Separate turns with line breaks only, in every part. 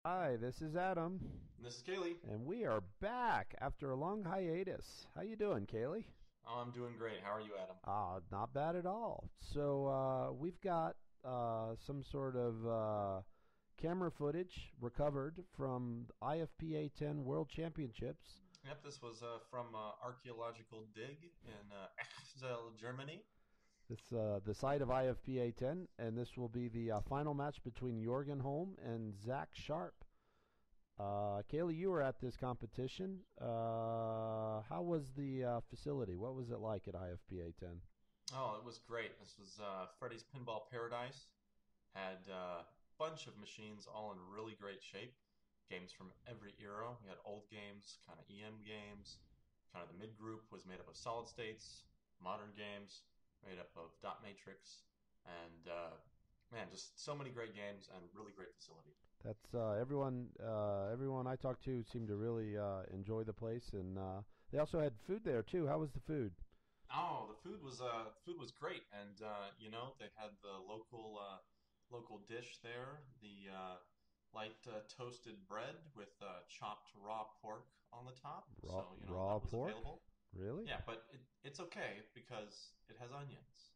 Hi, this is Adam,
And this is Kaylee.
and we are back after a long hiatus. How you doing, Kaylee?
Oh, I'm doing great. How are you, Adam?
Not bad at all. So we've got some sort of camera footage recovered from the IFPA10 World Championships.
Yep, this was from Archaeological Dig in Echzel, Germany.
This the site of IFPA10, and this will be the final match between Jorgen Holm and Zach Sharpe. Kaylee, you were at this competition. How was the facility? What was it like at IFPA 10?
Oh, it was great. This was Freddy's Pinball Paradise. Had a bunch of machines all in really great shape. Games from every era. We had old games, kind of EM games. Kind of the mid group was made up of solid states. Modern games made up of dot matrix. And man, just so many great games and really great facility.
That's everyone. Everyone I talked to seemed to really enjoy the place, and they also had food there too. How was the food?
Oh, the food was great, and they had the local dish there, the light toasted bread with chopped raw pork on the top.
Raw,
So
raw
that was
pork?
available.
Really?
Yeah, but it's okay because it has onions.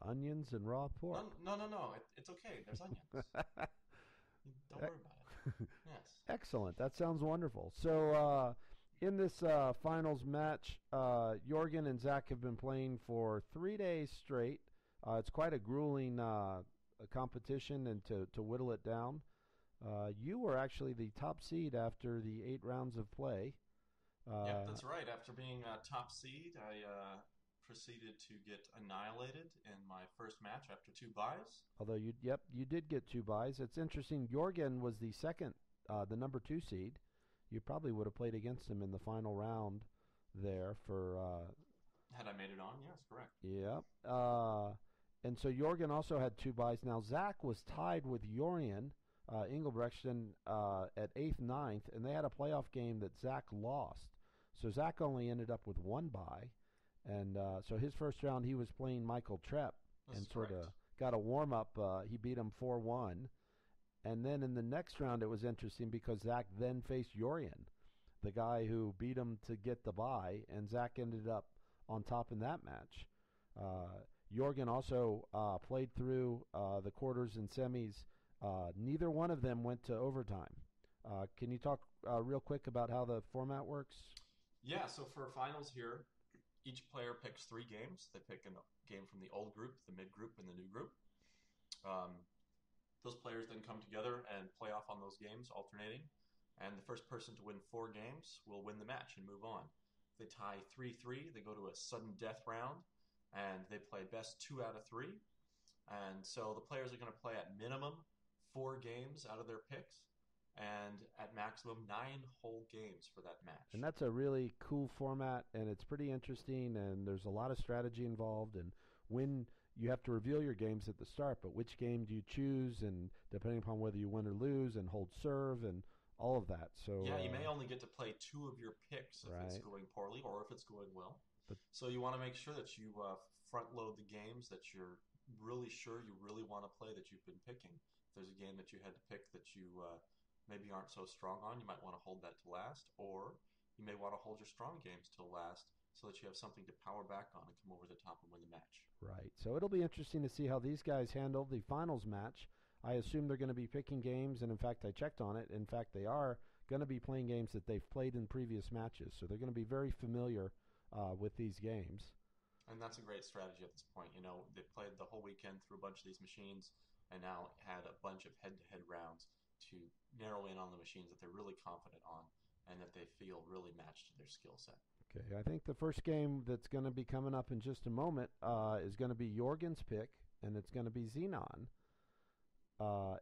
Onions and raw
No,
pork.
no, no, no. It's okay. There's onions. Don't worry about it. Yes.
Excellent. That sounds wonderful. So, in this finals match, Jorgen and Zach have been playing for 3 days straight. It's quite a grueling competition, and to whittle it down. You were actually the top seed after the 8 rounds of play.
Yep,
Uh,
that's right. After being top seed, I proceeded to get annihilated in my first match after two buys.
Although you did get 2 buys. It's interesting. Jorgen was the second, the number 2 seed. You probably would have played against him in the final round there for
Had I made it on? Yes, correct.
yeah. And so Jorgen also had 2 buys. Now Zach was tied with Jorian Engelbrechtsen at eighth, ninth, and they had a playoff game that Zach lost. So Zach only ended up with 1 buy, and so his first round he was playing Michael Trepp
This
and
is
sort
correct.
of got a warm up. He beat him 4-1, and then in the next round it was interesting because Zach then faced Jorian, the guy who beat him to get the bye, and Zach ended up on top in that match. Jorgen also played through the quarters and semis. Neither one of them went to overtime. Can you talk real quick about how the format works?
Yeah, so for finals here, each player picks three games. They pick a game from the old group, the mid group, and the new group. Um, those players then come together and play off on those games, alternating. And the first person to win 4 games will win the match and move on. If they tie 3-3, they go to a sudden death round, and they play best 2 out of 3. And so the players are going to play at minimum 4 games out of their picks, and at maximum 9 whole games for that
And
match.
that's a really cool format, and it's pretty interesting, and there's a lot of strategy involved. And when you have to reveal your games at the start, but which game do you choose, and depending upon whether you win or lose, and hold serve, and all of that. So,
Yeah, you may only get to play 2 of your picks if it's
right.
going poorly or if it's going well.
But
So you want to make sure that you front load the games that you're really sure you really want to play that you've been picking. If there's a game that you had to pick that you maybe aren't so strong on, you might want to hold that to last, or you may want to hold your strong games till last so that you have something to power back on and come over the top and win the match.
right. So it'll be interesting to see how these guys handle the finals match. I assume they're going to be picking games, and in fact, I checked on it. In fact, they are going to be playing games that they've played in previous matches. So they're going to be very familiar with these games.
And that's a great strategy at this point. They played the whole weekend through a bunch of these machines and now had a bunch of head-to-head rounds to narrow in on the machines that they're really confident on and that they feel really match to their skill set.
Okay, I think the first game that's going to be coming up in just a moment is going to be Jorgen's pick, and it's going to be Xenon.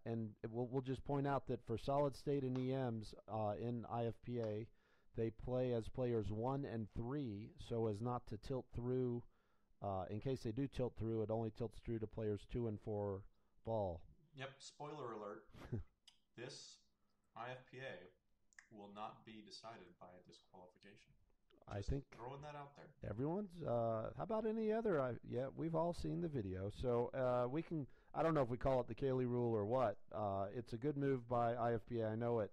And we'll just point out that for solid state and EMs in IFPA, they play as players 1 and 3, so as not to tilt through. In case they do tilt through, it only tilts through to players 2 and 4 ball.
Yep, spoiler alert. This IFPA will not be decided by a disqualification.
I
Just
think
throwing that out there.
everyone's. How about any other? Yeah, we've all seen the video, so we can. I don't know if we call it the Cayley rule or what. It's a good move by IFPA. I know it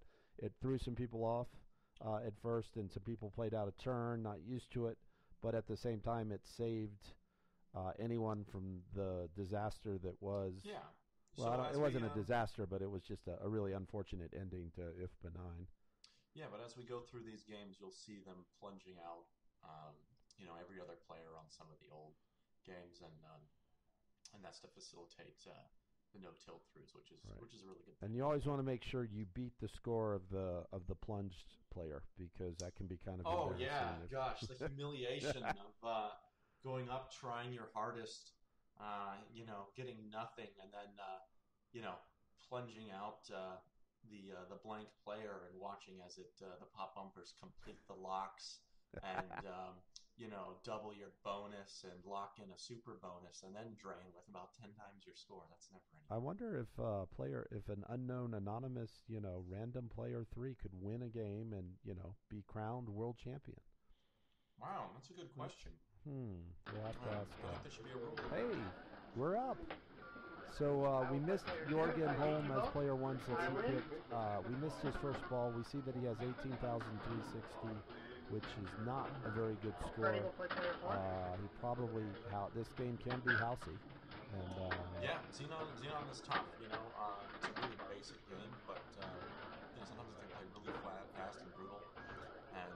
threw some people off at first, and some people played out of turn, not used to it. But at the same time, it saved anyone from the disaster that was.
Yeah.
Well, it wasn't a disaster, but it was just a really unfortunate ending to IFPA 9.
Yeah, but as we go through these games, you'll see them plunging out, every other player on some of the old games, and that's to facilitate the no tilt throughs, which is a really good thing.
And you always want to make sure you beat the score of the plunged player, because that can be kind of embarrassing.
Gosh, the humiliation of going up, trying your hardest, getting nothing, and then plunging out the blank player and watching as the pop bumpers complete the locks and double your bonus and lock in a super bonus and then drain with about 10 times your score. That's never any.
I wonder if an unknown anonymous random player 3 could win a game and be crowned world champion.
Wow, that's a good question.
We'll have to ask.
I think there should be a rule.
Hey, we're up. So we missed Jorgen Holm as player 1 since he picked. We missed his first ball. We see that he has 18,360, which is not a very good score. He probably this game can be housey. And
yeah, Xenon is tough. It's a really basic game, but sometimes they play really fast and brutal. And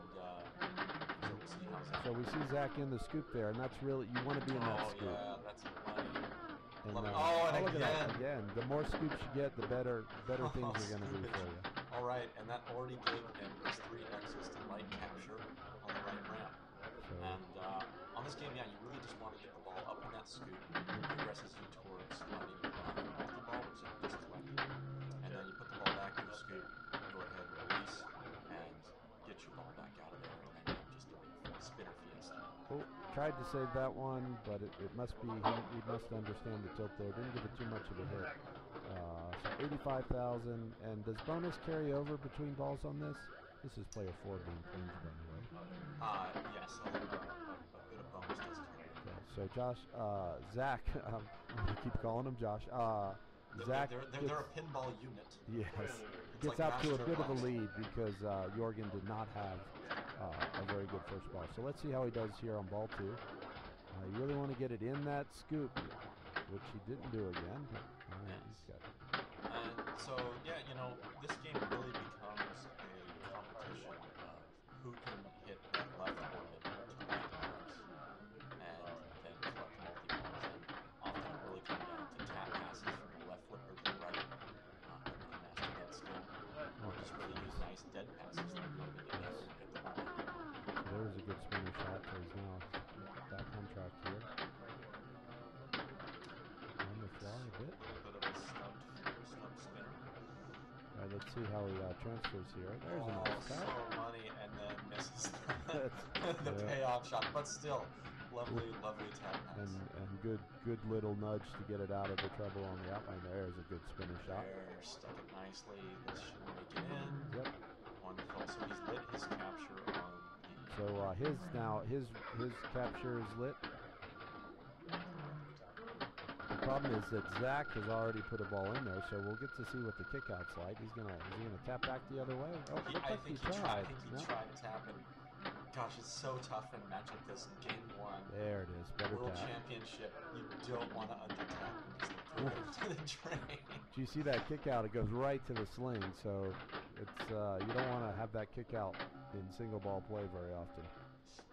so we'll see how Zach.
So we see Zach in the scoop there, and that's really, you want to be in that scoop.
Oh yeah, that's money.
And,
and
look at that again. The more scoops you get, the better things are going to be for you.
All right, and that already gave him his 3 X's to light capture on the right ramp. And on this game, you really just want to get the ball up in that scoop. It progresses you towards sliding the ball, which is just selected. And then you put the ball back in the scoop, go ahead and release, and get your ball back out of there, and then just do a spinner fiesta.
Oh, tried to save that one, but it must be, he must understand the tilt there. Didn't give it too much of a hit. So 85,000, and does bonus carry over between balls on this? This is player 4 being plunged, by the way.
Yes, a bit of bonus does carry over.
Okay, so Josh, Zach, I'm going to keep calling him Josh. Zach,
they're a pinball unit.
Yes, gets out to a bit of a lead because Jorgen did not have a very good first ball. So let's see how he does here on ball 2. You really want to get it in that scoop, which he didn't do again. He's got it.
And so, this game really becomes a competition of who can hit that left orbit to right arms and then collect multi-balls. And often it really comes down to tap passes from the left flipper to the right that they can master that skill. Or just really use nice dead passes that really get the ball.
So there's a good spinner shot, so he's now back on track here. On the fly a bit.
A little bit of a snub spinner.
All right, let's see how he transfers here. There's a nice
so
cut.
money, and then misses the payoff shot, but still, lovely tap pass.
And good little nudge to get it out of the treble on the outline. There's a good spinner shot.
There, stuck it nicely. This should make it in.
Yep.
Wonderful. So he's lit his capture on the.
So his capture is lit. The problem is that Zach has already put a ball in there, so we'll get to see what the kickout's like. Is he gonna tap back the other way? Oh,
I think he tried. I think he
no?
tried tapping. Gosh, it's so tough in a match like this. Game 1.
There it is. Better
World
tap.
Championship. You don't want to under tap because it goes to the drain.
Do you see that kick out? It goes right to the sling, so it's you don't want to have that kick out in single ball play very often.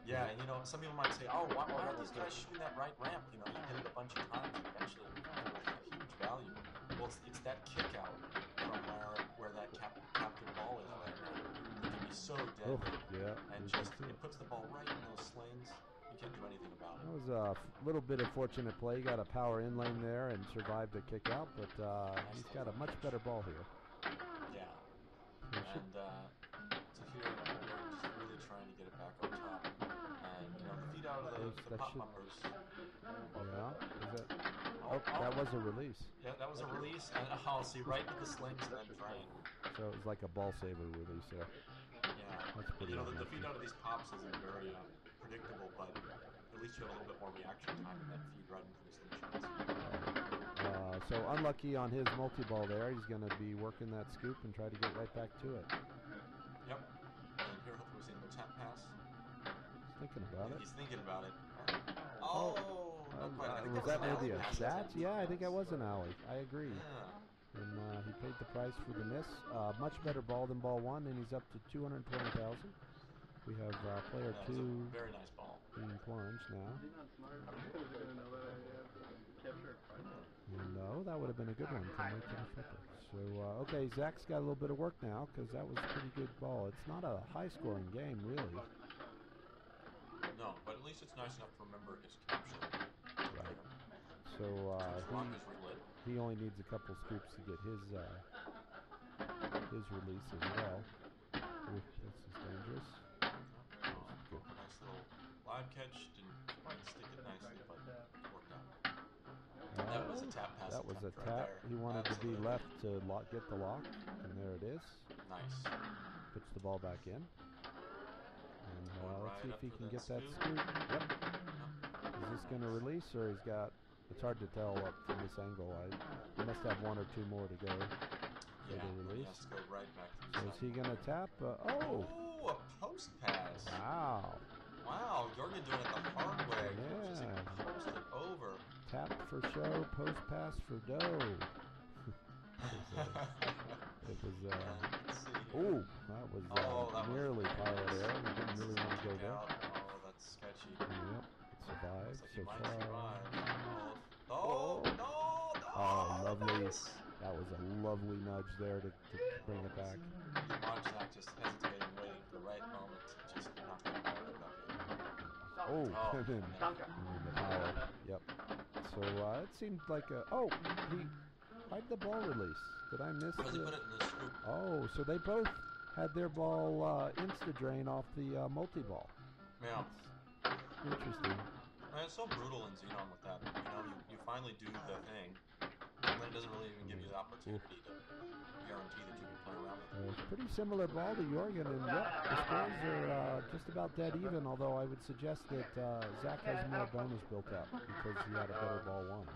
Yeah, and some people might say, "Oh, why are these guys shooting that right ramp? You hit it a bunch of times, and eventually it becomes a huge value." Well, it's that kick out from where that captive ball is right now. It can be so deadly, and it puts the ball right in those slings. You can't do anything about it.
That was a little bit of fortunate play. Got a power in lane there and survived the kick out, but he's got a much better ball here.
Yeah, and so here we're just really trying to get it back on top. And the feed out of the pop bumpers.
Yeah. That was a release.
Yeah, that was a release, and see right to the slings and then drain.
So it was like a ball saver release there.
Yeah,
that's pretty.
The feed out of these pops isn't very predictable, but at least you have a little bit more reaction time and then feed right into the slingshot.
So unlucky on his multi-ball there. He's going to be working that scoop and try to get right back to it.
Yep. And here was in the tap pass.
He's thinking about it.
He's thinking about it. Oh, not quite. I think
was that maybe a
pass
stat? Yeah, I think that was an alley. I agree.
Yeah.
And he paid the price for the miss. Much better ball than ball one, and he's up to 220,000. We have player two.
Very nice ball.
Being plunged now. No, that would have been a good one to make it a flipper. So, okay, Zach's got a little bit of work now because that was a pretty good ball. It's not a high-scoring game, really.
No, but at least it's nice enough to remember his capture.
Right. So, he only needs a couple scoops to get his release as well. Ooh, this is dangerous.
Good. Nice little live catch. Didn't quite stick it nicely, but worked out. That was a tap pass.
That was a
right
tap.
there.
He wanted to be left to get the lock, and there it is.
Nice.
Puts the ball back in. And let's see if he can get that scoop. Yep. Is this going to release, or he's got... It's hard to tell up from this angle. He must have one or two more to go for the release.
He has to go right back to
So is he going to tap?
Oh, a post pass.
Wow.
Wow, Jorgen doing it the hard way.
Yeah.
Just post it over.
Tap for show, post pass for dough. It was, oh, that was nearly pilot error. We didn't really want to go there.
Oh, that's sketchy.
Yep, it survived so far.
Oh, no.
Oh, lovely. That was a lovely nudge there to bring it back.
Zach just hesitating, waiting for the right moment to just knock it out of that.
Oh, and then the power. Yep. So it seemed like a... Oh, why'd the ball release? Did I miss
Because he put it in the scoop.
Oh, so they both had their ball insta-drain off the multi-ball.
Yeah.
Interesting.
Man, it's so brutal in Xenon with that. You know, you finally do the thing, and then it doesn't really even give you the opportunity to guarantee that you can play around with it.
It's a pretty similar ball to Jorgen, and yep, the scores are just about dead even, although I would suggest that Zach has more bonus built up because he had a better ball one.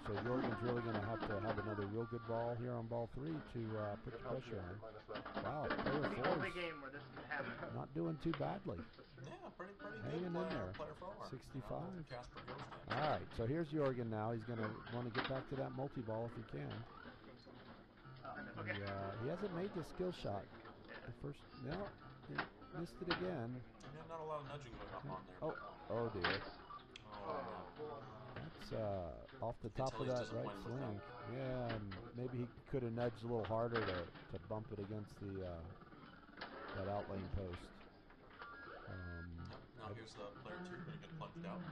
So Jorgen's really going to have another real good ball here on ball three to put the pressure on. Wow, player four is not doing too badly.
Yeah, pretty
hanging
good
in there.
Player forward.
65.
All
right, so here's Jorgen now. He's going to want to get back to that multi-ball if he can. And, he hasn't made the skill shot. The first, no, he missed it again.
Yeah, not a lot of nudging going on there.
Oh dear.
Oh, no.
That's off the top of that right sling. Yeah, and maybe he could have nudged a little harder to bump it against the that outlane post.
Now here's the player two going to get plunged out.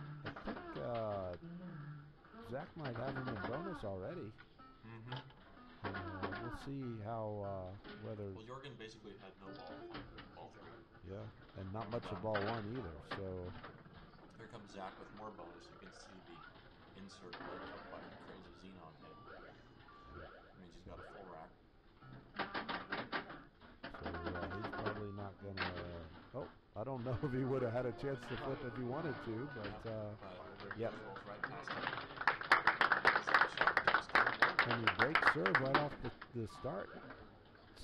I think Zach might have him in bonus already.
Mm-hmm.
We'll see how whether.
Well, Jorgen basically had no ball three.
Yeah, and not much of ball one either. So
here comes Zach with more bonus. You can see the insert lit up by the crazy Xenon head. That means he's got a full rack.
So he's probably not gonna. I don't know if he would have had a chance to flip if he wanted to, but yep.
Right past him.
And he breaks serve right off the start.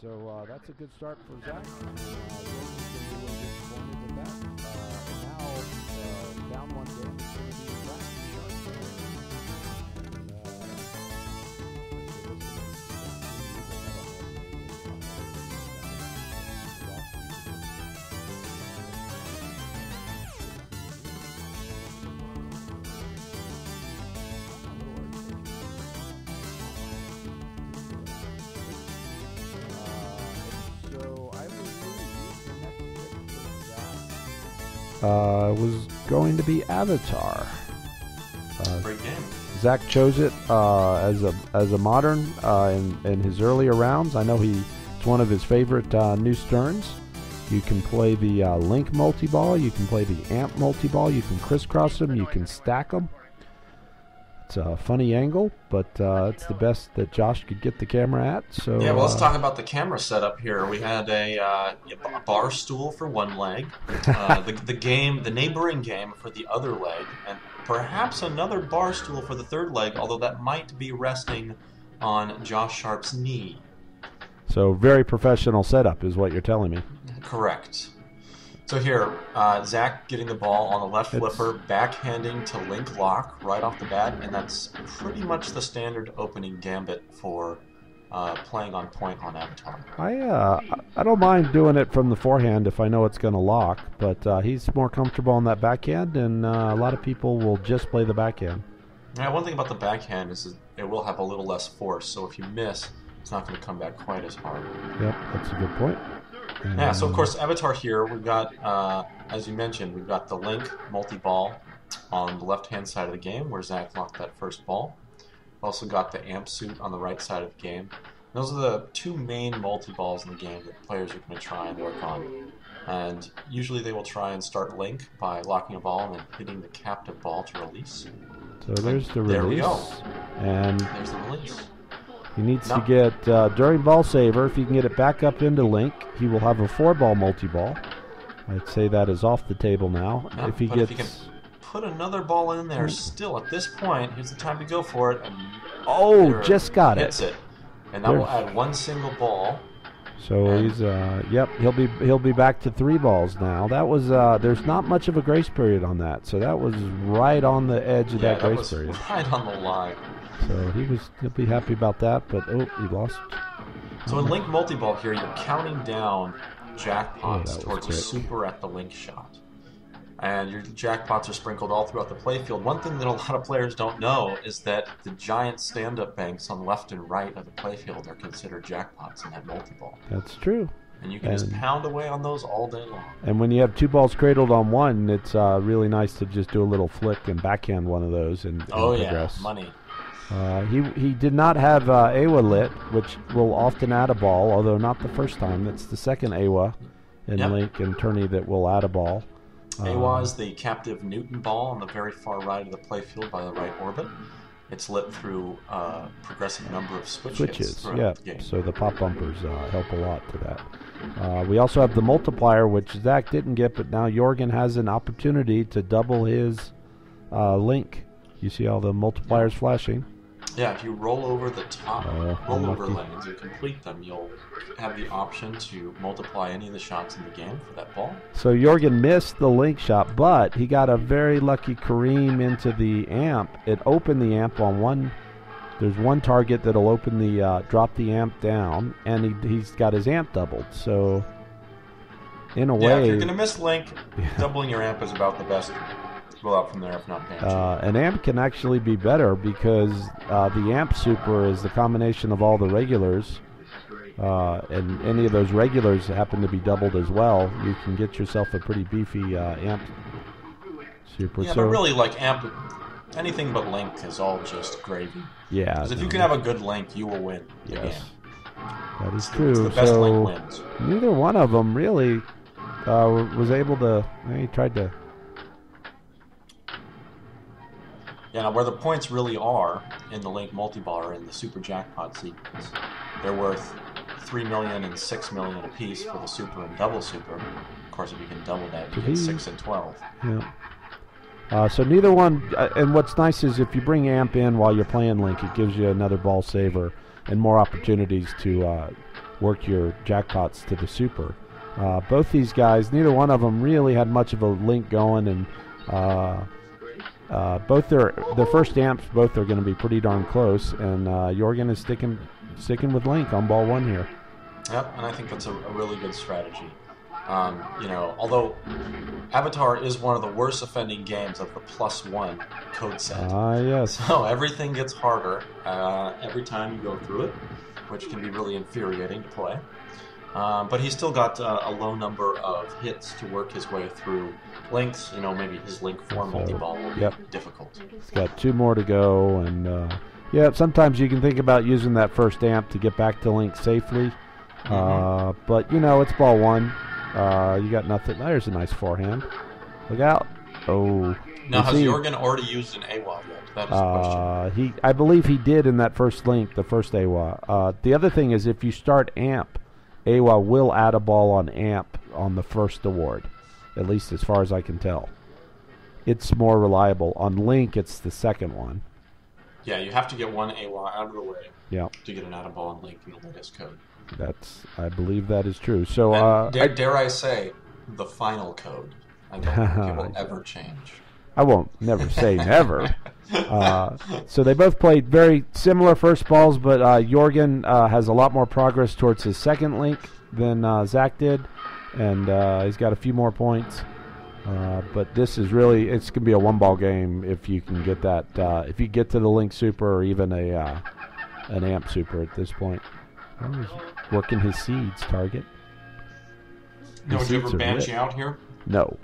So that's a good start for Zach. Disappointed with that. And now down one game, it's going to be Zach was going to be Avatar.
Great game.
Zach chose it as a modern in his earlier rounds. I know it's one of his favorite new Sterns. You can play the Link multi-ball, you can play the Amp multi-ball, you can crisscross them, you can stack them. It's a funny angle, but it's the best that Josh could get the camera at. So
yeah, well, let's talk about the camera setup here. We had a bar stool for one leg, the neighboring game for the other leg, and perhaps another bar stool for the third leg, although that might be resting on Josh Sharpe's knee.
So very professional setup is what you're telling me.
Correct. So here, Zach getting the ball on the left flipper, backhanding to link lock right off the bat, and that's pretty much the standard opening gambit for playing on point on Avatar.
I don't mind doing it from the forehand if I know it's going to lock, but he's more comfortable on that backhand, and a lot of people will just play the backhand.
Yeah, one thing about the backhand is it will have a little less force, so if you miss, it's not going to come back quite as hard.
Yep, that's a good point.
Yeah, so of course, Avatar here, we've got, as you mentioned, we've got the Link multi-ball on the left-hand side of the game, where Zach locked that first ball. We've also got the amp suit on the right side of the game. Those are the two main multi-balls in the game that players are going to try and work on. And usually they will try and start Link by locking a ball and then hitting the captive ball to release.
So there's the release.
There we go.
And
there's the release.
He needs to get, during ball saver, if he can get it back up into Link, he will have a 4-ball multi-ball. I'd say that is off the table now.
Yeah,
if he can
put another ball in there still at this point, here's the time to go for it.
And just got
it. And that will add one single ball.
So he's, he'll be back to 3 balls now. That was, there's not much of a grace period on that. So that was right on the edge of that grace period.
Right on the line.
So he'll be happy about that, but he lost.
So in Link multi-ball here, you're counting down jackpots towards a super at the Link shot. And your jackpots are sprinkled all throughout the playfield. One thing that a lot of players don't know is that the giant stand-up banks on left and right of the playfield are considered jackpots in that multi-ball.
That's true.
And you can just pound away on those all day long.
And when you have 2 balls cradled on one, it's really nice to just do a little flick and backhand one of those and progress.
Money.
He did not have AWA lit, which will often add a ball, although not the first time. It's the second AWA in Link and Tourney that will add a ball.
AWA is the captive Newton ball on the very far right of the playfield by the right orbit. It's lit through a progressive number of switches throughout the game.
So the pop bumpers help a lot to that. We also have the multiplier, which Zach didn't get, but now Jorgen has an opportunity to double his Link. You see all the multipliers flashing?
Yeah, if you roll over the top rollover lanes and complete them, you'll have the option to multiply any of the shots in the game for that ball.
So Jorgen missed the Link shot, but he got a very lucky Kareem into the amp. It opened the amp on one. There's one target that'll open the drop the amp down, and he's got his amp doubled. So in a way,
if you're gonna miss Link, doubling your amp is about the best. Go out from there if not paying.
An amp can actually be better because the amp super is the combination of all the regulars, and any of those regulars happen to be doubled as well. You can get yourself a pretty beefy amp super.
Yeah, but really, like anything but Link is all just gravy.
Yeah.
Because if you can have a good Link, you will win the game.
That is true.
The best Link wins.
Neither one of them really was able to. He tried to.
Yeah, now where the points really are in the Link multi-ball are in the super jackpot sequence. They're worth 3 million and 6 million apiece for the super and double super. Of course, if you can double that, you get 6 and 12.
Yeah. So neither one, and what's nice is if you bring amp in while you're playing Link, it gives you another ball saver and more opportunities to work your jackpots to the super. Both these guys, neither one of them really had much of a Link going, and both their first amps, both are going to be pretty darn close, and Jorgen is sticking with Link on ball 1 here.
Yep, and I think that's a really good strategy. Although Avatar is one of the worst offending games of the +1 code set.
Yes.
So everything gets harder every time you go through it, which can be really infuriating to play. But he's still got a low number of hits to work his way through Links. Maybe his Link 4 multi-ball will be difficult.
He's got 2 more to go, and sometimes you can think about using that first amp to get back to Link safely. But it's ball 1. You got nothing. There's a nice forehand. Look out. Oh.
Now, has Jorgen already used an AWA yet? That is the question.
I believe he did in that first Link, the first AWA. The other thing is if you start amp, AWA will add a ball on amp on the first award, at least as far as I can tell. it's more reliable. On Link, it's the second one.
Yeah, you have to get one AWA out of the way.
Yeah.
To get an out-of-ball on Link in the latest code.
I believe that is true. So,
dare I say, the final code. I don't think it will ever change.
I won't never say never. So they both played very similar first balls, but Jorgen has a lot more progress towards his second Link than Zach did, and he's got a few more points. But this is really, it's going to be a one-ball game if you can get that, if you get to the Link Super or even an Amp Super at this point. Oh, he's working his seeds, Target.
No, would you ever banshee out here?
No.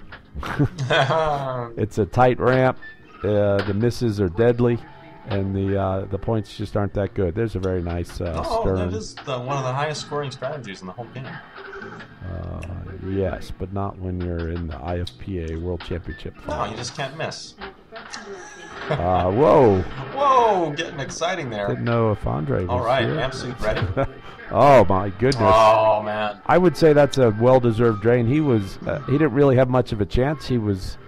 It's a tight ramp. The misses are deadly, and the points just aren't that good. There's a very nice Stern.
That is one of the highest scoring strategies in the whole game.
Yes, but not when you're in the IFPA World Championship final.
No, you just can't miss.
Whoa.
Whoa, getting exciting there.
Didn't know if Andre was
All right,
here.
amp suit ready.
Oh, my goodness.
Oh, man.
I would say that's a well-deserved drain. He didn't really have much of a chance. He was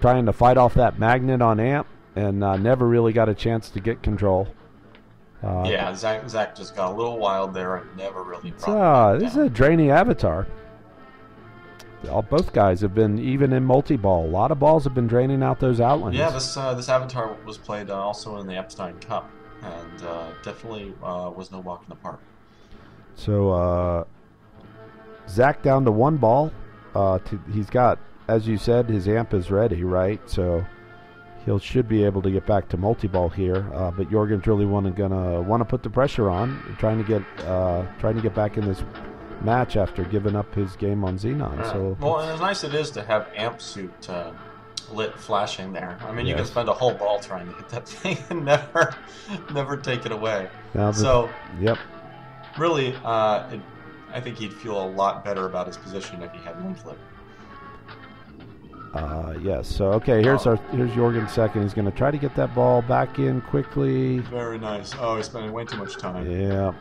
trying to fight off that magnet on amp and never really got a chance to get control.
Yeah, Zach just got a little wild there and never really brought it
This is a draining avatar. Both guys have been, even in multi-ball, a lot of balls have been draining out those outlines.
Yeah, this avatar was played also in the Epstein Cup, and definitely was no walk in the park.
So Zach down to one ball. He's got, as you said, his amp is ready, right? So he should be able to get back to multi-ball here. But Jorgen's really want to put the pressure on, trying to get back in this match after giving up his game on Xenon.
Right.
So
well, and it's nice it is to have amp suit lit flashing there. I mean, you can spend a whole ball trying to hit that thing and never take it away.
Yep.
Really, I think he'd feel a lot better about his position if he had one flip.
Yes. So okay, here's Jorgen second. He's going to try to get that ball back in quickly.
Very nice. Oh, he's spending way too much time.
Yeah.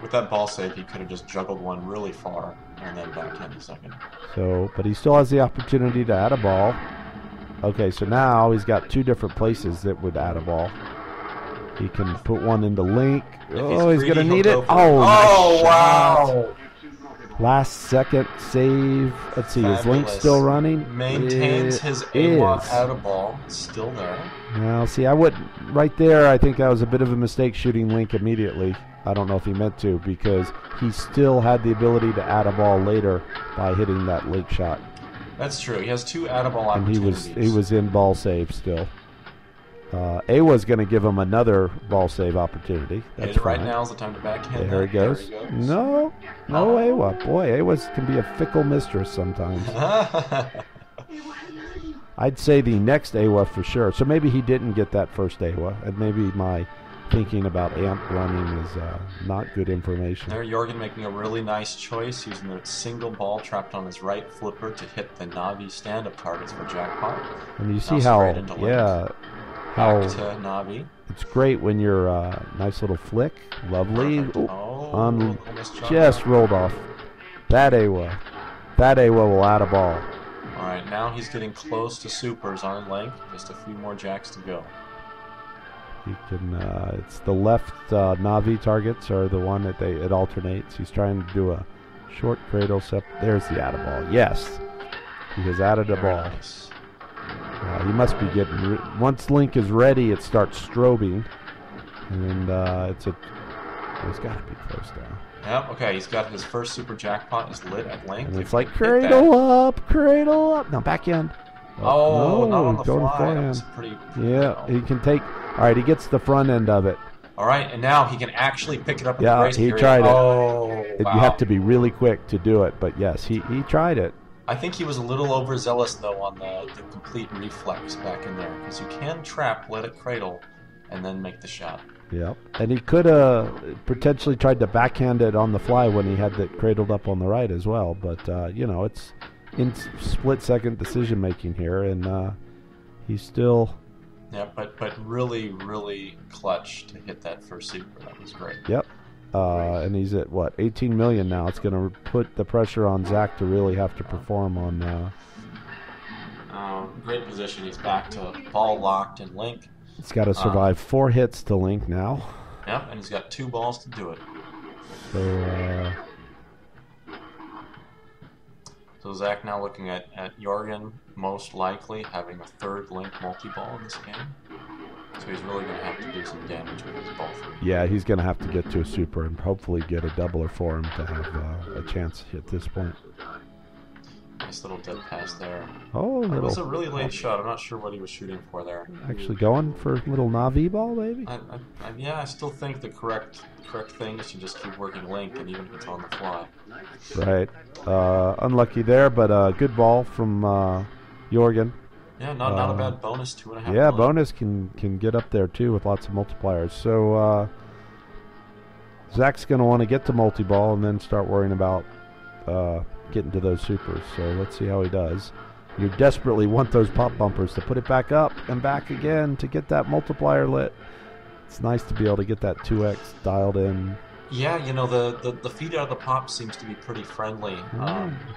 With that ball save, he could have just juggled one really far and then back in a second.
So, but he still has the opportunity to add a ball. Okay, so now he's got two different places that would add a ball. He can put one into Link. He's going to need it.
Oh, wow.
Last second save. Let's see, is Link still running?
Maintains his AWA out of ball. Still there.
Well, see, right there, I think that was a bit of a mistake shooting Link immediately. I don't know if he meant to, because he still had the ability to add a ball later by hitting that Link shot.
That's true. He has two add a ball opportunities.
And he was in ball save still. Awa's going to give him another ball save opportunity. That's fine.
Right now is the time to backhand.
There he goes. No Awa. Boy, Awa can be a fickle mistress sometimes. I'd say the next Awa for sure. So maybe he didn't get that first Awa, and maybe my thinking about amp running is not good information.
There, Jorgen making a really nice choice, using the single ball trapped on his right flipper to hit the Navi stand-up targets for jackpot.
And you see how
back to Navi.
It's great when you're nice little flick, lovely. Just rolled off. That Awa will add a ball.
All right, now he's getting close to supers on length. Just a few more jacks to go.
He can. It's the left Navi targets are the one that it alternates. He's trying to do a short cradle step. There's the add a ball. Yes, he has added a ball.
Nice.
He must be getting. Once Link is ready, it starts strobing, and it's got to be close now.
Yep. Okay, he's got his first super jackpot is lit at length.
And it's like cradle up. Now back end.
Oh, not on the
going
fly. That was pretty.
Yeah, he can take. All right, he gets the front end of it.
All right, and now he can actually pick it up in the
Yeah,
race
he
period.
tried it.
Oh, wow.
You have to be really quick to do it, but yes, he tried it.
I think he was a little overzealous, though, on the complete reflex back in there, because you can trap, let it cradle, and then make the shot.
Yep, and he could have potentially tried to backhand it on the fly when he had it cradled up on the right as well, but, it's in split-second decision-making here, and he's still...
Yeah, but really, really clutch to hit that first super. That was great.
Yep. And he's at, 18 million now. It's going to put the pressure on Zach to really have to perform on...
oh, great position. He's back to ball locked in link.
He's got to survive 4 hits to link now.
Yep, and he's got 2 balls to do it. So Zach now looking at Jorgen most likely having a 3rd link multi-ball in this game. So he's really going to have to do some damage with his ball 3.
Yeah, he's going to have to get to a super and hopefully get a doubler for him to have a chance at this point.
Nice little dead pass there.
Oh,
it was a really late shot. I'm not sure what he was shooting for there.
Actually going for a little Navi ball, maybe?
Yeah, I still think the correct thing is to just keep working link, and even if it's on the fly.
Right. Unlucky there, but good ball from Jorgen.
Yeah, not a bad bonus, 2.5.
Yeah, bonus can get up there too with lots of multipliers. So Zach's going to want to get to multi-ball and then start worrying about getting to those supers. So let's see how he does. You desperately want those pop bumpers to put it back up and back again to get that multiplier lit. It's nice to be able to get that 2x dialed in.
Yeah, you know, the feed out of the pop seems to be pretty friendly.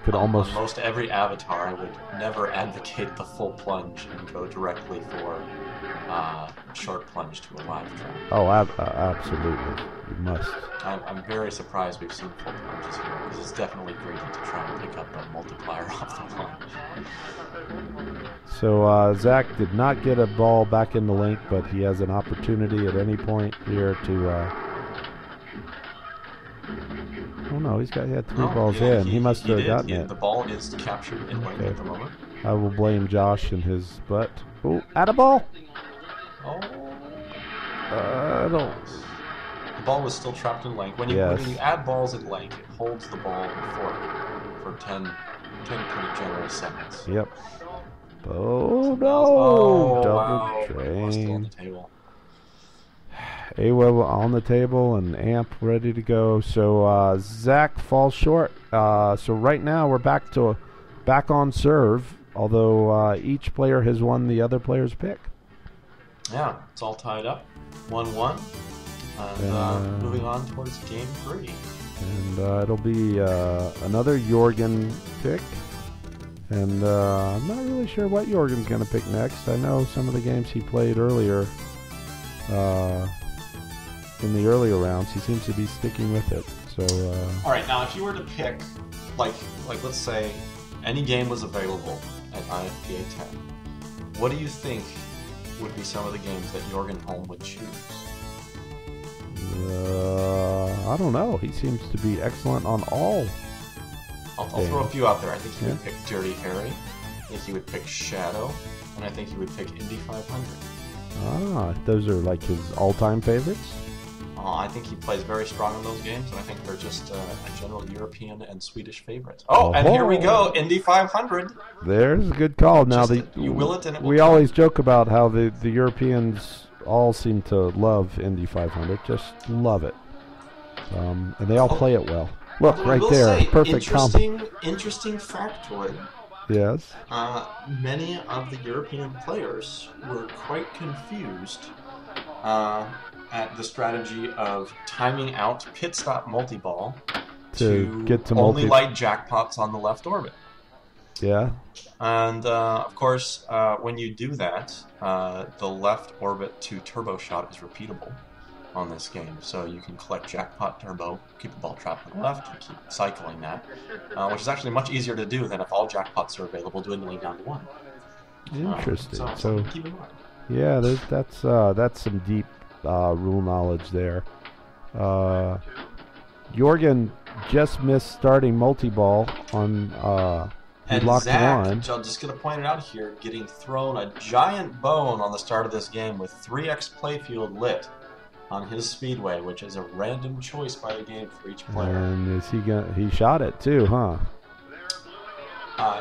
Could almost
on most every avatar, I would never advocate the full plunge and go directly for short plunge to a live track.
Oh, absolutely. You must.
I'm very surprised we've seen full plunges here, because it's definitely greedy to try and pick up a multiplier off the plunge.
So Zach did not get a ball back in the link, but he has an opportunity at any point here to... Oh no, he had 3 balls in. He must have gotten it.
The ball is captured in link at the moment.
I will blame Josh and his butt. Oh, add a ball!
Oh.
I don't...
The ball was still trapped in link. When you add balls in link, it holds the ball for 10 pretty generous seconds.
Yep. Oh no! Double
drain. Still on the table.
AWEB on the table and amp ready to go. So Zach falls short. So right now we're back on serve, although each player has won the other player's pick.
Yeah, it's all tied up, 1-1, and moving on towards game 3.
And it'll be another Jorgen pick. And I'm not really sure what Jorgen's going to pick next. I know some of the games he played earlier. In the earlier rounds, he seems to be sticking with it. So.
All right, now if you were to pick, like let's say, any game was available at IFPA10, what do you think would be some of the games that Jorgen Holm would choose?
I don't know. He seems to be excellent on all.
I'll throw a few out there. I think he would pick Dirty Harry. I think he would pick Shadow, and I think he would pick Indy 500.
Those are like his all-time favorites?
I think he plays very strong in those games, and I think they're just a general European and Swedish favorite. Oh, and here we go, Indy 500.
There's a good call. Now,
you will it, and it will
we always joke about how the Europeans all seem to love Indy 500, just love it. And they all play it well. Look, right there, perfect combo.
Interesting factoid.
Yes.
Many of the European players were quite confused at the strategy of timing out pit stop multi-ball to
get to
only light jackpots on the left orbit.
Yeah.
And of course, when you do that, the left orbit to turbo shot is repeatable on this game. So you can collect jackpot turbo, keep the ball trapped on the left, and keep cycling that, which is actually much easier to do than if all jackpots are available, dwindling down to 1.
Interesting.
So keep in mind.
Yeah, that's some deep rule knowledge there. Jorgen just missed starting multi-ball on block
Zach,
1.
I'm just going to point it out here, getting thrown a giant bone on the start of this game with 3x playfield lit on his speedway, which is a random choice by the game for each player.
And he shot it too, huh?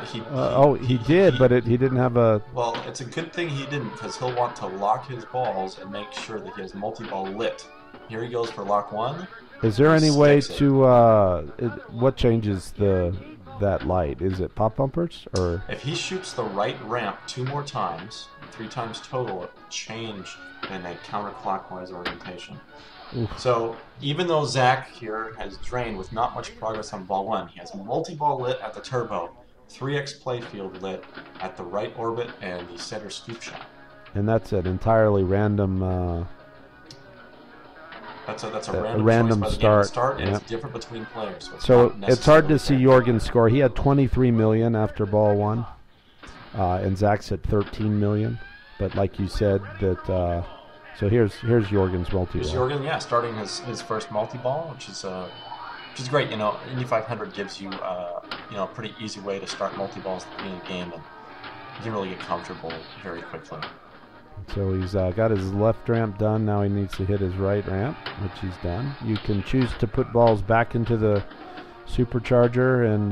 He did, but he didn't have a...
Well, it's a good thing he didn't, because he'll want to lock his balls and make sure that he has multi-ball lit. Here he goes for lock 1.
Is there any way to... what changes that light? Is it pop bumpers? Or
if he shoots the right ramp 2 more times, 3 times total, it will change in a counterclockwise orientation.
Oof.
So even though Zach here has drained with not much progress on ball 1, he has multi-ball lit at the turbo, 3x playfield lit at the right orbit and the center scoop shot.
And that's an entirely random.
That's a
random
choice by the
start.
start, and
Yep.
it's different between players.
So it's hard to see
necessarily
Jorgen's score. He had 23 million after ball one, and Zach's at 13 million. But like you said, that so here's Jorgen's multi.
Here's Jorgen, yeah, starting his first multi-ball, which is great. You know, Indy 500 gives you a pretty easy way to start multi-balls at the beginning of the game, and you can really get comfortable very quickly.
So he's got his left ramp done. Now he needs to hit his right ramp, which he's done. You can choose to put balls back into the supercharger and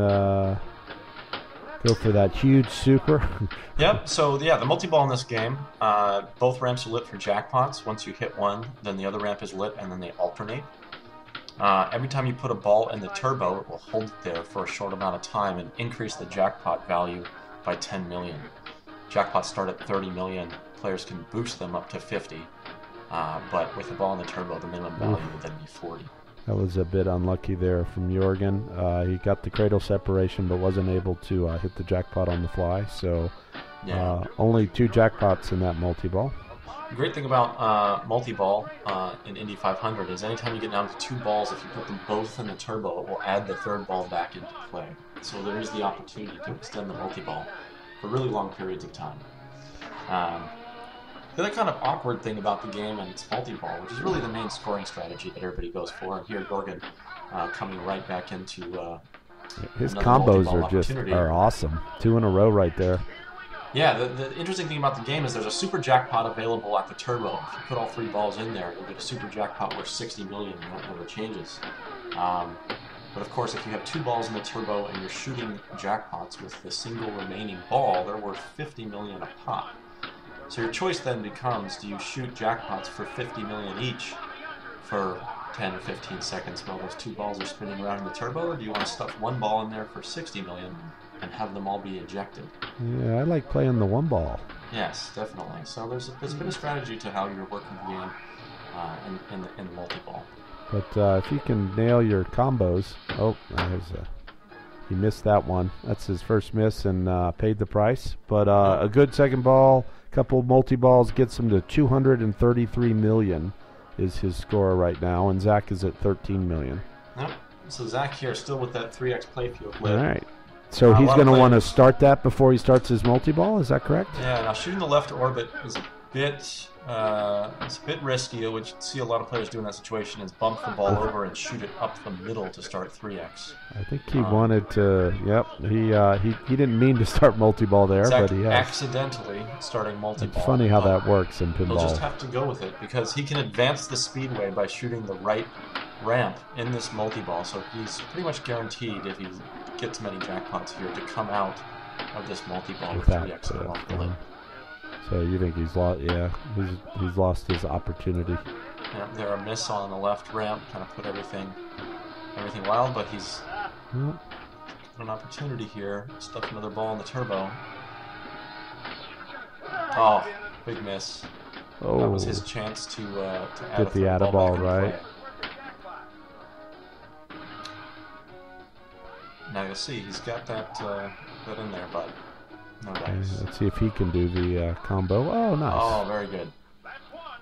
go for that huge super.
Yep. So yeah, the multi-ball in this game, both ramps are lit for jackpots. Once you hit one, then the other ramp is lit, and then they alternate. Every time you put a ball in the turbo, it will hold it there for a short amount of time and increase the jackpot value by 10 million. Jackpots start at 30 million. Players can boost them up to 50, but with the ball in the turbo, the minimum value would then be 40.
That was a bit unlucky there from Jorgen. He got the cradle separation, but wasn't able to hit the jackpot on the fly. So only 2 jackpots in that multi-ball.
The great thing about multi-ball in Indy 500 is anytime you get down to 2 balls, if you put them both in the turbo, it will add the third ball back into play. So there is the opportunity to extend the multi-ball for really long periods of time. The other kind of awkward thing about the game and its multi-ball, which is really the main scoring strategy that everybody goes for, and here Jorgen coming right back into
his combos are awesome. 2 in a row right there.
Yeah, the interesting thing about the game is there's a super jackpot available at the turbo. If you put all 3 balls in there, you'll get a super jackpot worth 60 million, and that never changes. But of course, if you have 2 balls in the turbo and you're shooting jackpots with the single remaining ball, they're worth 50 million a pop. So your choice then becomes, do you shoot jackpots for 50 million each for 10 or 15 seconds while those 2 balls are spinning around in the turbo, or do you want to stuff 1 ball in there for 60 million and have them all be ejected?
Yeah, I like playing the 1 ball.
Yes, definitely. So there's been a strategy to how you're working the game in the multi-ball.
But if you can nail your combos, he missed that one. That's his first miss and paid the price. But a good second ball, couple of multi-balls gets him to 233 million is his score right now, and Zach is at 13 million.
Yep. So Zach here still with that 3x playfield lit.
All right. So he's going to want to start that before he starts his multi-ball, is that correct?
Yeah, now shooting the left orbit is a bit risky. What you see a lot of players do in that situation is bump the ball over and shoot it up the middle to start 3x.
I think he wanted to. Yep, he didn't mean to start multi-ball there, but he has.
Accidentally starting multi-ball.
It's funny how that works in pinball.
He'll just have to go with it because he can advance the speedway by shooting the right ramp in this multi-ball. So he's pretty much guaranteed, if he gets many jackpots here, to come out of this multi-ball with 3x along the lid.
So you think he's lost? Yeah, he's lost his opportunity.
Yeah, there a miss on the left ramp, kind of put everything wild, but he's got an opportunity here. Stuff another ball in the turbo. Oh, big miss.
Oh,
that was his chance to add
get the add ball right.
Now you'll see he's got that in there, but no dice.
Okay, let's see if he can do the combo. Oh, nice.
Oh, very good.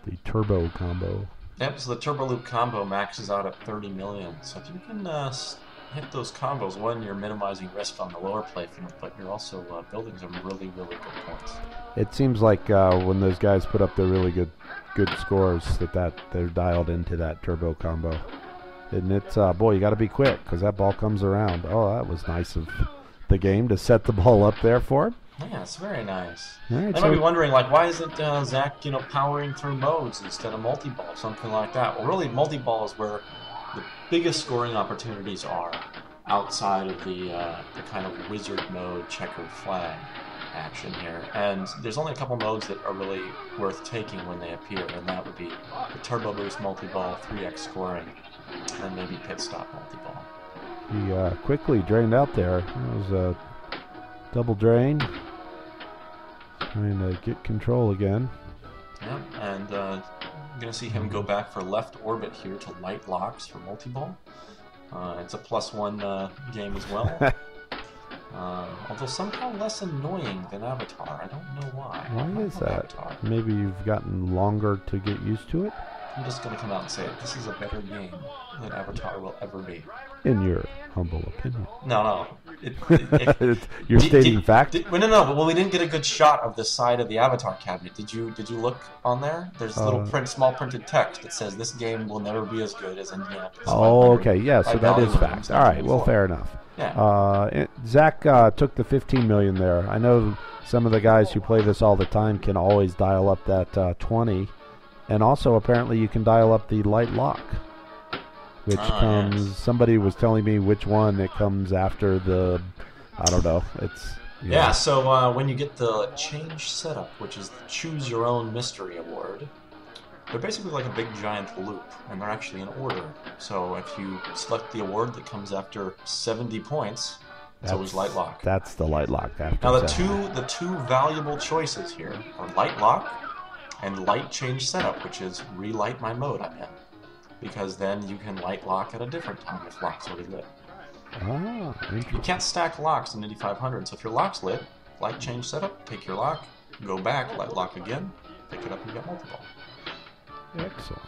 The turbo combo.
Yep, so the turbo loop combo maxes out at 30 million. So if you can hit those combos, one, you're minimizing risk on the lower playfield, but you're also building some really, really good points.
It seems like when those guys put up their really good scores, that they're dialed into that turbo combo. And it's, boy, you got to be quick because that ball comes around. Oh, that was nice of the game to set the ball up there for him.
Yeah, it's very nice.
Right,
I might be wondering, like, why isn't Zach, powering through modes instead of multi-ball, something like that? Well, really, multi-ball is where the biggest scoring opportunities are outside of the kind of wizard mode checkered flag action here. And there's only a couple modes that are really worth taking when they appear, and that would be the turbo boost multi-ball, 3x scoring, and maybe pit stop multi-ball.
He quickly drained out there. It was a double drain. Trying to get control again.
Yeah, and I'm going to see him go back for left orbit here to light locks for multi-ball. It's a +1 game as well. Although somehow less annoying than Avatar. I don't know why.
Why is that?
Avatar.
Maybe you've gotten longer to get used to it?
I'm just going to come out and say it. This is a better game than Avatar will ever be.
In your humble opinion.
No.
You're stating fact?
No. Well, we didn't get a good shot of the side of the Avatar cabinet. Did you look on there? There's a little small printed text that says this game will never be as good as Indianapolis.
Oh, okay. Yeah, so that is fact. All right. Well, fair enough.
Yeah.
Zach took the $15 million there. I know some of the guys who play this all the time can always dial up that 20, and also apparently you can dial up the light lock, which comes. Yes. Somebody was telling me which one it comes after the. I don't know. It's.
Yeah. So when you get the change setup, which is the Choose Your Own Mystery Award, they're basically like a big giant loop, and they're actually in order. So if you select the award that comes after 70 points, it's always light lock.
That's the light lock.
Now the two valuable choices here are light lock and light change setup, which is relight my mode I'm in, because then you can light lock at a different time if lock's already lit. You can't stack locks in Indy 500, so if your lock's lit, light change setup, take your lock, go back, light lock again, pick it up, and you get multi-ball.
Excellent.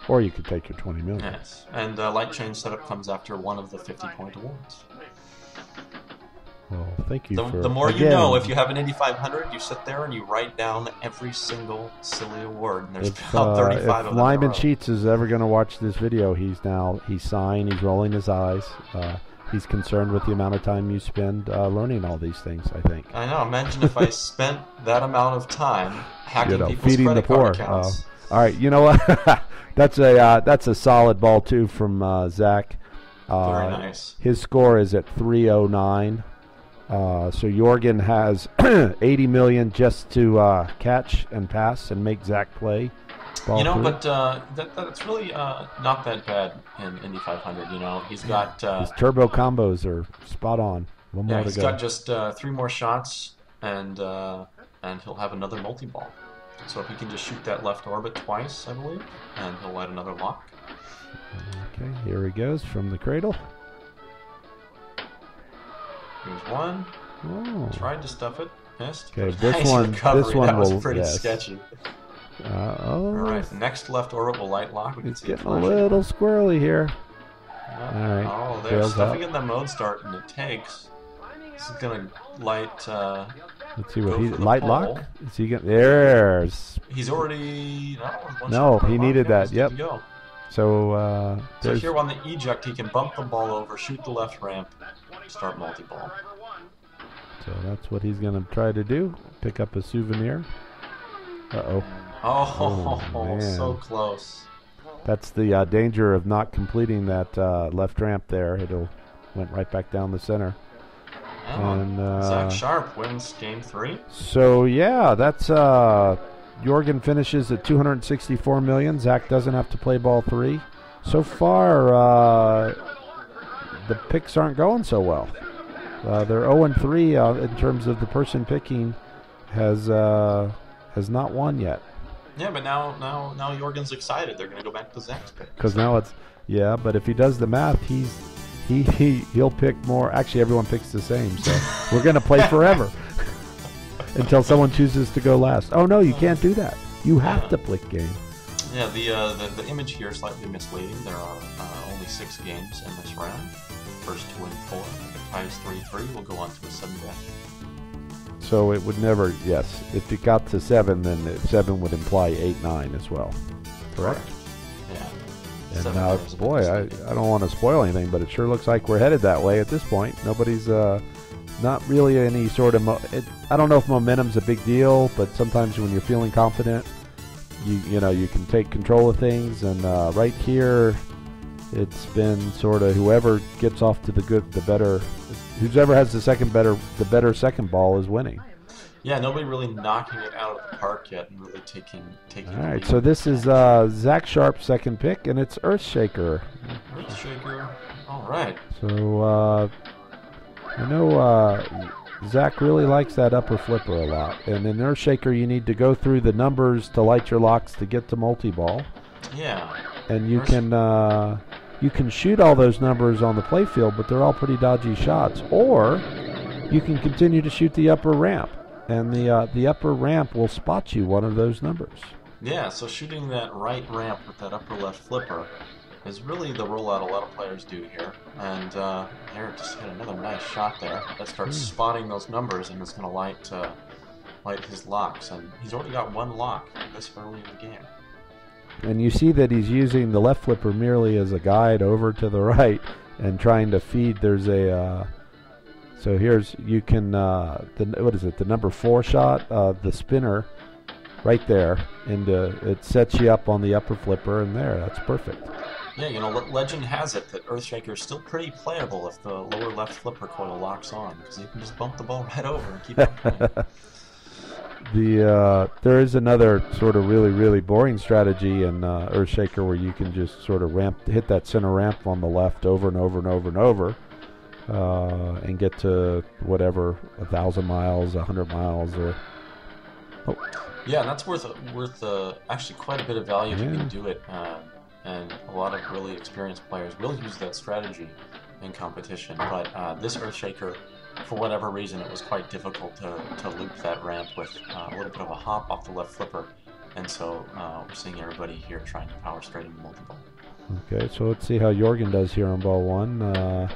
Or you could take your 20 million.
Yes, and light change setup comes after one of the 50-point awards.
Well, thank you.
The more you know, if you have an Indy 500, you sit there and you write down every single silly award, and there's about 35 of them.
If Lyman Sheets is ever going to watch this video, he's sighing, he's rolling his eyes. He's concerned with the amount of time you spend learning all these things, I think.
I know. Imagine if I spent that amount of time hacking people's
feeding
credit
the poor.
card accounts.
All right, you know what? that's a solid ball too from Zach.
Very nice.
His score is at 309. So Jorgen has 80 million just to catch and pass and make Zach play. Ball three.
But that's really not that bad in Indy 500. He's got
his turbo combos are spot on. One more to go.
He's got just 3 more shots, and he'll have another multi-ball. So if he can just shoot that left orbit twice, I believe, and he'll light another lock.
Okay, here he goes from the cradle.
Here's one.
Oh.
Tried to stuff it, missed.
Okay,
this one
was
pretty sketchy. All right, next left orbit will light lock.
It's getting a little squirrely here.
Yep. All right. Oh, they're stuffing in the mode start, and it takes. This is gonna light.
Let's see what he light lock. Is he getting There's.
He's already
no. He needed that. Yep.
Go.
So
here on the eject, he can bump the ball over, shoot the left ramp, start multi-ball.
So that's what he's going to try to do. Pick up a souvenir. Uh-oh.
Oh, man. So close.
That's the danger of not completing that left ramp there. It'll went right back down the center.
Oh, and Zach Sharpe wins game 3.
So, yeah, that's Jorgen finishes at 264 million. Zach doesn't have to play ball 3. So far, the picks aren't going so well. They're 0-3 in terms of the person picking has not won yet.
Yeah, but now Jorgen's excited. They're going to go back to Zach's pick.
Because now it's but if he does the math, he'll pick more. Actually, everyone picks the same. So we're going to play forever until someone chooses to go last. Oh no, you can't do that. You have to pick game.
Yeah, the image here is slightly misleading. There are only 6 games in this round. First to win 4. Ties 3-3. We'll go on to a 7-bet.
So it would never. Yes, if it got to 7, then 7 would imply 8-9 as well. Correct.
Yeah.
And now, boy, I don't want to spoil anything, but it sure looks like we're headed that way at this point. Nobody's not really any sort of. I don't know if momentum's a big deal, but sometimes when you're feeling confident, you can take control of things. And right here, it's been sort of whoever gets off to the better. Whoever has the better second ball is winning.
Yeah, nobody really knocking it out of the park yet and really taking.
All right, so this is Zach Sharpe's second pick, and it's Earthshaker.
Earthshaker. All right.
So I know Zach really likes that upper flipper a lot, and in Earthshaker you need to go through the numbers to light your locks to get to multi-ball.
Yeah.
And you can shoot all those numbers on the playfield, but they're all pretty dodgy shots. Or you can continue to shoot the upper ramp, and the upper ramp will spot you one of those numbers.
Yeah, so shooting that right ramp with that upper left flipper is really the rollout a lot of players do here. And Eric just hit another nice shot there. That starts spotting those numbers, and it's going to light his locks. And he's already got one lock this early in the game.
And you see that he's using the left flipper merely as a guide over to the right and trying to feed. There's a so here's, you can what is it, the number 4 shot, the spinner right there, and it sets you up on the upper flipper, and there, that's perfect.
Yeah, you know, legend has it that Earthshaker is still pretty playable if the lower left flipper coil locks on, because you can just bump the ball right over and keep it playing.
There is another sort of really boring strategy in Earthshaker where you can just sort of hit that center ramp on the left over and over and over and over, and get to whatever, 1,000 miles, 100 miles, or
yeah, and that's worth actually quite a bit of value if you can do it. And a lot of really experienced players will use that strategy in competition. But this Earthshaker, for whatever reason, it was quite difficult to loop that ramp with a little bit of a hop off the left flipper. And so we're seeing everybody here trying to power straight into multi-ball.
Okay, so let's see how Jorgen does here on ball 1.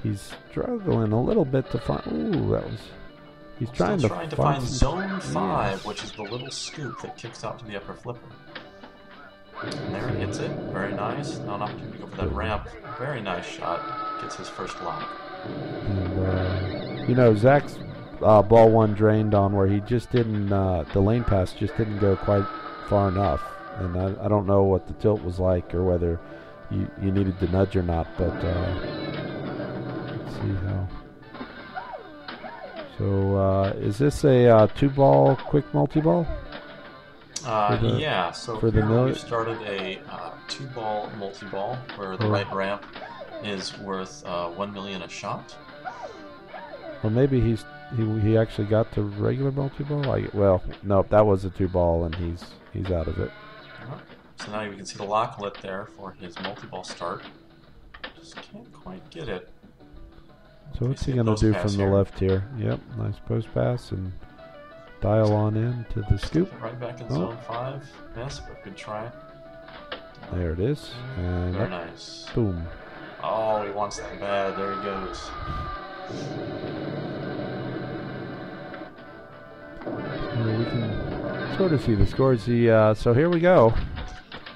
He's struggling a little bit to find. Ooh, that was. He's trying to find
zone 5, which is the little scoop that kicks out to the upper flipper. And there he hits it. Very nice. Now an opportunity to go for that ramp. Very nice shot. Gets his first lock.
And, you know, Zach's ball 1 drained on where he just didn't, the lane pass just didn't go quite far enough. And I don't know what the tilt was like or whether you needed to nudge or not, but let's see how. So is this a 2-ball quick multi-ball?
Yeah, so
for
here we've started a 2-ball multi-ball where the right ramp is worth 1 million a shot.
Well, maybe he actually got to regular multi-ball. Well, no, that was a 2-ball, and he's out of it.
So now you can see the lock lit there for his multi-ball start. Just can't quite get it.
So what's he going to do from the left here? Yep, nice post pass and dial on in to the scoop.
Right back in zone 5. Yes, but good try.
There it is. And
very nice.
Boom.
Oh, he wants that bad. There he goes.
We can sort of see the scores. So here we go.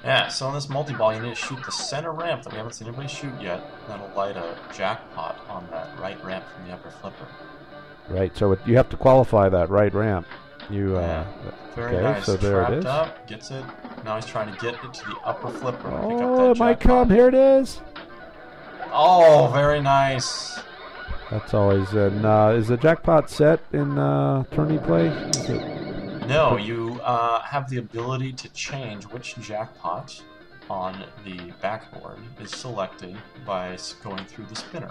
Yeah, so on this multi-ball, you need to shoot the center ramp that we haven't seen anybody shoot yet. That'll light a jackpot on that right ramp from the upper flipper.
Right, so you have to qualify that right ramp.
Very
okay,
nice.
So there
Trapped
it is.
Up, gets it. Now he's trying to get it to the upper flipper.
Oh, it might come. Here it is.
Oh, very nice.
That's always is the jackpot set in tourney play?
No, you have the ability to change which jackpot on the backboard is selected by going through the spinner.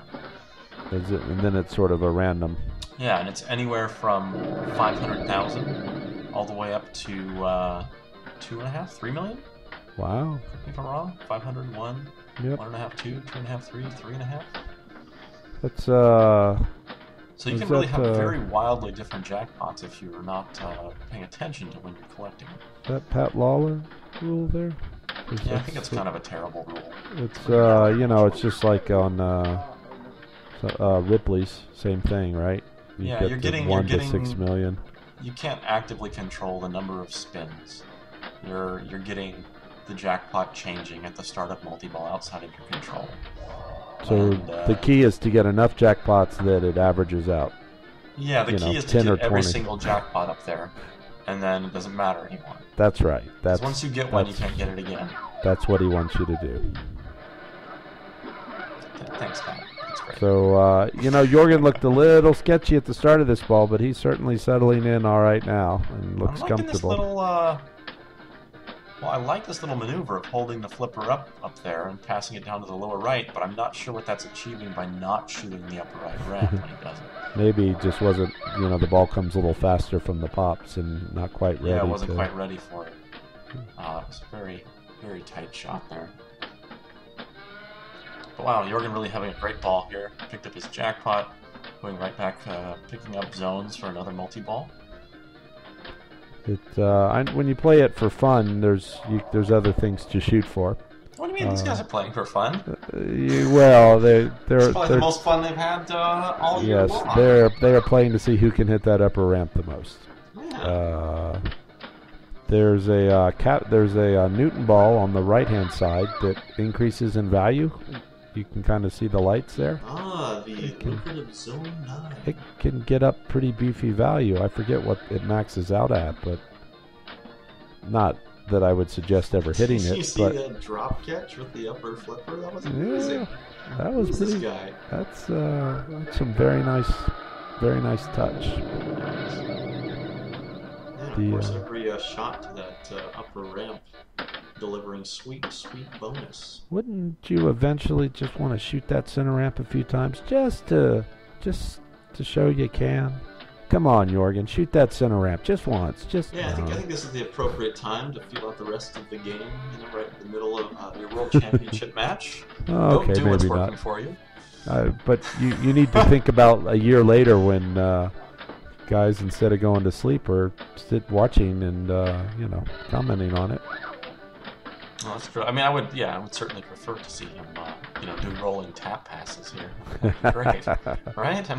Is it, and then it's sort of a random.
Yeah, and it's anywhere from 500,000 all the way up to 2.5, 3 million.
Wow.
If I'm wrong, 501,
yep.
1.5, 2, 2.5, 3, 3.5.
That's
So you can really have very wildly different jackpots if you're not paying attention to when you're collecting.
Is that Pat Lawler rule there?
Yeah, I think it's kind of a terrible rule.
It's you know, it's just like on Ripley's, same thing, right?
You're getting
1 to 6 million.
You can't actively control the number of spins. You're getting the jackpot changing at the startup multi-ball outside of your control.
So the key is to get enough jackpots that it averages out.
Yeah, the key is to get every single jackpot up there, and then it doesn't matter anymore.
That's right. That's
once you get one, you can't get it again.
That's what he wants you to do.
Thanks, Matt. That's great.
So, you know, Jorgen looked a little sketchy at the start of this ball, but he's certainly settling in all right now and looks comfortable.
I like this little maneuver of holding the flipper up there and passing it down to the lower right, but I'm not sure what that's achieving by not shooting the upper right ramp when he does it.
Maybe he just wasn't, you know, the ball comes a little faster from the pops and not quite ready.
Yeah, it wasn't quite ready for it. It was a very, very tight shot there. But wow, Jorgen really having a great ball here. Picked up his jackpot. Going right back, picking up zones for another multi-ball.
When you play it for fun, there's other things to shoot for.
What do you mean? These guys are playing for fun.
Well, they're
probably the most fun they've had all year long.
Yes, they are playing to see who can hit that upper ramp the most.
Yeah.
There's a Newton ball on the right-hand side that increases in value. You can kind of see the lights there.
The lucrative Zone 9.
It can get up pretty beefy value. I forget what it maxes out at, but not that I would suggest ever hitting it.
You see that drop catch with the upper flipper? That was amazing.
Yeah, that was pretty.
This guy?
That's some very nice touch.
And of course, every shot to that upper ramp delivering sweet bonus.
Wouldn't you eventually just want to shoot that center ramp a few times just to show you can? Come on, Jorgen, shoot that center ramp just once.
I think this is the appropriate time to feel out the rest of the game. Right in the middle of your World Championship match.
Okay,
do what's
maybe
working
not
for you.
But you need to think about a year later when guys, instead of going to sleep, are watching and commenting on it.
Well, that's true. I mean, I would certainly prefer to see him, do rolling tap passes here. Great, right?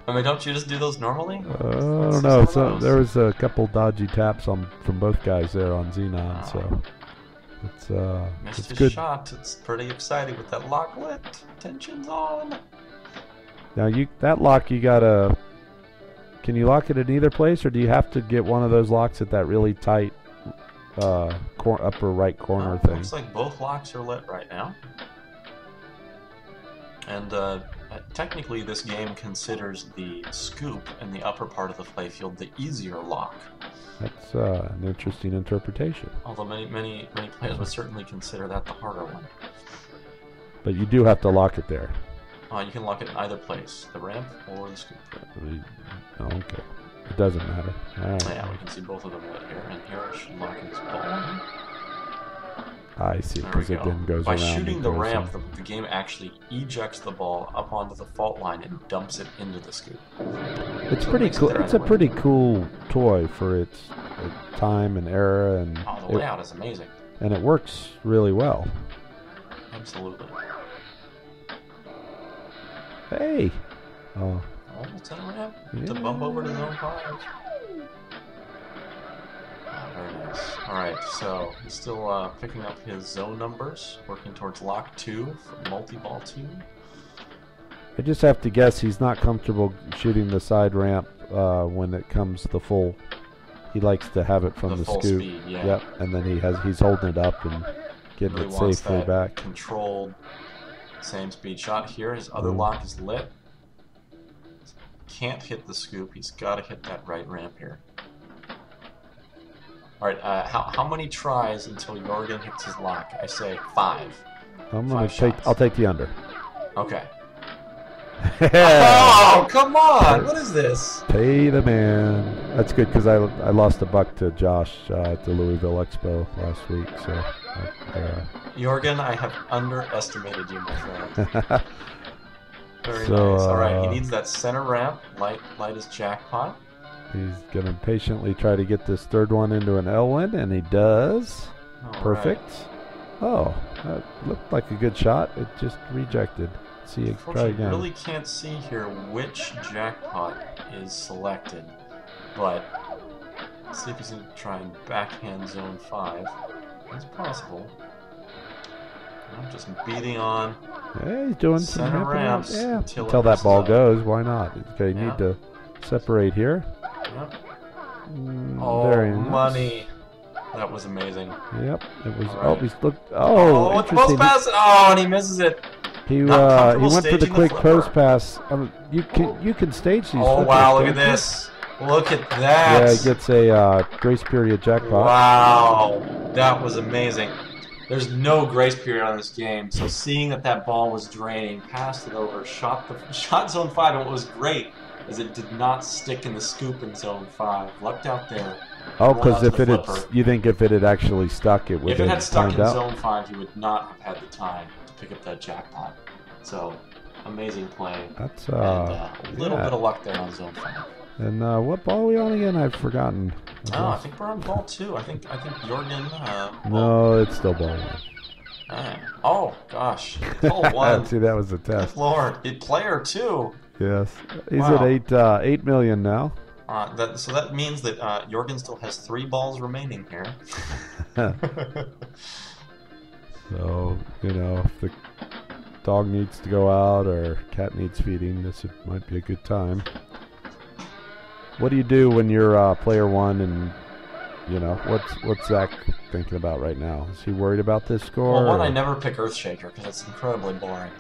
I mean, don't you just do those normally?
I don't know. So there was a couple dodgy taps from both guys there on Xenon, so
missed
it's
his
good.
shot. It's pretty exciting with that lock lit. Tension's on.
Now that lock you gotta. Can you lock it in either place, or do you have to get one of those locks at that really tight upper right corner thing?
Looks like both locks are lit right now. And technically this game considers the scoop in the upper part of the playfield the easier lock.
That's an interesting interpretation.
Although many players would certainly consider that the harder one.
But you do have to lock it there.
You can lock it in either place, the ramp or the scoop.
Okay. It doesn't matter. All right.
Yeah, we can see both of them lit here, and here I should lock his ball.
I see, because it then goes
By
around. By
shooting the ramp, the game actually ejects the ball up onto the fault line and dumps it into the scoop.
It's pretty cool. It's a pretty cool toy for its time and era, and
the layout is amazing.
And it works really well.
Absolutely.
Hey. Oh.
It's in a ramp to bump over to zone 5. Very nice. Alright, so he's still picking up his zone numbers, working towards lock 2 for multi-ball 2.
I just have to guess he's not comfortable shooting the side ramp when it comes the full. He likes to have it from the
full
scoop.
Speed, yeah.
Yep, and then he's holding it up and getting
really
it safely back.
Controlled, same speed shot here. His other lock is lit. Can't hit the scoop. He's got to hit that right ramp here. All right. How many tries until Jorgen hits his lock? I say 5.
I'll take the under.
Okay. Oh, come on! What is this?
Pay the man. That's good because I lost $1 to Josh at the Louisville Expo last week. So,
Jorgen, I have underestimated you, my friend. Very nice. All right, he needs that center ramp. Light is jackpot.
He's gonna patiently try to get this third one into an L-win, and he does.
All
perfect. Right. Oh, that looked like a good shot. It just rejected. See, try again.
You really can't see here which jackpot is selected, but let's see if he's going to try and backhand zone 5. It's possible. I'm just beating on.
Yeah, he's doing
center
some
ramps
until that ball goes. Why not? Okay, you need to separate here.
Yep.
Very nice.
Money. That was amazing.
Yep, it was.
Right.
He's looked. Oh,
interesting. Post pass. Oh, and he misses it.
He went for the quick post pass. You can stage these.
Oh wow! Look at this. Look at that.
Yeah, he gets a grace period jackpot.
Wow, that was amazing. There's no grace period on this game, so seeing that ball was draining, passed it over, shot zone 5, and what was great is it did not stick in the scoop in zone 5. Lucked out there.
Oh, because you think if it had actually stuck, it would have
timed out? If it had stuck in
out?
zone 5, he would not have had the time to pick up that jackpot. So amazing play.
That's
and a little bit of luck there on zone 5.
And what ball are we on again? I've forgotten.
I think we're on ball 2. I think Jorgen.
No, it's still ball 1.
Oh gosh, ball 1.
See, that was a test.
Good Lord, player 2.
Yes, he's at 8 million now.
So that means that Jorgen still has 3 balls remaining here.
So, you know, if the dog needs to go out or cat needs feeding, this might be a good time. What do you do when you're player 1 and, you know, what's Zach thinking about right now? Is he worried about this score?
Well, one, I never pick Earthshaker because it's incredibly boring.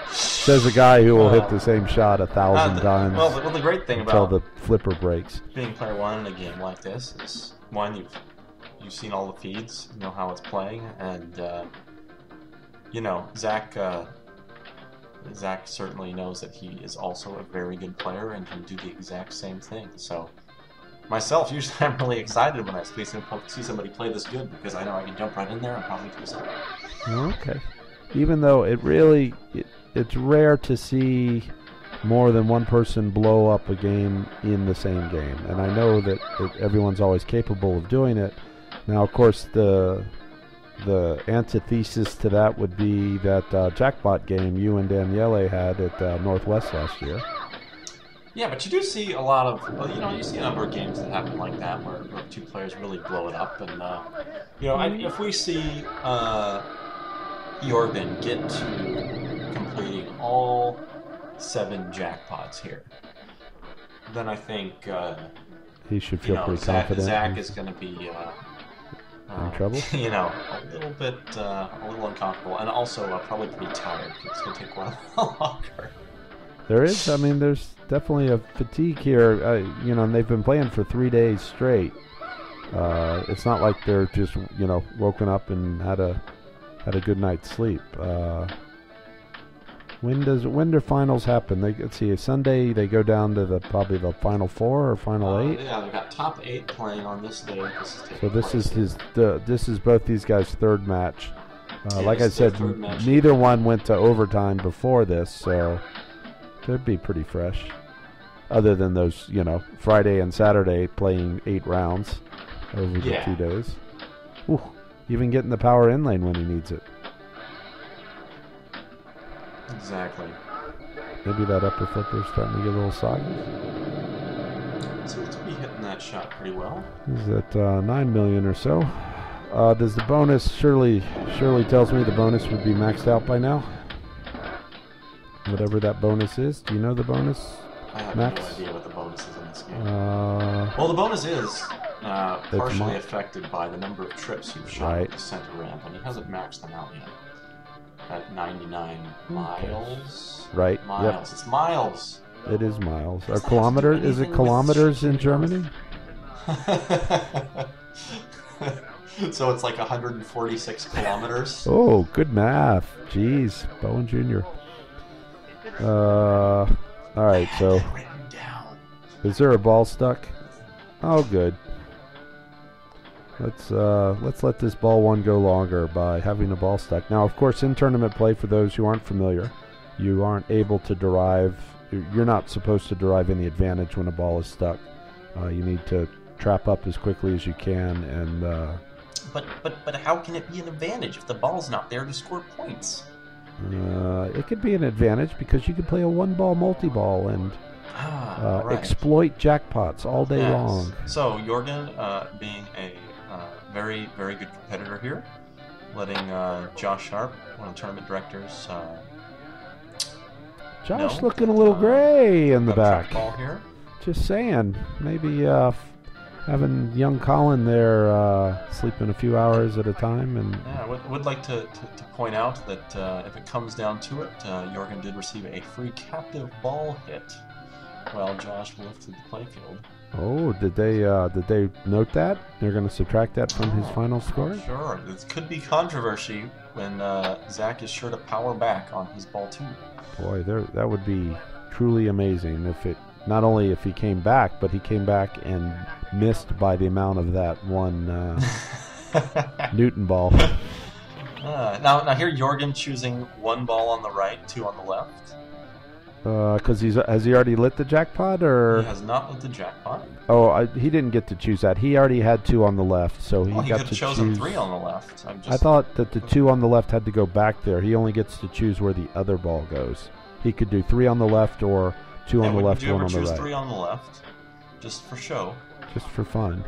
Says a guy who will hit the same shot 1,000 times.
Well, the great thing
until
about
the flipper breaks.
Being player 1 in a game like this is, one, you've seen all the feeds, you know how it's playing, and you know, Zach certainly knows that he is also a very good player and can do the exact same thing. So myself, usually I'm really excited when I see somebody play this good because I know I can jump right in there and probably do something.
Okay. Even though it's rare to see more than one person blow up a game in the same game. And I know that everyone's always capable of doing it. Now, of course, the antithesis to that would be that jackpot game you and Daniele had at Northwest last year.
Yeah, but you do see a lot of, you know, you see a number of games that happen like that where 2 players really blow it up. And, you know, if we see Jorgen get to completing all 7 jackpots here, then I think
he should feel pretty confident.
Zach is going to be
in trouble.
You know, a little uncomfortable, and also probably pretty tired. It's going to take a while longer.
There's definitely a fatigue here. You know, and they've been playing for 3 days straight. It's not like they're just, you know, woken up and had a good night's sleep. When do finals happen? Let's see. Sunday they go down to probably the final 4 or final 8.
Yeah, they've got top 8 playing on this day.
This is both these guys' 3rd match. Like I said, neither one went to overtime before this, so they'd be pretty fresh. Other than those, you know, Friday and Saturday playing 8 rounds over the 2 days. Ooh, even getting the power in lane when he needs it.
Exactly.
Maybe that upper flipper is starting to get a little soggy.
Seems to be hitting that shot pretty well.
He's at 9 million or so. Does the bonus, Shirley tells me the bonus would be maxed out by now? Whatever that bonus is. Do you know the bonus,
I have
Max?
no idea what the bonus is in this game. Well, the bonus is partially affected by the number of trips you've shot at the center ramp, and he hasn't maxed them out yet. At 99 miles.
Right.
Miles.
Yep.
It's miles.
It is miles. Or kilometers? Is it kilometers in Germany?
So it's like 146 kilometers.
Oh, good math. Jeez, Bowen Jr. All right, so is there a ball stuck? Oh, good. Let's let this ball 1 go longer by having a ball stuck. Now, of course, in tournament play, for those who aren't familiar, you aren't able to derive. You're not supposed to derive any advantage when a ball is stuck. You need to trap up as quickly as you can, and.
But how can it be an advantage if the ball's not there to score points?
It could be an advantage because you could play a 1-ball multi-ball and
right.
exploit jackpots all day long.
So Jorgen, being a very, very good competitor here, letting Josh Sharpe, one of the tournament directors,
Josh looking a little gray in the back.
Ball here.
Just saying, maybe having young Colin there sleeping a few hours at a time. And
I would like to point out that if it comes down to it, Jorgen did receive a free captive ball hit while Josh lifted the playfield.
Oh, did they note that? They're going to subtract that from his final score?
Sure. This could be controversy when Zach is sure to power back on his ball 2.
Boy, that would be truly amazing if it, not only if he came back, but he came back and missed by the amount of that one Newton ball.
Now here Jorgen choosing 1 ball on the right, 2 on the left.
Because has he already lit the jackpot, or
he has not lit the jackpot?
Oh, he didn't get to choose that. He already had 2 on the left, so he got to choose. He could
have chosen 3 on the left.
I thought that the 2 on the left had to go back there. He only gets to choose where the other ball goes. He could do 3 on the left or 2 on the left, 1 on the right.
Would you ever choose 3 on the left, just for show?
Just for fun.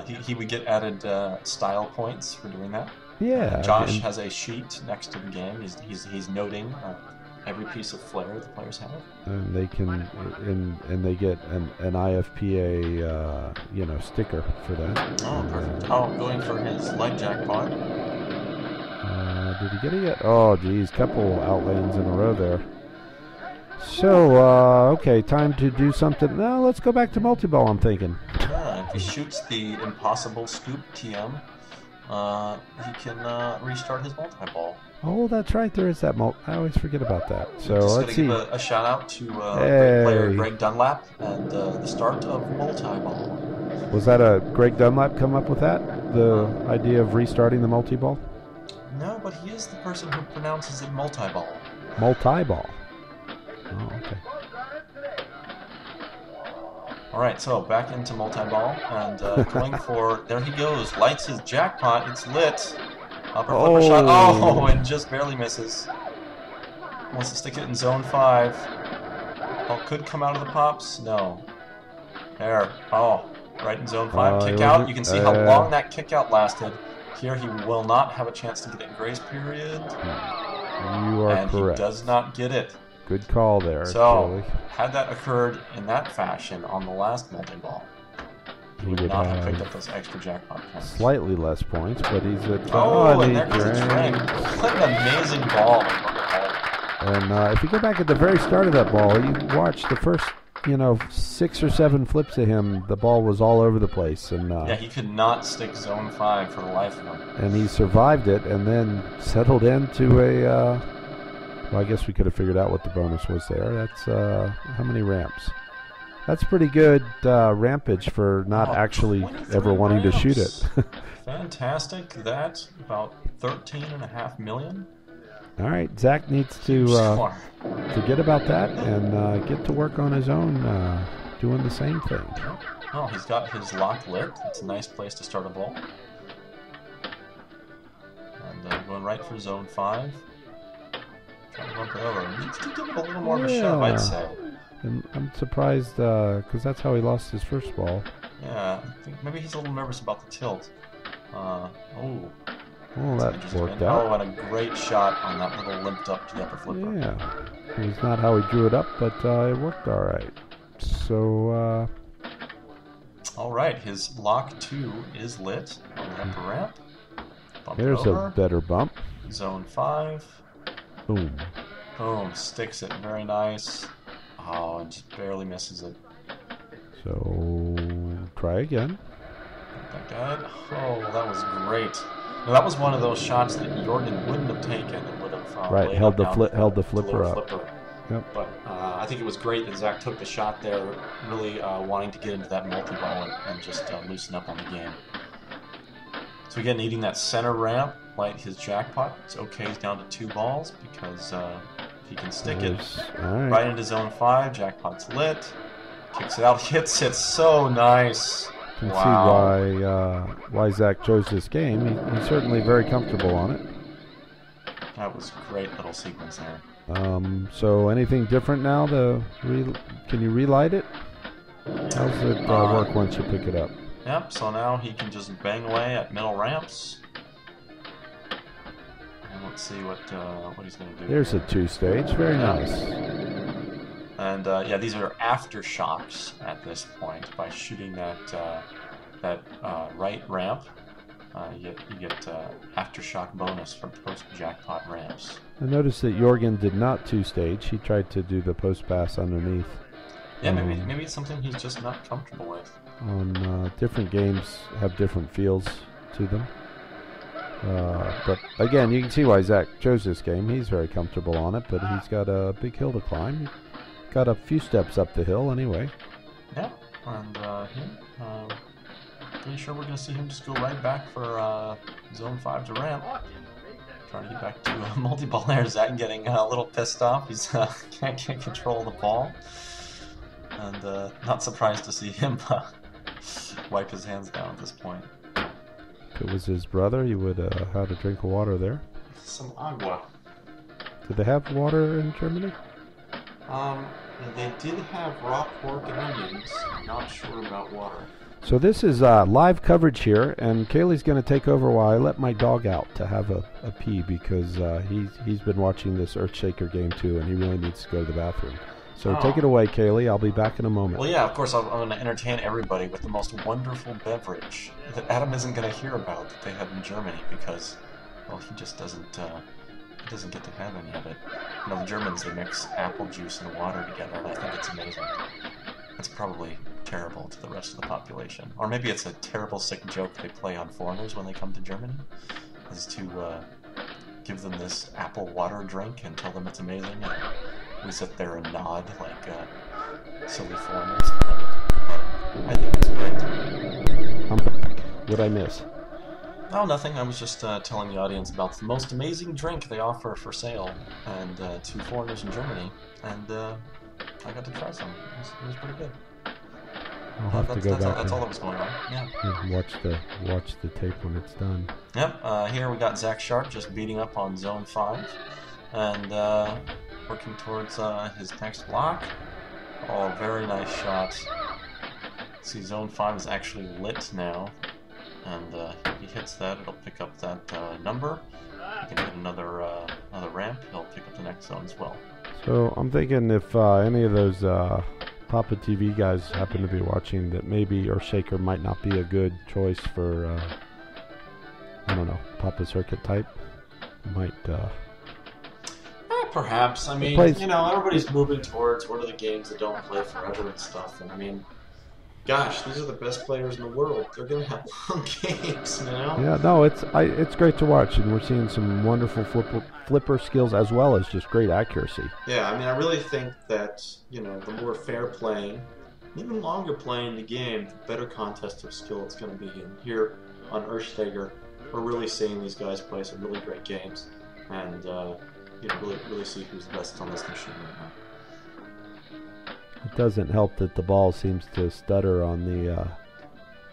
He would get added style points for doing that.
Yeah.
Josh has a sheet next to the game. He's noting every piece of flair the players have.
And they can, and they get an IFPA, sticker for that.
Oh, perfect. Going for his light jackpot.
Did he get it yet? Oh, geez, couple outlanes in a row there. So, okay, time to do something. Now, let's go back to multi-ball, I'm thinking.
If he shoots the impossible scoop TM, he can restart his multi-ball.
Oh, that's right, there is that I always forget about that. So, let's see.
Give a shout out to player Greg Dunlap and the start of multi-ball.
Was that a Greg Dunlap come up with that? The idea of restarting the multi-ball?
No, but he is the person who pronounces it multi-ball.
Multi-ball. Oh, okay.
All right, so back into multi-ball and going for, there he goes, lights his jackpot, it's lit. Upper flipper shot, and just barely misses. Wants to stick it in zone 5. Oh, could come out of the pops, no. There, right in zone 5, kick out. You can see how long that kick out lasted. Here he will not have a chance to get it in grace period.
You are correct.
And he does not get it.
Good call there.
So,
Joey.
Had that occurred in that fashion on the last multi-ball, he would not have picked up those extra jackpot points.
Slightly less points, but he's at...
and there goes the drink. What an amazing ball.
And if you go back at the very start of that ball, you watch the first, 6 or 7 flips of him, the ball was all over the place. And
yeah, he could not stick zone 5 for the life of him.
And he survived it and then settled into a... well, I guess we could have figured out what the bonus was there. That's how many ramps? That's pretty good rampage for not actually ever wanting to shoot it.
Fantastic. That about 13.5 million.
All right, Zach needs to forget about that and get to work on his own, doing the same thing.
Oh, he's got his lock lit. It's a nice place to start a ball. And going right for zone 5. Trying to bump it over. Needs to give it a little more of a shove, I'd say.
And I'm surprised because that's how he lost his first ball.
Yeah, I think maybe he's a little nervous about the tilt.
Well, that worked out.
Oh, and a great shot on that little limped up to the upper flipper.
Yeah, it was not how he drew it up, but it worked all right. So,
all right, his lock 2 is lit on the upper ramp.
There's a better bump.
Zone 5.
Boom.
Boom, sticks it, very nice. Oh, and just barely misses it.
So, try again.
Not good. Oh, that was great. Now, that was one of those shots that Jorgen wouldn't have taken and would have
held the flipper up. Yep.
But I think it was great that Zach took the shot there, really wanting to get into that multi-ball and just loosen up on the game. So again, needing that center ramp, light his jackpot. It's okay, he's down to 2 balls because he can stick it right into zone 5. Jackpot's lit. Kicks it out, hits it so nice.
You can see why Zach chose this game. He's certainly very comfortable on it.
That was a great little sequence there.
So anything different now? Can you relight it? How's it work once you pick it up?
Yep, so now he can just bang away at middle ramps. And let's see what he's going to do.
There's a 2-stage, very nice.
And yeah, these are aftershocks at this point. By shooting that right ramp, you get aftershock bonus for post-jackpot ramps.
I noticed that Jorgen did not 2-stage. He tried to do the post-pass underneath.
Yeah, maybe it's something he's just not comfortable with.
On different games have different feels to them. But again, you can see why Zach chose this game. He's very comfortable on it, but he's got a big hill to climb. Got a few steps up the hill anyway.
Yeah, and pretty sure we're going to see him just go right back for Zone 5 to ramp. Trying to get back to multi-ball there. Zach getting a little pissed off. He's can't control the ball. And not surprised to see him wipe his hands down at this point.
If it was his brother, he would have had a drink of water there.
Some agua.
Did they have water in Germany?
They did have raw pork and onions. I'm not sure about water.
So this is live coverage here, and Kaylee's going to take over while I let my dog out to have a pee because he's been watching this Earthshaker game too, and he really needs to go to the bathroom. So take it away, Kaylee. I'll be back in a moment.
Well, yeah, of course, I'm going to entertain everybody with the most wonderful beverage that Adam isn't going to hear about that they have in Germany because, well, he just doesn't get to have any of it. You know, the Germans, they mix apple juice and water together, and I think it's amazing. It's probably terrible to the rest of the population. Or maybe it's a terrible, sick joke they play on foreigners when they come to Germany, is to give them this apple water drink and tell them it's amazing, and we sit there and nod like silly foreigners. I think it's great.
What'd I miss?
Oh, nothing. I was just telling the audience about the most amazing drink they offer for sale and to foreigners in Germany, and I got to try some. It was pretty good.
I'll have to go back.
That's all that was going on. Yeah.
Watch the tape when it's done.
Yep. Here we got Zach Sharpe just beating up on Zone 5, and working towards his next block. Oh, very nice shot. See, Zone 5 is actually lit now, and if he hits that, it'll pick up that number. He can hit another ramp. He'll pick up the next zone as well.
So I'm thinking if any of those Papa TV guys happen to be watching, that maybe Earthshaker might not be a good choice for, I don't know, Papa Circuit type. Might.
Perhaps. I mean, you know, everybody's moving towards what are the games that don't play forever and stuff. And I mean, gosh, these are the best players in the world. They're going to have long games, you know?
Yeah, no, it's great to watch, and we're seeing some wonderful flipper skills as well as just great accuracy.
Yeah, I mean, I really think that, you know, the more fair playing, even longer playing the game, the better contest of skill it's going to be. And here on Earthshaker, we're really seeing these guys play some really great games, and you know, really see who's the best on this machine right now.
It doesn't help that the ball seems to stutter on the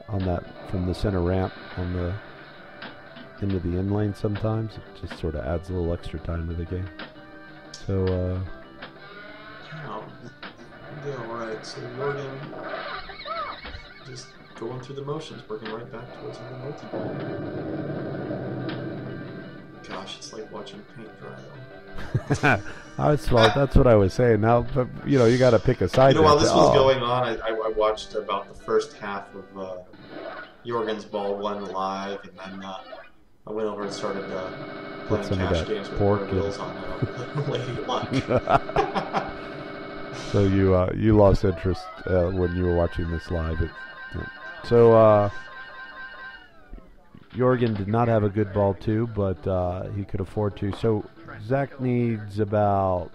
on that from the center ramp on the into the in lane sometimes. It just sort of adds a little extra time to the game. So
yeah, all right. So Jorgen just going through the motions, working right back towards the multi-ball. Gosh, it's like watching paint dry though.
That's what I was saying. Now, but you know, you got to pick a side.
You know, while this was going on, I watched about the first half of Jorgen's ball one live, and then I went over and started playing cash games with pork wheels on Lady Luck.
So you lost interest when you were watching this live. So Jorgen did not have a good ball too, but he could afford to. So Zach needs about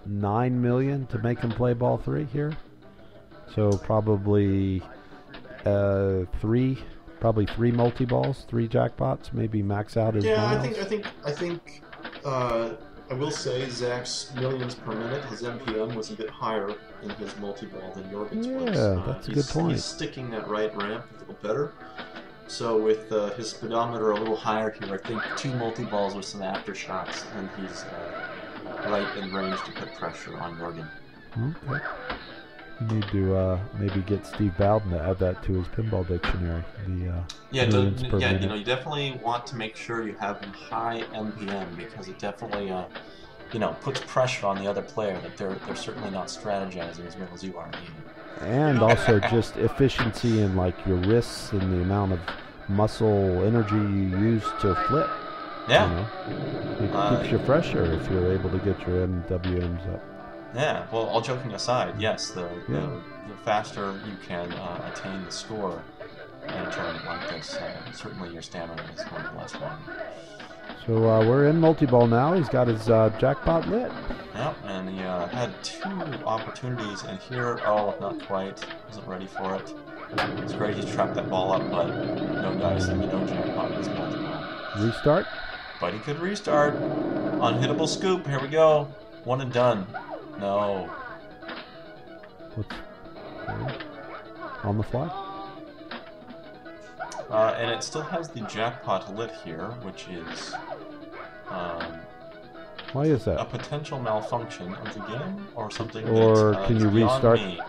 $9 million to make him play ball 3 here. So probably three multi-balls, 3 jackpots, maybe max out his miles.
I think I will say Zach's millions per minute, his MPM was a bit higher in his multi-ball than Jorgen's was.
Yeah, that's a good point.
He's sticking that right ramp a little better. So with his speedometer a little higher here, I think 2 multi-balls with some aftershots, and he's right in range to put pressure on Jorgen.
Okay. You need to maybe get Steve Bowden to add that to his pinball dictionary. You know, you definitely want to make sure you have high MPM because it definitely, you know, puts pressure on the other player that they're certainly not strategizing as well as you are. And also just efficiency in like your wrists and the amount of muscle energy you use to flip. Yeah. You know? It keeps you fresher if you're able to get your MWMs up. Yeah, well, all joking aside, yes, the faster you can attain the score in a tournament like this, certainly your stamina is going to last longer. So we're in multi-ball now. He's got his jackpot lit. Yep, and he had 2 opportunities, and here, not quite, wasn't ready for it.
It's great he's trapped that ball up, but no dice and no jackpot is multi-ball.
Restart?
But he could restart. Unhittable scoop. Here we go. One and done. No.
What's on the fly?
And it still has the jackpot lit here, which is
Why is
a
that?
potential malfunction of the game or something.
Or
that,
can
is
you
beyond
restart?
me.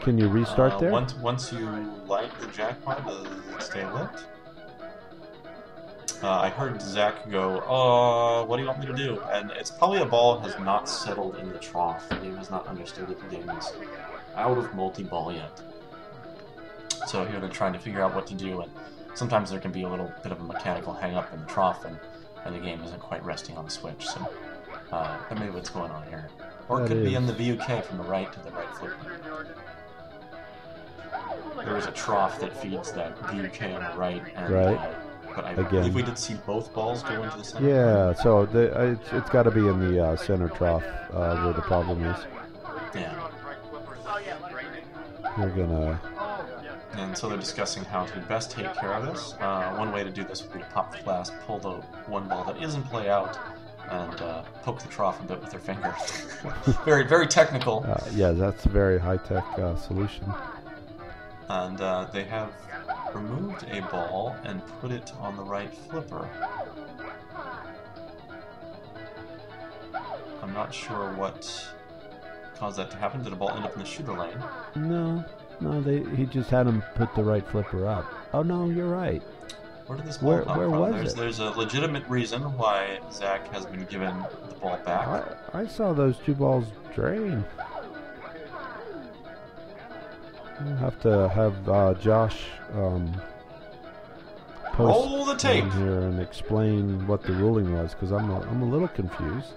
Can you restart there?
Once you light the jackpot, does it stay lit? I heard Zach go, "Oh, what do you want me to do?" And it's probably a ball has not settled in the trough. The game has not understood that the game is out of multi-ball yet. So here they're trying to figure out what to do, and sometimes there can be a little bit of a mechanical hang-up in the trough, and the game isn't quite resting on the switch. So that may be what's going on here. Or it could be in the VUK from the right to the right flip. There is a trough that feeds that VUK on the right, and but I believe we did see both balls go into the center.
Yeah, so it's got to be in the center trough where the problem is.
Yeah.
We're gonna.
And so they're discussing how to best take care of this. One way to do this would be to pop the glass, pull the one ball that is in play out, and poke the trough a bit with their finger. Very, very technical.
Yeah, that's a very high-tech solution.
And they have removed a ball and put it on the right flipper. I'm not sure what caused that to happen. Did a ball end up in the shooter lane?
No, he just had him put the right flipper up. Oh no, you're right.
Where did this ball come
where
from?
was it?
There's a legitimate reason why Zach has been given the ball back.
I saw those two balls drain. I'll have to have Josh post
Roll the tape
here and explain what the ruling was, because I'm a little confused.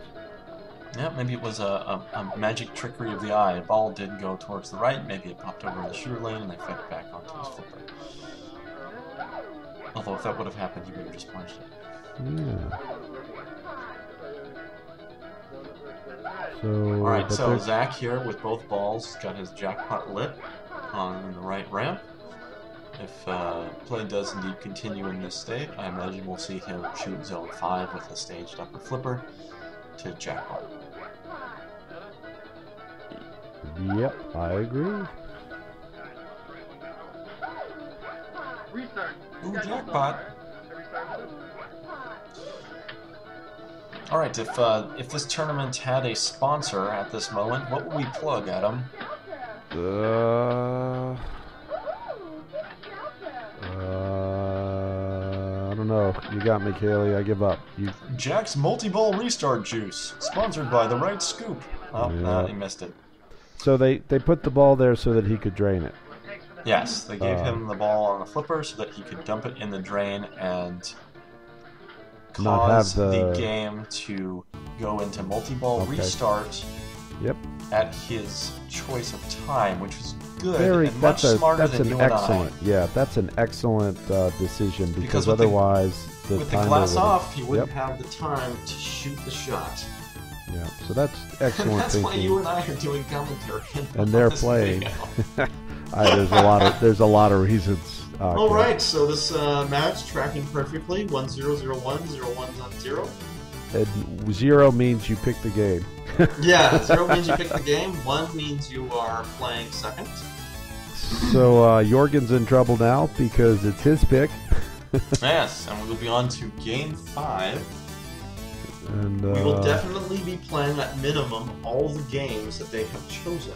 Yeah, maybe it was a magic trickery of the eye. A ball did go towards the right. Maybe it popped over the shooter lane and they fed it back onto his flipper. Although if that would have happened, he would have just punched it.
Yeah. So.
All right, so Zach here with both balls got his jackpot lit on the right ramp. If play does indeed continue in this state, I imagine we'll see him shoot zone 5 with a staged upper flipper to jackpot.
Yep, I agree.
Ooh, jackpot. All right, if this tournament had a sponsor at this moment, what would we plug, Adam?
I don't know. You got me, Kaylee. I give up.
Jack's multi-ball restart juice, sponsored by the right scoop. Oh,
Yeah.
no, he missed it.
So they put the ball there so that he could drain it.
Yes, they gave him the ball on the flipper so that he could dump it in the drain and
Not have
cause the
the-
game to go into multi-ball
Okay.
restart.
Yep.
At his choice of time, which was good and
That's
much smarter
an
than you
excellent.
and I.
Yeah, that's an excellent decision because
with the-
otherwise
With the
timer
glass
would've-
off, he wouldn't
Yep.
have the time to shoot the shot.
Yeah, so that's excellent
That's why
thinking.
you and I are doing commentary.
And they're
this
playing.
video.
There's a lot of reasons.
All right, so this match tracking perfectly. 1-0-0-1, 0-1-0.
And 0 means you pick the game.
Yeah, 0 means you pick the game. 1 means you are playing second.
So Jorgen's in trouble now because it's his pick.
Yes, and we will be on to game 5.
And
We will definitely be playing at minimum all the games that they have chosen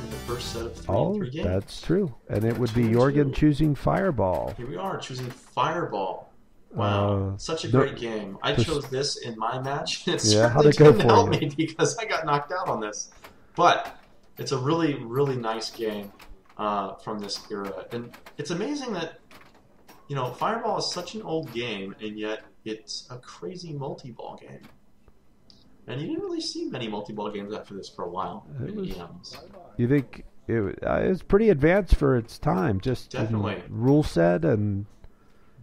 in the first set of three games.
That's true. And it would be Jorgen choosing Fireball.
Here we are, choosing Fireball. Wow, such a great game. I chose this in my match. It certainly didn't help me because I got knocked out on this. But it's a really, really nice game from this era. And it's amazing that, you know, Fireball is such an old game, and yet it's a crazy multi-ball game. And you didn't really see many multi-ball games after this for a while.
You think it was pretty advanced for its time, just
definitely
rule set and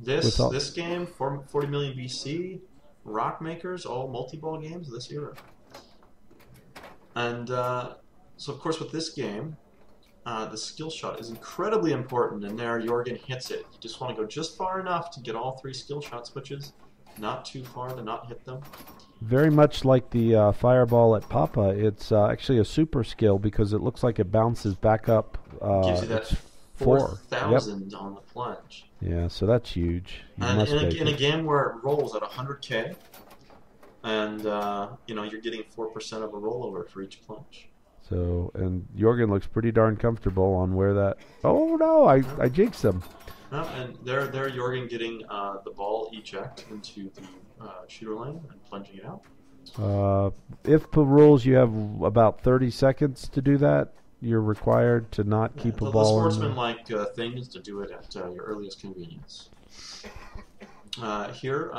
this game, 40 million BC, Rock Makers, all multi-ball games of this era. And so, of course, with this game, the skill shot is incredibly important, and there Jorgen hits it. You just want to go just far enough to get all 3 skill shot switches, not too far to not hit them.
Very much like the fireball at Papa, it's actually a super skill because it looks like it bounces back up.
Gives you that 4,000 on the plunge.
Yeah, so that's huge.
And in a game where it rolls at 100K, and you're getting 4% of a rollover for each plunge.
So, and Jorgen looks pretty darn comfortable on where that. Oh no, I jinxed him.
No, and there Jorgen getting the ball eject into the shooter lane and plunging it out.
IFPA rules, you have about 30 seconds to do that. You're required to not keep a ball.
The sportsman-like thing is to do it at your earliest convenience. Here,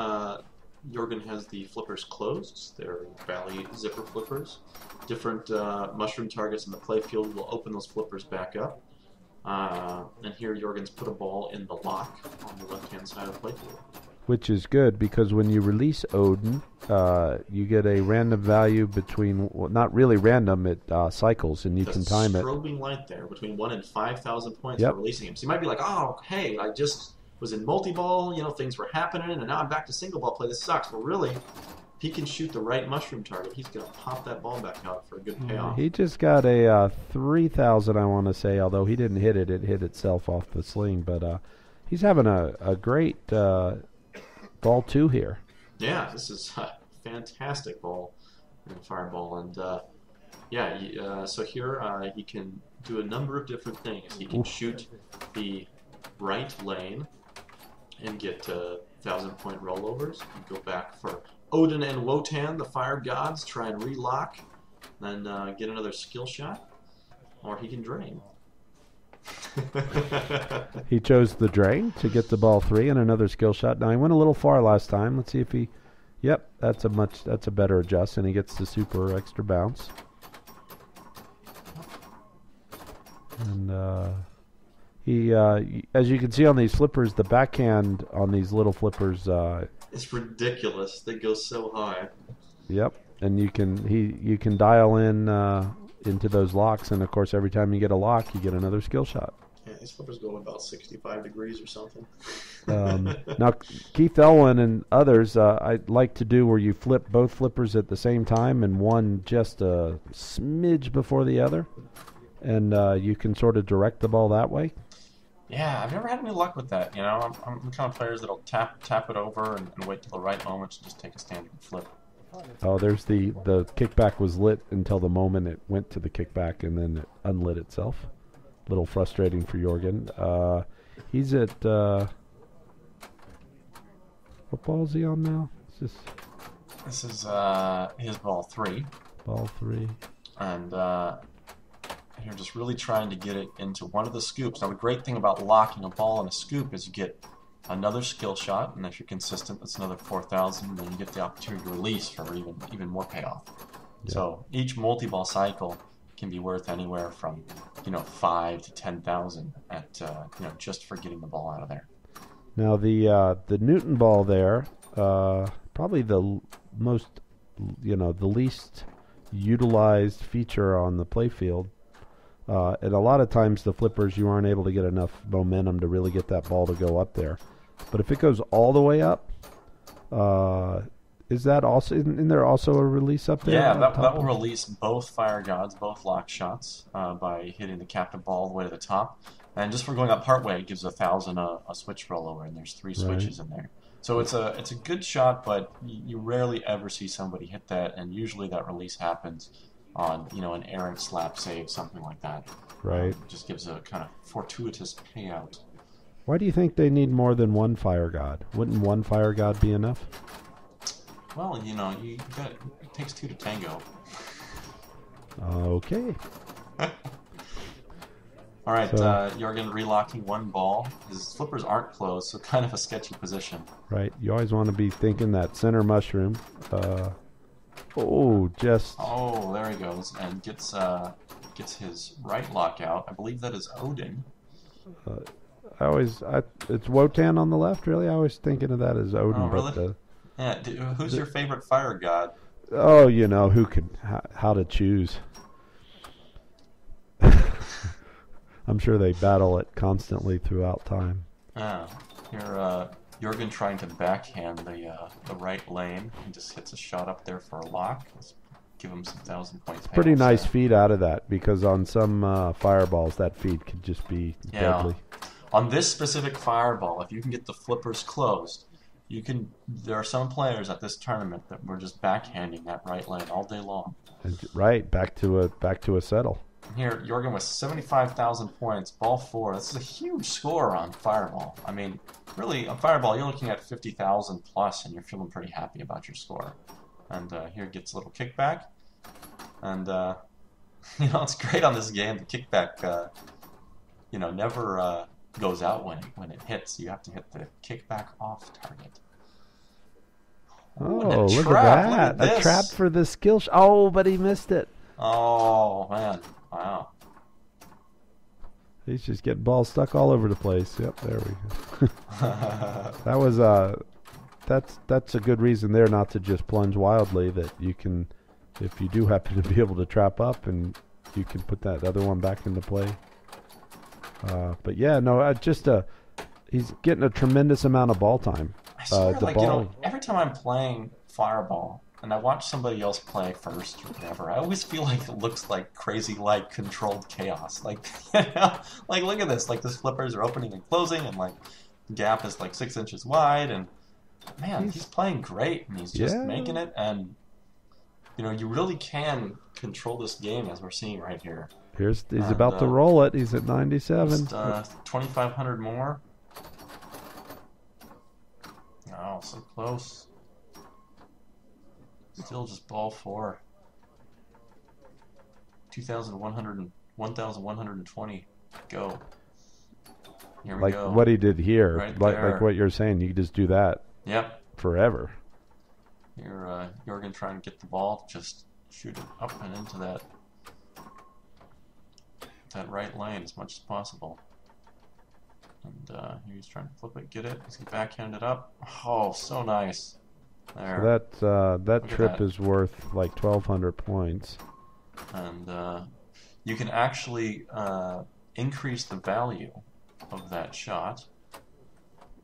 Jorgen has the flippers closed. They're valley zipper flippers. Different mushroom targets in the playfield will open those flippers back up. And here Jorgen's put a ball in the lock on the left-hand side of the playfield.
Which is good because when you release Odin, you get a random value between, well, not really random, it cycles and you can time it.
There's a strobing light there between 1 and 5,000 points for releasing him. So you might be like, oh, hey, I just was in multi-ball, things were happening, and now I'm back to single-ball play. This sucks. Well, really, if he can shoot the right mushroom target, he's going to pop that ball back out for a good payoff.
He just got a 3,000, I want to say, although he didn't hit it. It hit itself off the sling. But he's having a great ball 2 here.
Yeah, this is a fantastic ball and fireball. And, so here he can do a number of different things. He can shoot the right lane and get 1,000-point rollovers. And go back for Odin and Wotan, the fire gods, try and relock, then get another skill shot, or he can drain.
He chose the drain to get the ball 3 and another skill shot. Now he went a little far last time. Let's see if he. Yep, that's a better adjust, and he gets the super extra bounce. And he, as you can see on these flippers, the backhand on these little flippers.
It's ridiculous. They go so high.
Yep, and you can dial in into those locks, and of course, every time you get a lock, you get another skill shot.
Yeah, these flippers go about 65 degrees or something.
Now, Keith Elwin and others, I like to do where you flip both flippers at the same time, and one just a smidge before the other, and you can sort of direct the ball that way.
Yeah, I've never had any luck with that. I'm the kind of players that'll tap it over and wait till the right moment to just take a standard flip.
Oh, there's the kickback was lit until the moment it went to the kickback, and then it unlit itself. A little frustrating for Jorgen. He's at what ball is he on now?
This is his ball 3.
Ball 3.
And you're just really trying to get it into one of the scoops. Now, the great thing about locking a ball in a scoop is you get another skill shot, and if you're consistent, that's another 4,000, then you get the opportunity to release for even more payoff. Yeah. So each multi-ball cycle can be worth anywhere from 5 to 10,000 at just for getting the ball out of there.
Now the Newton ball there, probably the most the least utilized feature on the playfield. And a lot of times the flippers, you aren't able to get enough momentum to really get that ball to go up there. But if it goes all the way up, is that also isn't there also a release up there?
Yeah, that will release both fire gods, both lock shots by hitting the captive ball all the way to the top. And just for going up part way, it gives 1,000 a switch rollover, and there's 3 switches in there. So it's a good shot, but you rarely ever see somebody hit that, and usually that release happens on an errant slap save, something like that.
Right.
Just gives a kind of fortuitous payout.
Why do you think they need more than one fire god? Wouldn't one fire god be enough?
Well, it takes 2 to tango.
Okay.
All right, Jorgen relocking one ball. His flippers aren't closed, so kind of a sketchy position.
Right. You always want to be thinking that center mushroom. Oh,
there he goes, and gets his right lock out. I believe that is Odin.
It's Wotan on the left. Really, I was thinking of that as Odin.
Oh, really? Who's your favorite fire god?
Oh, who can how to choose. I'm sure they battle it constantly throughout time.
Here, Jorgen trying to backhand the right lane. He just hits a shot up there for a lock. Let's give him some 1,000 points.
Pretty nice feed out of that, because on some fireballs that feed could just be deadly.
On this specific fireball, if you can get the flippers closed, you can. There are some players at this tournament that were just backhanding that right lane all day long.
Right, back to a settle.
Here, Jorgen with 75,000 points, ball 4. This is a huge score on fireball. I mean, really, on fireball, you're looking at 50,000 plus, and you're feeling pretty happy about your score. And here gets a little kickback, and it's great on this game. The kickback, never goes out when it hits. You have to hit the kickback off target.
Oh, look at that! A trap for the skill shot. Oh, but he missed it.
Oh man! Wow.
He's just getting balls stuck all over the place. Yep, there we go. That was that's a good reason there not to just plunge wildly. That you can, if you do happen to be able to trap up, and you can put that other one back into play. But yeah, no, he's getting a tremendous amount of ball time.
I swear, every time I'm playing Fireball and I watch somebody else play first or whatever, I always feel like it looks like crazy, like controlled chaos. Like, like look at this. Like the flippers are opening and closing, and like the gap is like 6 inches wide. And man, he's playing great, and he's just making it. And you really can control this game, as we're seeing right here.
He's about to roll it. He's at 97.
2,500 more. Oh, so close. Still just ball 4. 1,120. Go. Here we go.
Like what he did here.
Right
like what you're saying. You can just do that.
Yep.
Forever.
Here, Jorgen trying to get the ball. Just shoot it up and into that right lane as much as possible. And he's trying to flip it, get it. He's going to backhand it up. Oh, so nice. There.
So that trip is worth like 1,200 points.
And you can actually increase the value of that shot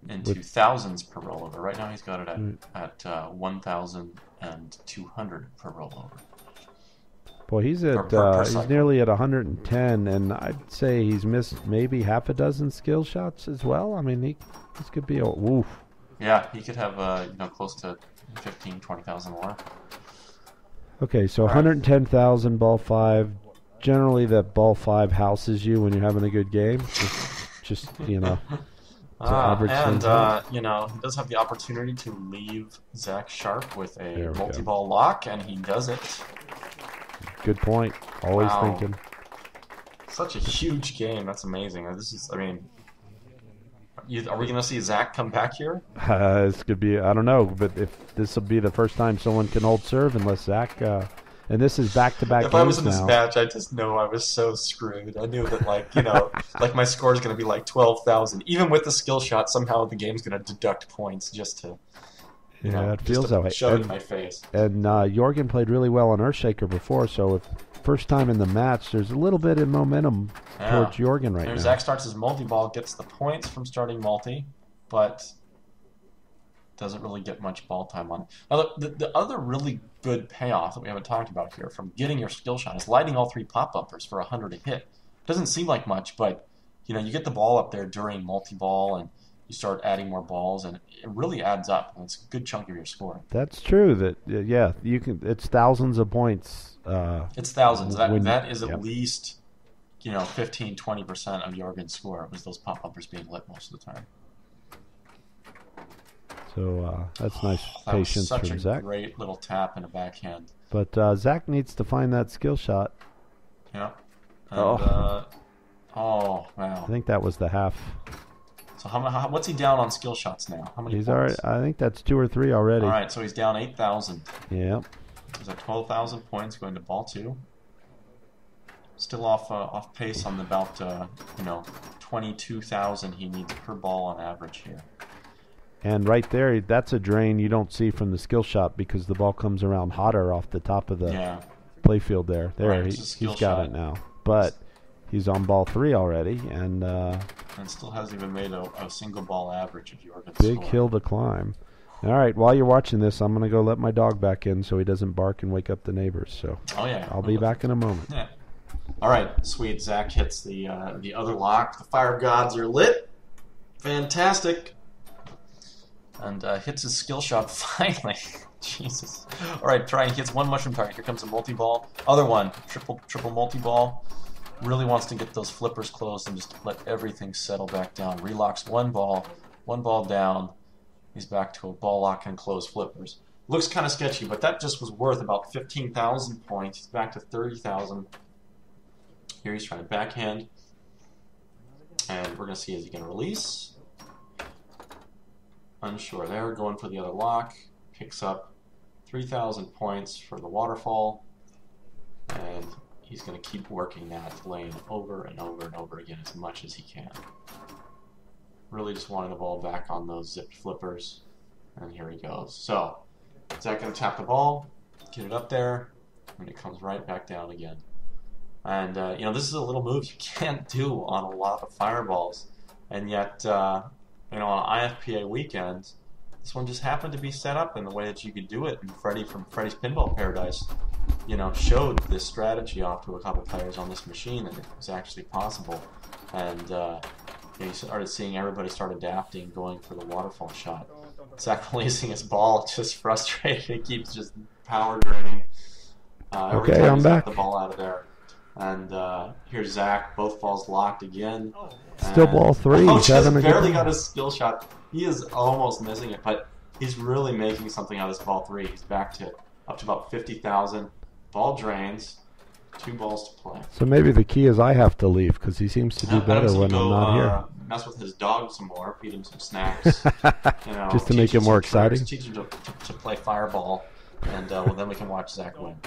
into thousands per rollover. Right now he's got it at 1,200 per rollover.
Boy, he's he's nearly at 110, and I'd say he's missed maybe half a dozen skill shots as well. I mean, this could be a woof.
Yeah, he could have close to 15,000, 20,000 more.
Okay, so 110,000 ball 5. Generally, that ball 5 houses you when you're having a good game. Just average.
And he does have the opportunity to leave Zach Sharpe with a multi-ball lock, and he does it.
Good point. Always thinking.
Such a huge game. That's amazing. Are we going to see Zach come back here?
This could be, I don't know, but if this will be the first time someone can hold serve unless Zach, and this is back-to-back games now.
If I was in this match, I just know I was so screwed. I knew that, like my score is going to be like 12,000. Even with the skill shot, somehow the game's going to deduct points just to...
it feels that way.
Shove it in my face.
And Jorgen played really well on Earthshaker before, so if first time in the match, there's a little bit of momentum towards Jorgen right now.
Zach starts his multi-ball, gets the points from starting multi, but doesn't really get much ball time on it. Now, the other really good payoff that we haven't talked about here from getting your skill shot is lighting all 3 pop bumpers for 100 a hit. Doesn't seem like much, but you get the ball up there during multi-ball, and you start adding more balls, and it really adds up. And it's a good chunk of your score.
That's true. You can. It's thousands of points.
It's thousands. That is at least 15-20% of Jorgen's score. It was those pop bumpers being lit most of the time.
So that's nice patience from Zach.
Such a great little tap and a backhand.
But Zach needs to find that skill shot.
Yeah. And, wow.
I think that was the half.
So what's he down on skill shots now? How many?
He's already. I think that's 2 or 3 already.
All right, so he's down 8,000.
Yeah.
He's at 12,000 points going to ball 2. Still off pace on about 22,000 he needs per ball on average here.
And right there, that's a drain you don't see from the skill shot because the ball comes around hotter off the top of the playfield there. There, he's got it now. But He's on ball 3 already, and
still hasn't even made a single ball average of Jorgen's
big
score.
hill to climb. All right, while you're watching this, I'm going to go let my dog back in so he doesn't bark and wake up the neighbors. So I'll be back in a moment.
Yeah. All right, sweet. Zach hits the other lock. The fire gods are lit. Fantastic. And hits his skill shot finally. Jesus. All right, try and hits one mushroom target. Here comes a multi-ball. Other one, triple multi-ball. Really wants to get those flippers closed and just let everything settle back down. Relocks one ball down. He's back to a ball lock and closed flippers. Looks kind of sketchy, but that just was worth about 15,000 points. He's back to 30,000. Here he's trying to backhand. And we're going to see, is he going to release? Unsure there, going for the other lock. Picks up 3,000 points for the waterfall. And he's going to keep working that lane over and over and over again as much as he can. Really just wanting the ball back on those zipped flippers. And here he goes. So, Zach going to tap the ball, get it up there, and it comes right back down again. And, this is a little move you can't do on a lot of fireballs. And yet, on IFPA weekends, this one just happened to be set up in the way that you could do it. And Freddie from Freddie's Pinball Paradise, showed this strategy off to a couple players on this machine, and it was actually possible. And, you started seeing everybody start adapting, going for the waterfall shot. Zach releasing his ball, just frustrated. It keeps just power draining. Every time
I'm
he's
back.
got the ball out of there. And here's Zach, both balls locked again.
Still ball 3.
Oh, just barely got his skill shot. He is almost missing it, but he's really making something out of this ball 3. He's back to up to about 50,000. Ball drains. 2 balls to play.
So maybe the key is I have to leave because he seems to do better when I'm not here.
Mess with his dog some more, feed him some snacks.
Just to make it more exciting.
Teach him to play fireball, and then we can watch Zach win.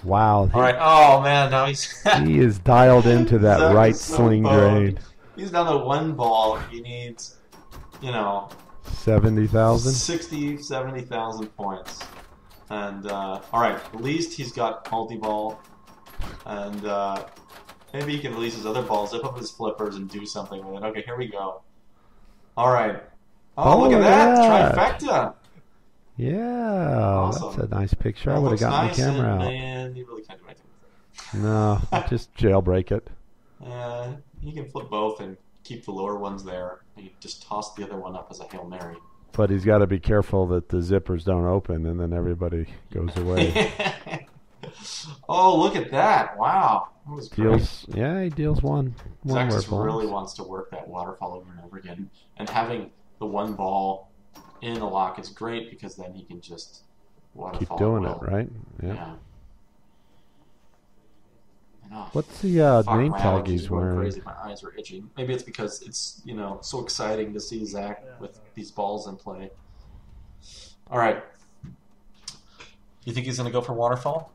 Wow.
All right. Oh, man. Now
he is dialed into that
Zach
right sling drain.
He's down to 1 ball. He needs,
70,000?
70,000 points. And, all right. At least he's got multi-ball. And maybe he can release his other balls, zip up his flippers, and do something with it. Okay, here we go. All right. Oh, look at that. Trifecta.
Yeah,
awesome.
That's a nice picture. I would have gotten the camera out.
Man, you really can't do anything with it.
No, just jailbreak it.
You can flip both and keep the lower ones there. You just toss the other one up as a Hail Mary.
But he's got to be careful that the zippers don't open, and then everybody goes away.
Oh, look at that. Wow. That was great.
He deals one.
Zach just really wants to work that waterfall over and over again. And having the 1 ball in a lock is great because then he can just waterfall.
Keep doing it, right? Yeah. What's the name tag he's wearing?
Crazy. My eyes are itching. Maybe it's because it's, so exciting to see Zach with these balls in play. All right. You think he's going to go for waterfall?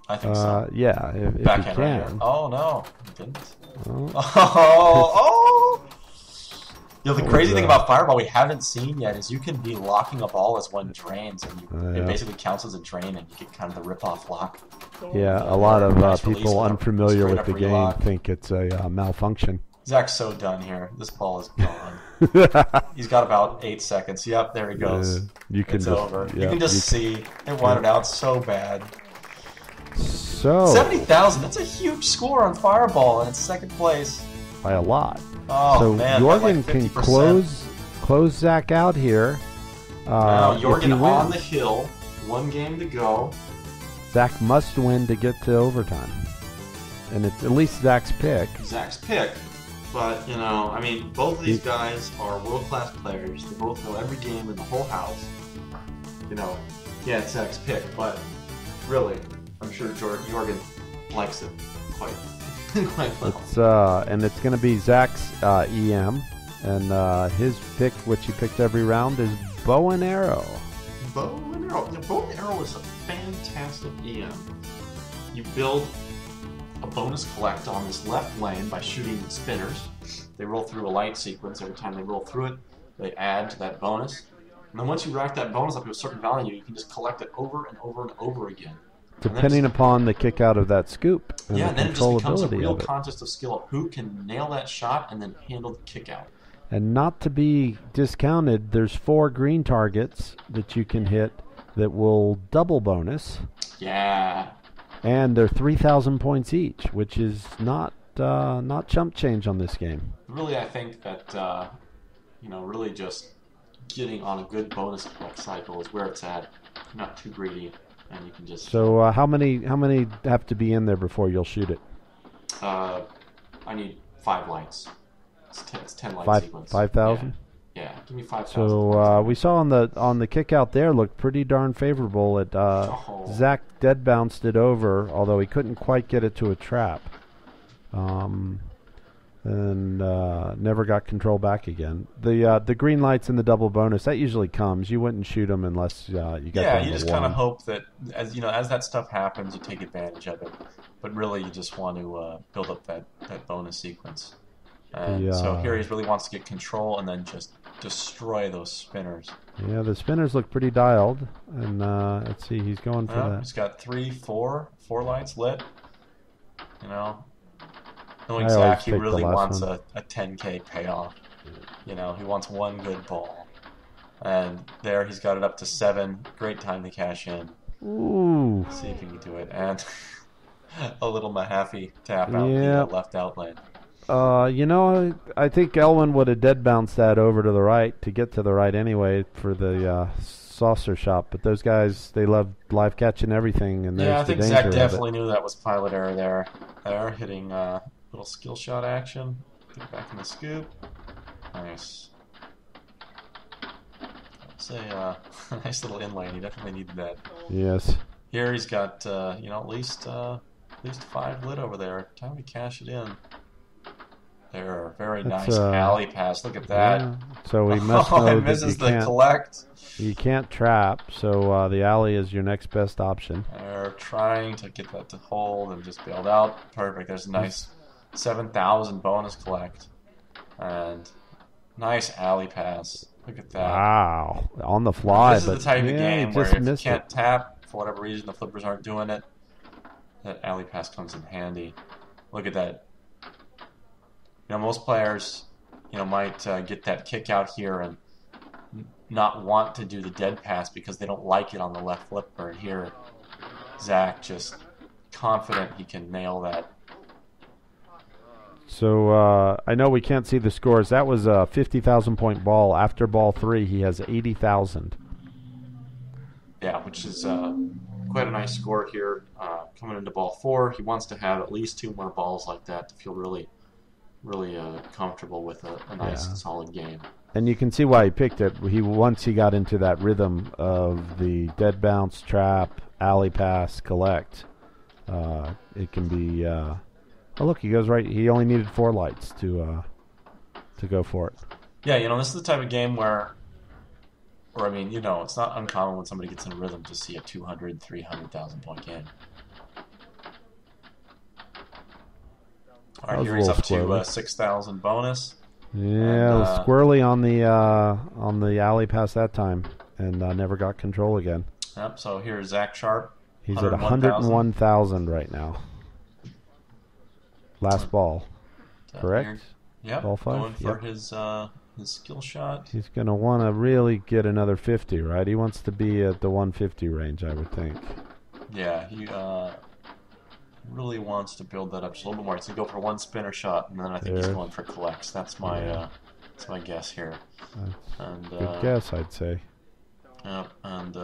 I think so.
Yeah, if he
Backhand
can.
right here. Oh, no. He didn't.
Oh.
The crazy thing about fireball we haven't seen yet is you can be locking a ball as one drains, and it basically counts as a drain, and you get kind of the rip-off lock.
Yeah, a lot of people unfamiliar with the game think it's a malfunction.
Zach's so done here. This ball is gone. He's got about 8 seconds. Yep, there he goes. It's over. You can just see it wanted out so bad.
So
70,000. That's a huge score on fireball, and it's second place
by a lot.
Oh,
so
man,
Jorgen
like
can close Zach out here.
Now Jorgen on the hill. 1 game to go.
Zach must win to get to overtime, and it's at least Zach's pick.
Zach's pick, but both of these guys are world-class players. They both know every game in the whole house. It's Zach's pick, but really, I'm sure Jorgen likes it quite well.
And it's going to be Zach's EM, and his pick, which he picks every round, is bow and arrow.
Bow and arrow. Bow and arrow is a fantastic EM. You build a bonus collect on this left lane by shooting spinners. They roll through a light sequence. Every time they roll through it, they add to that bonus. And then once you rack that bonus up to a certain value, you can just collect it over and over and over again.
depending upon the kick out of that scoop. And
yeah,
the
and then it just becomes a
controllability
real
of it.
contest of skill of who can nail that shot and then handle the kick out.
And not to be discounted, there's 4 green targets that you can hit that will double bonus.
Yeah.
And they're 3,000 points each, which is not chump change on this game.
Really, I think that, really just getting on a good bonus collect cycle is where it's at. Not too greedy, and you can just...
So how many have to be in there before you'll shoot it?
I need 5 lights. It's 10 light sequence.
5,000?
Yeah, give me 5,000.
So we saw on the kick out there looked pretty darn favorable. Zach dead bounced it over, although he couldn't quite get it to a trap. And never got control back again. The green lights and the double bonus, that usually comes. You wouldn't shoot them unless you got down to 1.
Yeah, you just kind of hope that as that stuff happens, you take advantage of it. But really, you just want to build up that bonus sequence. And so here he really wants to get control and then just destroy those spinners.
Yeah, the spinners look pretty dialed. And let's see, he's going for that.
He's got 4 lights lit. Knowing Zach, he really wants a 10K payoff. He wants one good ball. And there, he's got it up to 7. Great time to cash in.
Ooh.
See if he can do it. And a little Mahaffey tap out the left out lane.
I think Elwin would have dead bounced that over to the right to get to the right anyway for the saucer shot. But those guys, they love live catching everything. And
I think Zach definitely knew that was pilot error there. They're hitting little skill shot action. Get back in the scoop. Nice. Say nice little inlane. He definitely needed that.
Yes.
Here he's got at least 5 lit over there. Time to cash it in. There, very nice alley pass. Look at that.
Yeah. So we must know
it misses
that
the collect.
You can't trap, so the alley is your next best option.
They're trying to get that to hold and just bailed out. Perfect. There's a nice 7,000 bonus collect. And nice alley pass. Look at that.
Wow. On the fly.
This is the type of game where if you can't tap, for whatever reason, the flippers aren't doing it, that alley pass comes in handy. Look at that. Most players, might get that kick out here and not want to do the dead pass because they don't like it on the left flipper. And here, Zach just confident he can nail that.
So I know we can't see the scores. That was a 50,000 point ball. After ball 3, he has 80,000.
Yeah, which is quite a nice score here. Coming into ball 4, he wants to have at least 2 more balls like that to feel really comfortable with a nice solid game. And
you can see why he picked it. Once he got into that rhythm of the dead bounce, trap, alley pass, collect, it can be. Oh look, he goes right. He only needed 4 lights to go for it.
Yeah, this is the type of game where it's not uncommon when somebody gets in a rhythm to see a 200, 300,000 point game. All right, here he's up to 6,000 bonus.
Yeah, squirrely on the alley pass that time, and never got control again.
Yep. So here's Zach Sharpe.
He's at 101,000 right now. Last ball, correct?
Yep.
Ball 5.
Going for his skill shot.
He's going to want to really get another 50, right? He wants to be at the 150 range, I would think.
Yeah, he really wants to build that up just a little bit more. He's going to go for 1 spinner shot, and then I think he's going for collects. That's my guess here.
Good guess, I'd say.
Yep, and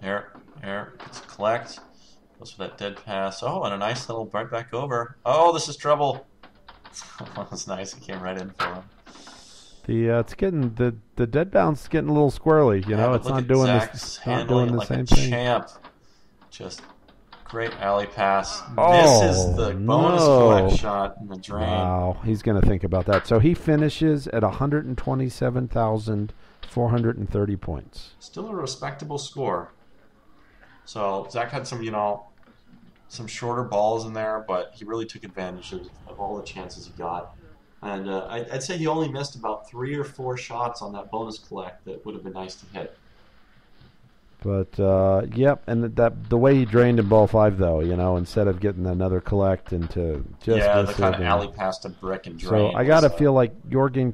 here, it's collect. Goes for that dead pass. Oh, and a nice little right back over. Oh, this is trouble. That was nice. It came right in for him.
It's getting the dead bounce getting a little squirrely. It's not doing this. Not doing the same thing.
Champ. Just great alley pass. Misses the bonus collect shot in the drain.
Wow, he's going to think about that. So he finishes at 127,430 points.
Still a respectable score. So Zach had some shorter balls in there, but he really took advantage of all the chances he got. And I'd say he only missed about 3 or 4 shots on that bonus collect that would have been nice to hit.
But yep, and the way he drained in ball 5 though, instead of getting another collect into just
the kind of alley pass to brick and drain.
So I gotta feel like Jorgen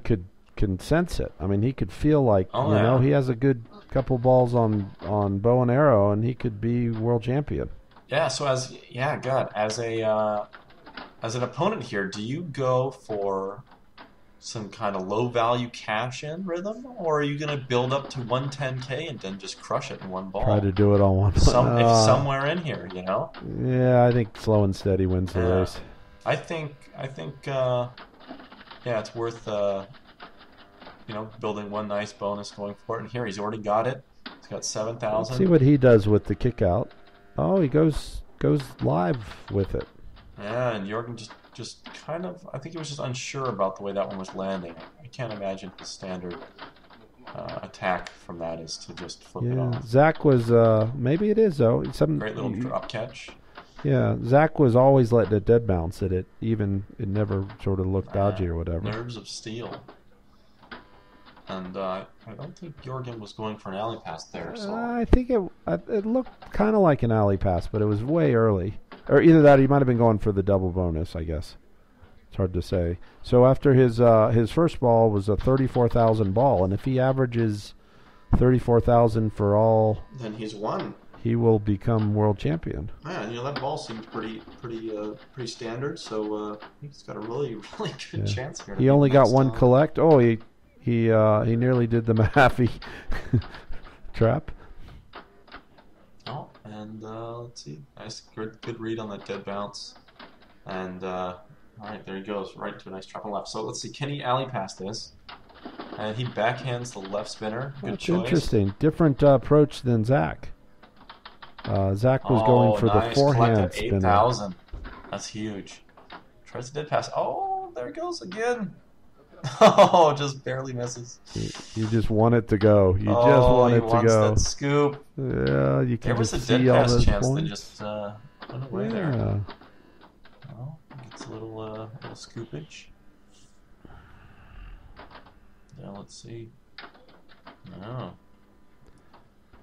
can sense it. I mean, he could feel like he has a good couple balls on bow and arrow, and he could be world champion.
Yeah. So as an opponent here, do you go for some kind of low value cash in rhythm, or are you going to build up to 110K and then just crush it in one ball?
Try to do it all one.
If somewhere in here,
Yeah, I think slow and steady wins the race.
I think it's worth building one nice bonus going for it. And here he's already got it. He's got 7,000.
See what he does with the kick out. Oh, he goes live with it.
Yeah, and Jorgen just kind of, I think he was just unsure about the way that one was landing. I can't imagine his standard attack from that is to just flip it off.
Zach was, maybe it is though.
Great little drop catch.
Yeah, Zach was always letting it dead bounce at it. Even it never sort of looked dodgy or whatever.
Nerves of steel. And I don't think Jorgen was going for an alley pass there. So
I think it looked kind of like an alley pass, but it was way early. Or either that, or he might have been going for the double bonus, I guess. It's hard to say. So after his first ball was a 34,000 ball, and if he averages 34,000 for all,
then he's won.
He will become world champion.
Yeah, that ball seemed pretty standard. So he's got a really good chance here.
He only got one collect. Oh, he nearly did the Mahaffey trap.
Oh, and let's see. Nice, good read on that dead bounce. And all right, there he goes, right to a nice trap on left. So let's see, can he alley pass this? And he backhands the left spinner. Good choice.
Interesting. Different approach than Zach. Zach was going for the forehand spinner.
8,000. That's huge. Tries the dead pass. Oh, there it goes again. Oh, just barely misses.
You just want it to go. You just want it to go.
That scoop.
Yeah, you can just see all those points.
There was a dead pass chance that just went away there. Well, gets a little scoopage. Yeah, let's see. No.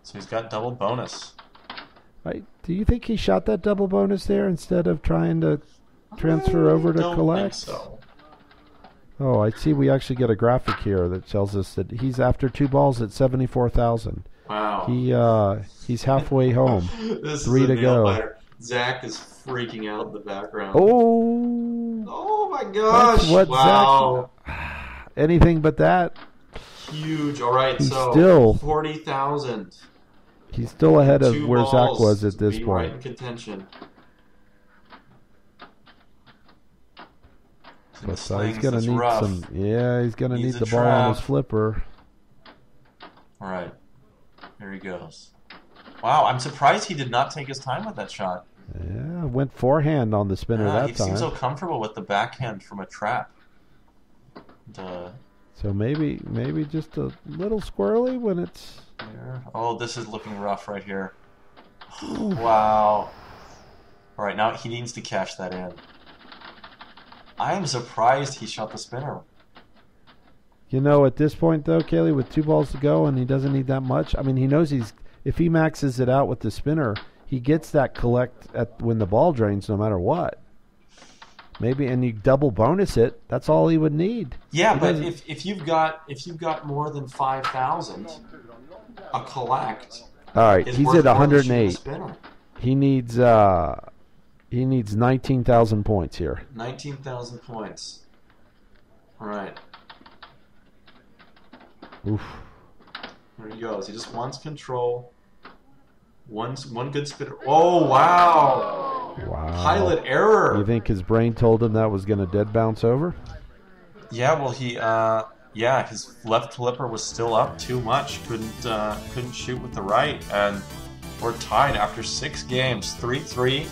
So he's got double bonus.
Do you think he shot that double bonus there instead of trying to transfer over to collect?
Think so.
Oh, I see. We actually get a graphic here that tells us that he's after 2 balls at 74,000.
Wow.
He's halfway home.
This
3
is
to go.
Biter. Zach is freaking out in the background.
Oh
my gosh!
That's what
wow.
Zach, anything but that.
Huge. All right,
he's
so
still
40,000.
He's still ahead of
2
where
balls
Zach was at this
to be
point.
Right in contention.
But he's gonna need
rough.
some. Yeah, he's gonna need the ball
trap.
on his flipper.
All right, here he goes. Wow, I'm surprised he did not take his time with that shot.
Yeah, went forehand on the spinner that
he
time.
He seems so comfortable with the backhand from a trap.
So maybe just a little squirrely when it's.
There. Oh, this is looking rough right here. Wow. All right, now he needs to cash that in. I am surprised he shot the spinner.
At this point though, Kaylee, with 2 balls to go and he doesn't need that much. I mean, he knows if he maxes it out with the spinner, he gets that collect when the ball drains no matter what. Maybe, and you double bonus it. That's all he would need.
Yeah, but if you've got more than 5,000, a collect.
All right, he's at 108. He needs 19,000 points here.
19,000 points. All right.
Oof.
There he goes. He just wants control. One good spinner. Oh, wow.
Wow.
Pilot error.
You think his brain told him that was going to dead bounce over?
Yeah, well, his left flipper was still up too much. Couldn't shoot with the right. And we're tied after 6 games. 3-3.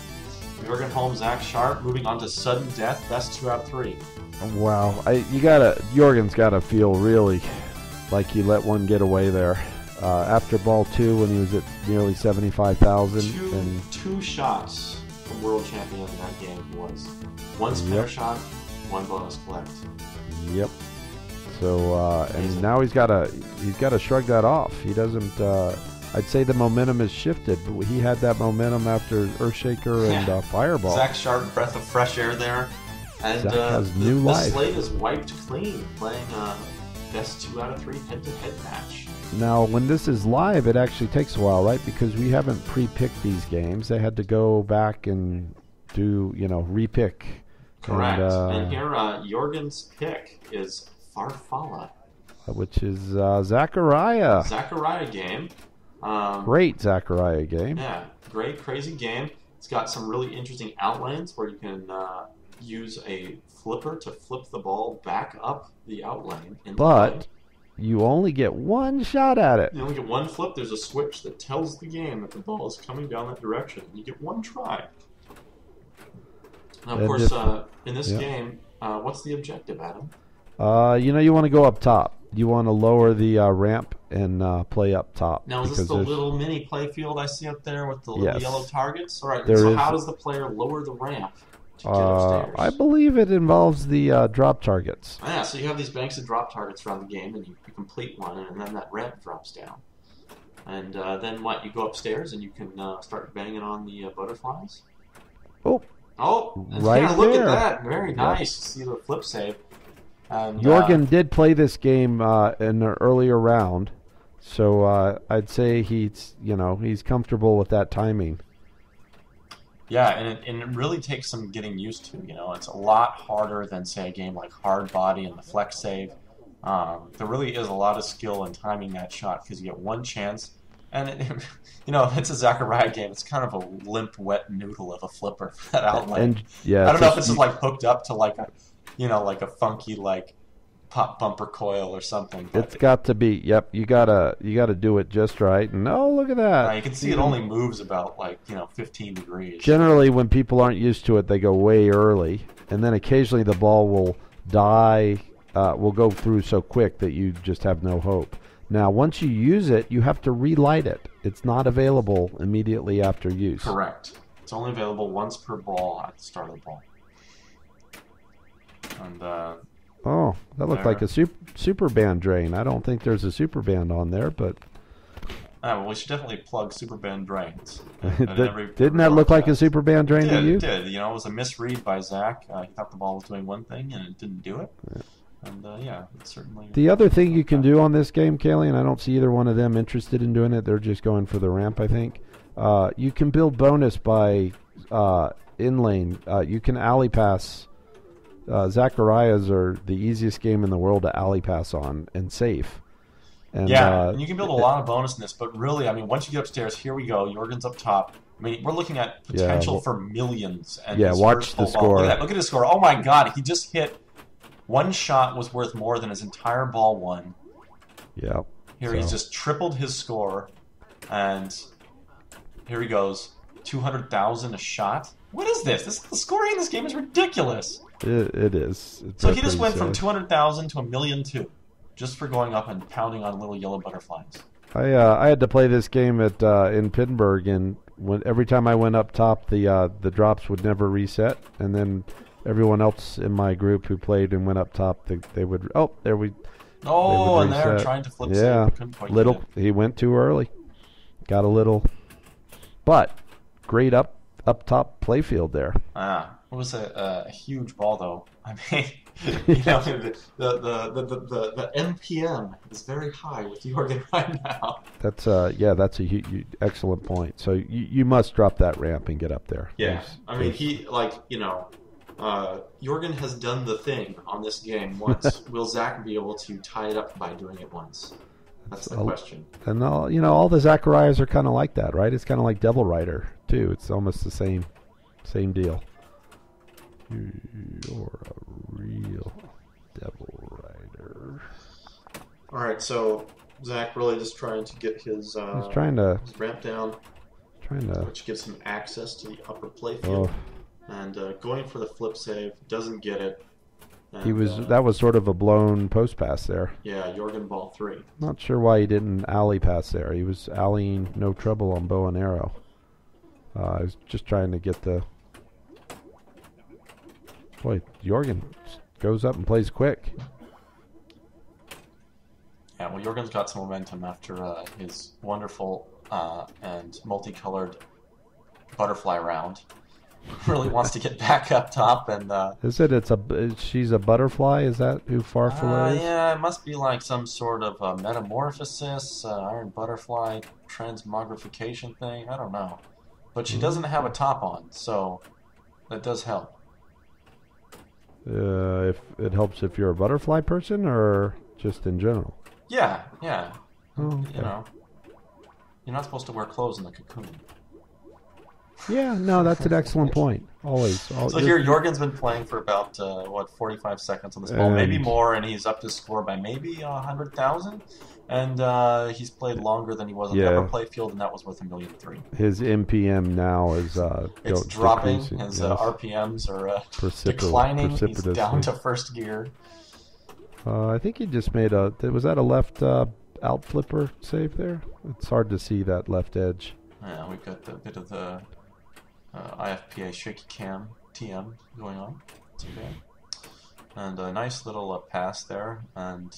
Jorgen Holm, Zach Sharpe moving on to sudden death. Best 2 out of 3.
Wow. Jorgen's got to feel really like he let one get away there. After ball 2 when he was at nearly 75,000.
Two shots from world champion in that game was. 1 spinner shot, 1 bonus collect.
Yep. So and now he's got to shrug that off. He doesn't. I'd say the momentum has shifted. But he had that momentum after Earthshaker and Fireball.
Zach Sharpe, breath of fresh air there. And
Zach has new life.
The slate is wiped clean, playing a best 2 out of 3 head-to-head match.
Now, when this is live, it actually takes a while, right? Because we haven't pre-picked these games. They had to go back and do, re-pick.
Correct. And here, Jorgen's pick is Farfalla.
Which is Zachariah.
Zachariah game.
Great Zachariah game.
Yeah, great, crazy game. It's got some really interesting outlanes where you can use a flipper to flip the ball back up the outlane.
But you only get one shot at it.
You only get one flip. There's a switch that tells the game that the ball is coming down that direction. You get one try. Now, of course, in this game, what's the objective, Adam?
You want to go up top. You want to lower the ramp and play up top.
Now, is this the little mini play field I see up there with the little yellow targets? All right, so how does the player lower the ramp to get upstairs?
I believe it involves the drop targets.
Yeah, so you have these banks of drop targets around the game, and you complete one, and then that ramp drops down. And then what? You go upstairs, and you can start banging on the butterflies? Oh,
right there.
Look at that. Very nice. See the flip save. And,
Jorgen did play this game in an earlier round, so I'd say he's comfortable with that timing.
Yeah, and it really takes some getting used to. It's a lot harder than, say, a game like Hard Body and the Flex Save. There really is a lot of skill in timing that shot because you get one chance. And, it's a Zachariah game. It's kind of a limp, wet noodle of a flipper for that outlet.
And, yeah,
I don't know if it's just, hooked up to, like a funky, pop bumper coil or something.
It's got to be. Yep, you gotta do it just right. And, look at that.
You can see it only moves about, 15 degrees.
Generally, when people aren't used to it, they go way early. And then occasionally the ball will die, will go through so quick that you just have no hope. Now, once you use it, you have to relight it. It's not available immediately after use.
Correct. It's only available once per ball at the start of the ball. And
that looked like a super band drain. I don't think there's a super band on there, but
well, we should definitely plug super band drains.
Didn't that look like a super band drain to you?
It did. It was a misread by Zach. He thought the ball was doing one thing, and it didn't do it. Yeah. And it's certainly.
The other thing you can do on this game, Kaylee, and I don't see either one of them interested in doing it. They're just going for the ramp, I think. You can build bonus by in-lane. You can alley pass. Zachariah's are the easiest game in the world to alley pass on and safe. And,
and you can build a lot of bonus in this, but really, once you get upstairs, here we go. Jorgen's up top. We're looking at potential for millions. And
watch the score.
Look at his score. Oh my God, he just hit. One shot was worth more than his entire ball won.
Yeah.
He's just tripled his score, and here he goes, 200,000 a shot. What is this? The scoring in this game is ridiculous.
It is.
So he just went from 200,000 to 1,000,002, just for going up and pounding on little yellow butterflies.
I had to play this game at in Pittsburgh, and every time I went up top, the drops would never reset, and then everyone else in my group who played and went up top, they would. Oh, there we.
Oh, and they're trying to flip.
Yeah, he went too early. Got a little, but great up top playfield there.
It was a huge ball though. The NPM is very high with Jorgen right now.
That's a excellent point. So you must drop that ramp and get up there.
Yeah, Jorgen has done the thing on this game once. Will Zach be able to tie it up by doing it once? That's the question. And
all the Zachariahs are kind of like that, right? It's kind of like Devil Rider too. It's almost the same deal. You're a real Devil Rider.
All right, so Zach really just trying to get his
his
ramp down, which gives him access to the upper playfield. And going for the flip save, doesn't get it. And,
that was sort of a blown post pass there.
Yeah, Jorgen ball 3.
Not sure why he didn't alley pass there. He was alleying no trouble on bow and arrow. I was just trying to get the. Boy, Jorgen goes up and plays quick.
Yeah, well, Jorgen's got some momentum after his wonderful and multicolored butterfly round. Really wants to get back up top, and
she's a butterfly? Is that who Farfalla is?
yeah, it must be like some sort of metamorphosis, iron butterfly transmogrification thing. I don't know, but she doesn't have a top on, so that does help.
If it helps if you're a butterfly person, or just in general.
Yeah.
Oh, okay.
You know, you're not supposed to wear clothes in the cocoon.
Yeah, no, that's an excellent point. Always.
So here, Jorgen's been playing for about 45 seconds on this ball, maybe more, and he's upped his score by maybe 100,000. And he's played longer than he was on the upper play field, and that was worth $1.3 million.
His MPM now is
it's dropping.
Decreasing.
His RPMs are declining. He's down to first gear.
I think he just made was that a left out flipper save there? It's hard to see that left edge.
Yeah, we've got a bit of the IFPA shaky cam TM going on. It's okay. And a nice little pass there. And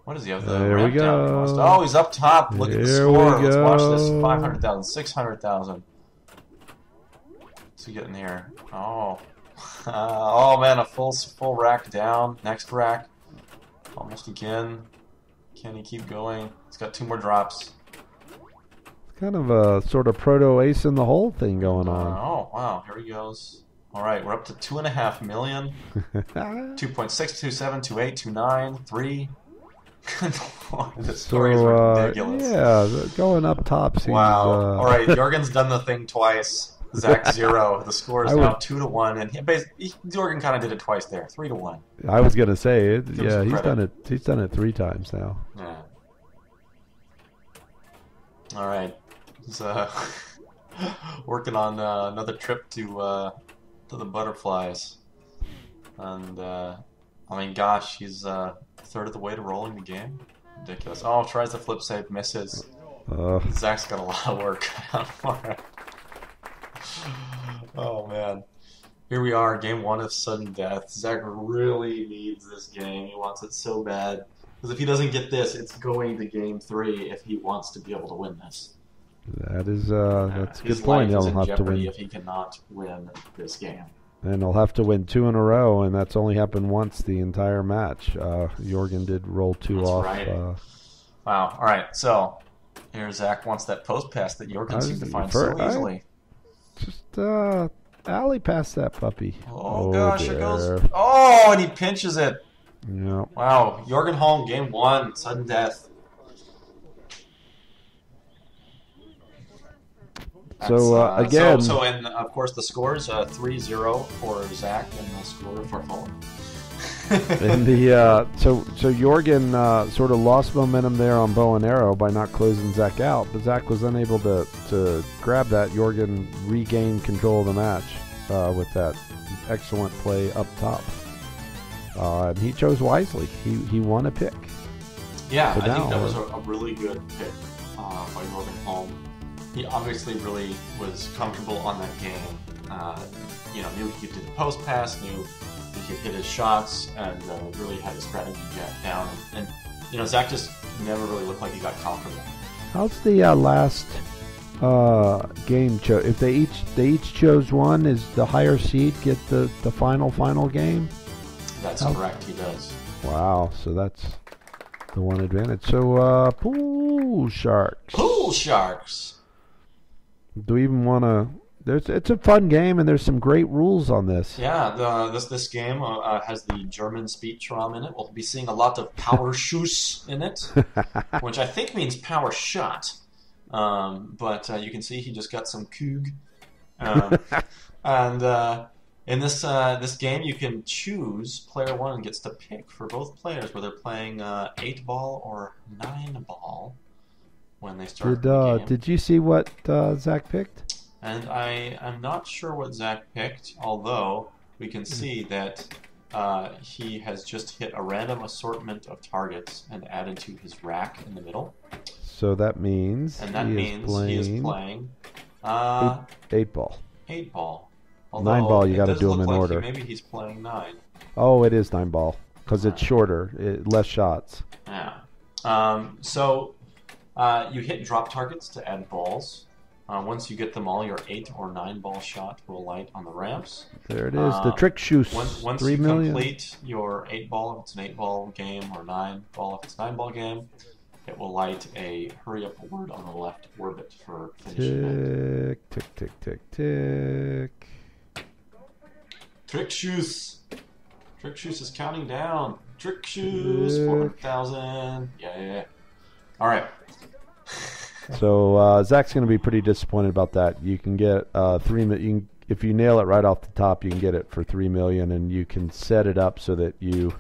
what does he have?
There we go.
Oh, he's up top. Look at the score. Let's watch this. 500,000, 600,000. What's he getting here? Oh. Oh, man, a full rack down. Next rack. Almost again. Can he keep going? He's got 2 more drops.
Kind of a sort of proto-ace in the hole thing going on.
Oh, wow. Here he goes. All right, we're up to $2.5 million. 2.6, 27, 28, 29, 3. The stories are ridiculous.
Yeah, going up top seems...
Wow. All right, Jorgen's done the thing twice. Zach 0. The score is now 2-1, and Jorgen kind of did it twice there, 3-1.
I was gonna say it. Yeah, he's done it. He's done it 3 times now.
Yeah. All right. He's working on another trip to the butterflies, and I mean, gosh, he's a third of the way to rolling the game. Ridiculous. Oh, tries the flip save, misses. Zach's got a lot of work for it. Oh man, here we are, game 1 of sudden death. Zach really needs this game. He wants it so bad, because if he doesn't get this, it's going to game 3 if he wants to be able to win this.
That is that's a good point. He'll have to win
if he cannot win this game.
And he'll have to win 2 in a row, and that's only happened once the entire match. Jorgen did roll 2 off.
Right. Wow. All right. So here Zach wants that post pass that Jorgen seems to find so easily.
Just alley past that puppy.
Oh gosh, it goes. Oh, and he pinches it.
Yeah.
Wow. Jorgen Holm, game 1, sudden death.
So again,
and of course the score is 3-0 for Zach, and the score for Holm.
And the so Jorgen sort of lost momentum there on bow and arrow by not closing Zach out, but Zach was unable to grab that. Jorgen regained control of the match with that excellent play up top, and he chose wisely. He won a pick.
Yeah, I think that was a really good pick by Jorgen Holm. He obviously really was comfortable on that game. Knew he could do the post pass, knew he could hit his shots, and really had his strategy down. And Zach just never really looked like he got comfortable.
How's the last game? If they each chose one, is the higher seed get the final game?
That's correct. He does.
Wow. So that's the one advantage. So pool sharks.
Pool sharks.
Do we even want to? It's a fun game, and there's some great rules on this.
Yeah, this game has the German Speechraum in it. We'll be seeing a lot of Power Schuss in it, which I think means power shot. But you can see he just got some Kug. And in this game, you can choose. Player 1 gets to pick for both players whether playing 8-ball or 9-ball when they start the game.
Did you see what Zach picked?
And I am not sure what Zach picked, although we can see that he has just hit a random assortment of targets and added to his rack in the middle.
So that means
he is playing
8-ball.
8-ball.
9-ball, you got to do them in order.
Maybe he's playing 9.
Oh, it is 9-ball because it's shorter, less shots.
Yeah. So You hit drop targets to add balls. Once you get them all, your 8 or 9 ball shot will light on the ramps.
There it is, the trick shoes.
Once
3
you
million.
complete your 8 ball, if it's an 8 ball game, or 9 ball, if it's a 9 ball game, it will light a hurry up word on the left orbit for finishing it.
Tick, tick, tick, tick, tick.
Trick shoes. Trick shoes is counting down. Trick shoes, 400,000. Yeah. All right.
So Zach's going to be pretty disappointed about that. You can get 3 million. If you nail it right off the top, you can get it for 3 million, and you can set it up so that you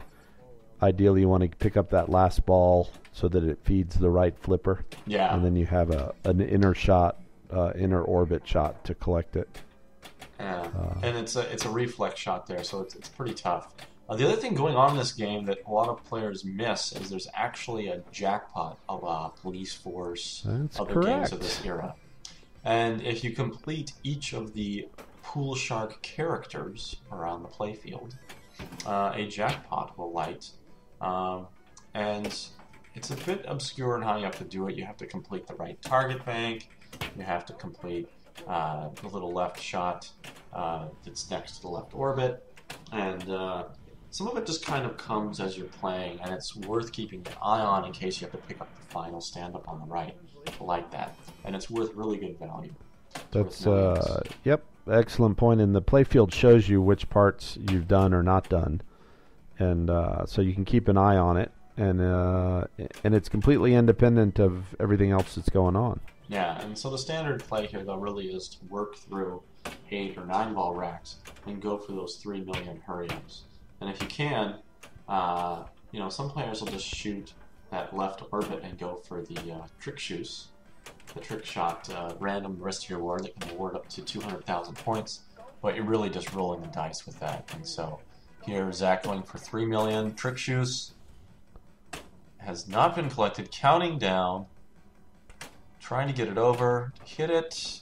ideally want to pick up that last ball so that it feeds the right flipper.
Yeah.
And then you have an inner shot, inner orbit shot to collect it.
Yeah. And it's a reflex shot there, so it's pretty tough. The other thing going on in this game that a lot of players miss is there's actually a jackpot of Police Force, other games of this era. And if you complete each of the Pool Shark characters around the playfield, a jackpot will light. And it's a bit obscure in how you have to do it. You have to complete the right target bank. You have to complete the little left shot that's next to the left orbit. And some of it just kind of comes as you're playing, and it's worth keeping an eye on in case you have to pick up the final stand-up on the right, like that. And it's worth really good value.
That's, yep, excellent point. And the playfield shows you which parts you've done or not done. And so you can keep an eye on it. And it's completely independent of everything else that's going on.
Yeah, and so the standard play here, though, really is to work through 8 or 9 ball racks and go for those 3 million hurry-ups. And if you can, some players will just shoot that left orbit and go for the trick shoes, the trick shot, random the rest of your award that can award up to 200,000 points. But you're really just rolling the dice with that. And so here, Zach going for 3 million. Trick shoes has not been collected. Counting down, trying to get it over, hit it,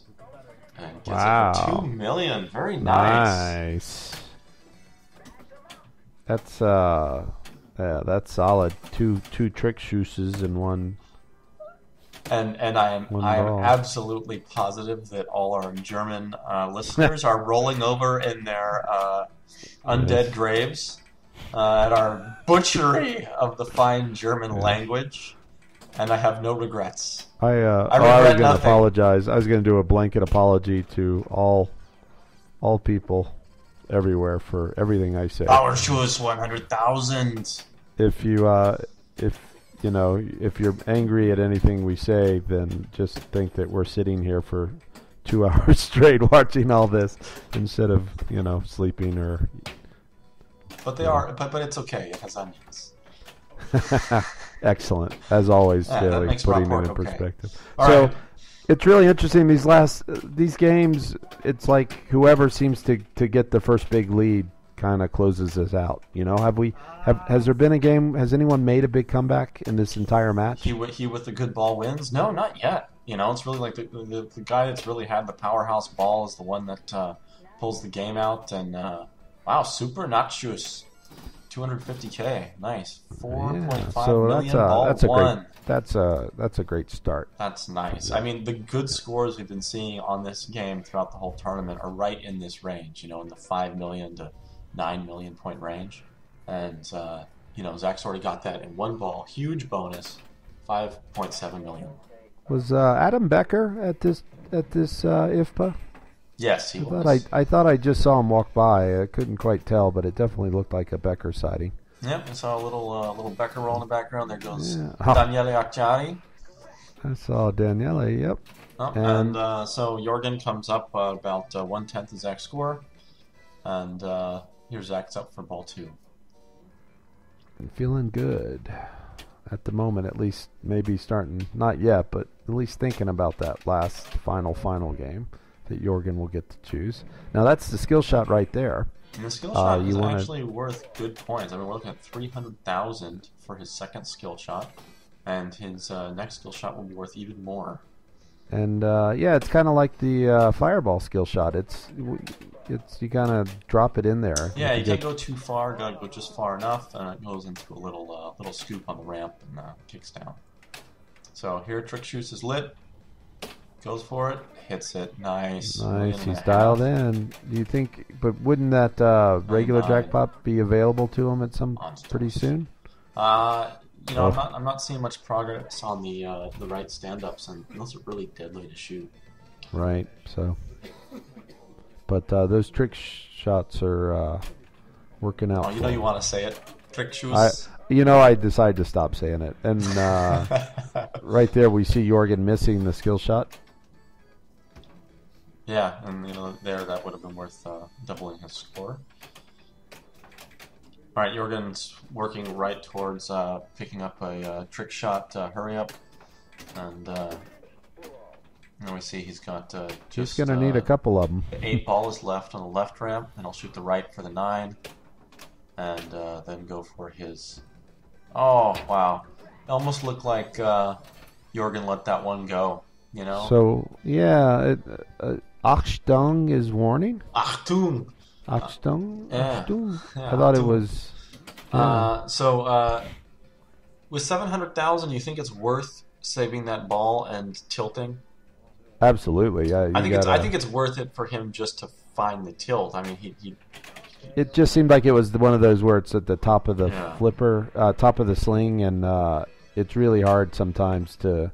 and gets it for 2 million. Very nice.
That's that's solid. Two trick shoes and one.
And I am absolutely positive that all our German listeners are rolling over in their undead graves at our butchery of the fine German language, and I have no regrets.
I was going to apologize. I was going to do a blanket apology to all people everywhere for everything I say.
Our shoes 100,000.
If you're angry at anything we say, then just think that we're sitting here for 2 hours straight watching all this instead of sleeping or.
But they are. But it's okay. It has onions.
Excellent, as always, Daly, putting it in perspective. So.
Right.
It's really interesting. These games, it's like whoever seems to get the first big lead kind of closes this out. Has there been a game? Has anyone made a big comeback in this entire match?
He with the good ball wins? No, not yet. It's really like the guy that's really had the powerhouse ball is the one that pulls the game out. And wow, super nachos, 250K, nice, 4.5 million ball won.
That's a great start.
That's nice. I mean, the good scores we've been seeing on this game throughout the whole tournament are right in this range, in the 5 million to 9 million point range. And, Zach's already got that in one ball. Huge bonus, 5.7 million.
Was Adam Becker at this IFPA?
Yes, he was.
I thought I just saw him walk by. I couldn't quite tell, but it definitely looked like a Becker sighting.
Yep, I saw a little Becker roll in the background. There goes Daniele Acciari.
I saw Daniele, yep.
Oh, and so Jorgen comes up about 1/10 of Zach's score. And here's Zach's up for ball 2.
I'm feeling good. At the moment, at least, maybe starting, not yet, but at least thinking about that last final game that Jorgen will get to choose. Now, that's the skill shot right there.
And the skill shot is actually worth good points. I mean, we're looking at 300,000 for his second skill shot, and his next skill shot will be worth even more.
And it's kind of like the fireball skill shot. It's you kind of drop it in there.
Yeah, you can't go too far. Gotta go just far enough, and it goes into a little scoop on the ramp and kicks down. So here, Trick Shoes is lit. Goes for it. Hits it. Nice.
Nice. He's dialed in. Do you think? But wouldn't that regular jackpot be available to him at some pretty soon?
You know, I'm not seeing much progress on the right stand-ups, and those are really deadly to shoot.
Right. So, but those trick shots are working out.
Oh, you know you want to say it. Trick Shoes.
I decided to stop saying it, and right there we see Jorgen missing the skill shot.
Yeah, and there that would have been worth doubling his score. All right, Jorgen's working right towards picking up a trick shot hurry up, and we see he's got
just going to need a couple of them.
8 ball is left on the left ramp, and he'll shoot the right for the 9, and then go for his. Oh wow! It almost looked like Jorgen let that one go.
So yeah. Achtung is warning?
Achtung!
Achtung?
Yeah.
Achtung?
Yeah,
I thought
Achtung.
it was... Yeah.
So, with 700,000, you think it's worth saving that ball and tilting?
Absolutely. Yeah,
I think it's worth it for him just to find the tilt. I mean, he
It just seemed like it was one of those where it's at the top of the flipper, top of the sling, and it's really hard sometimes to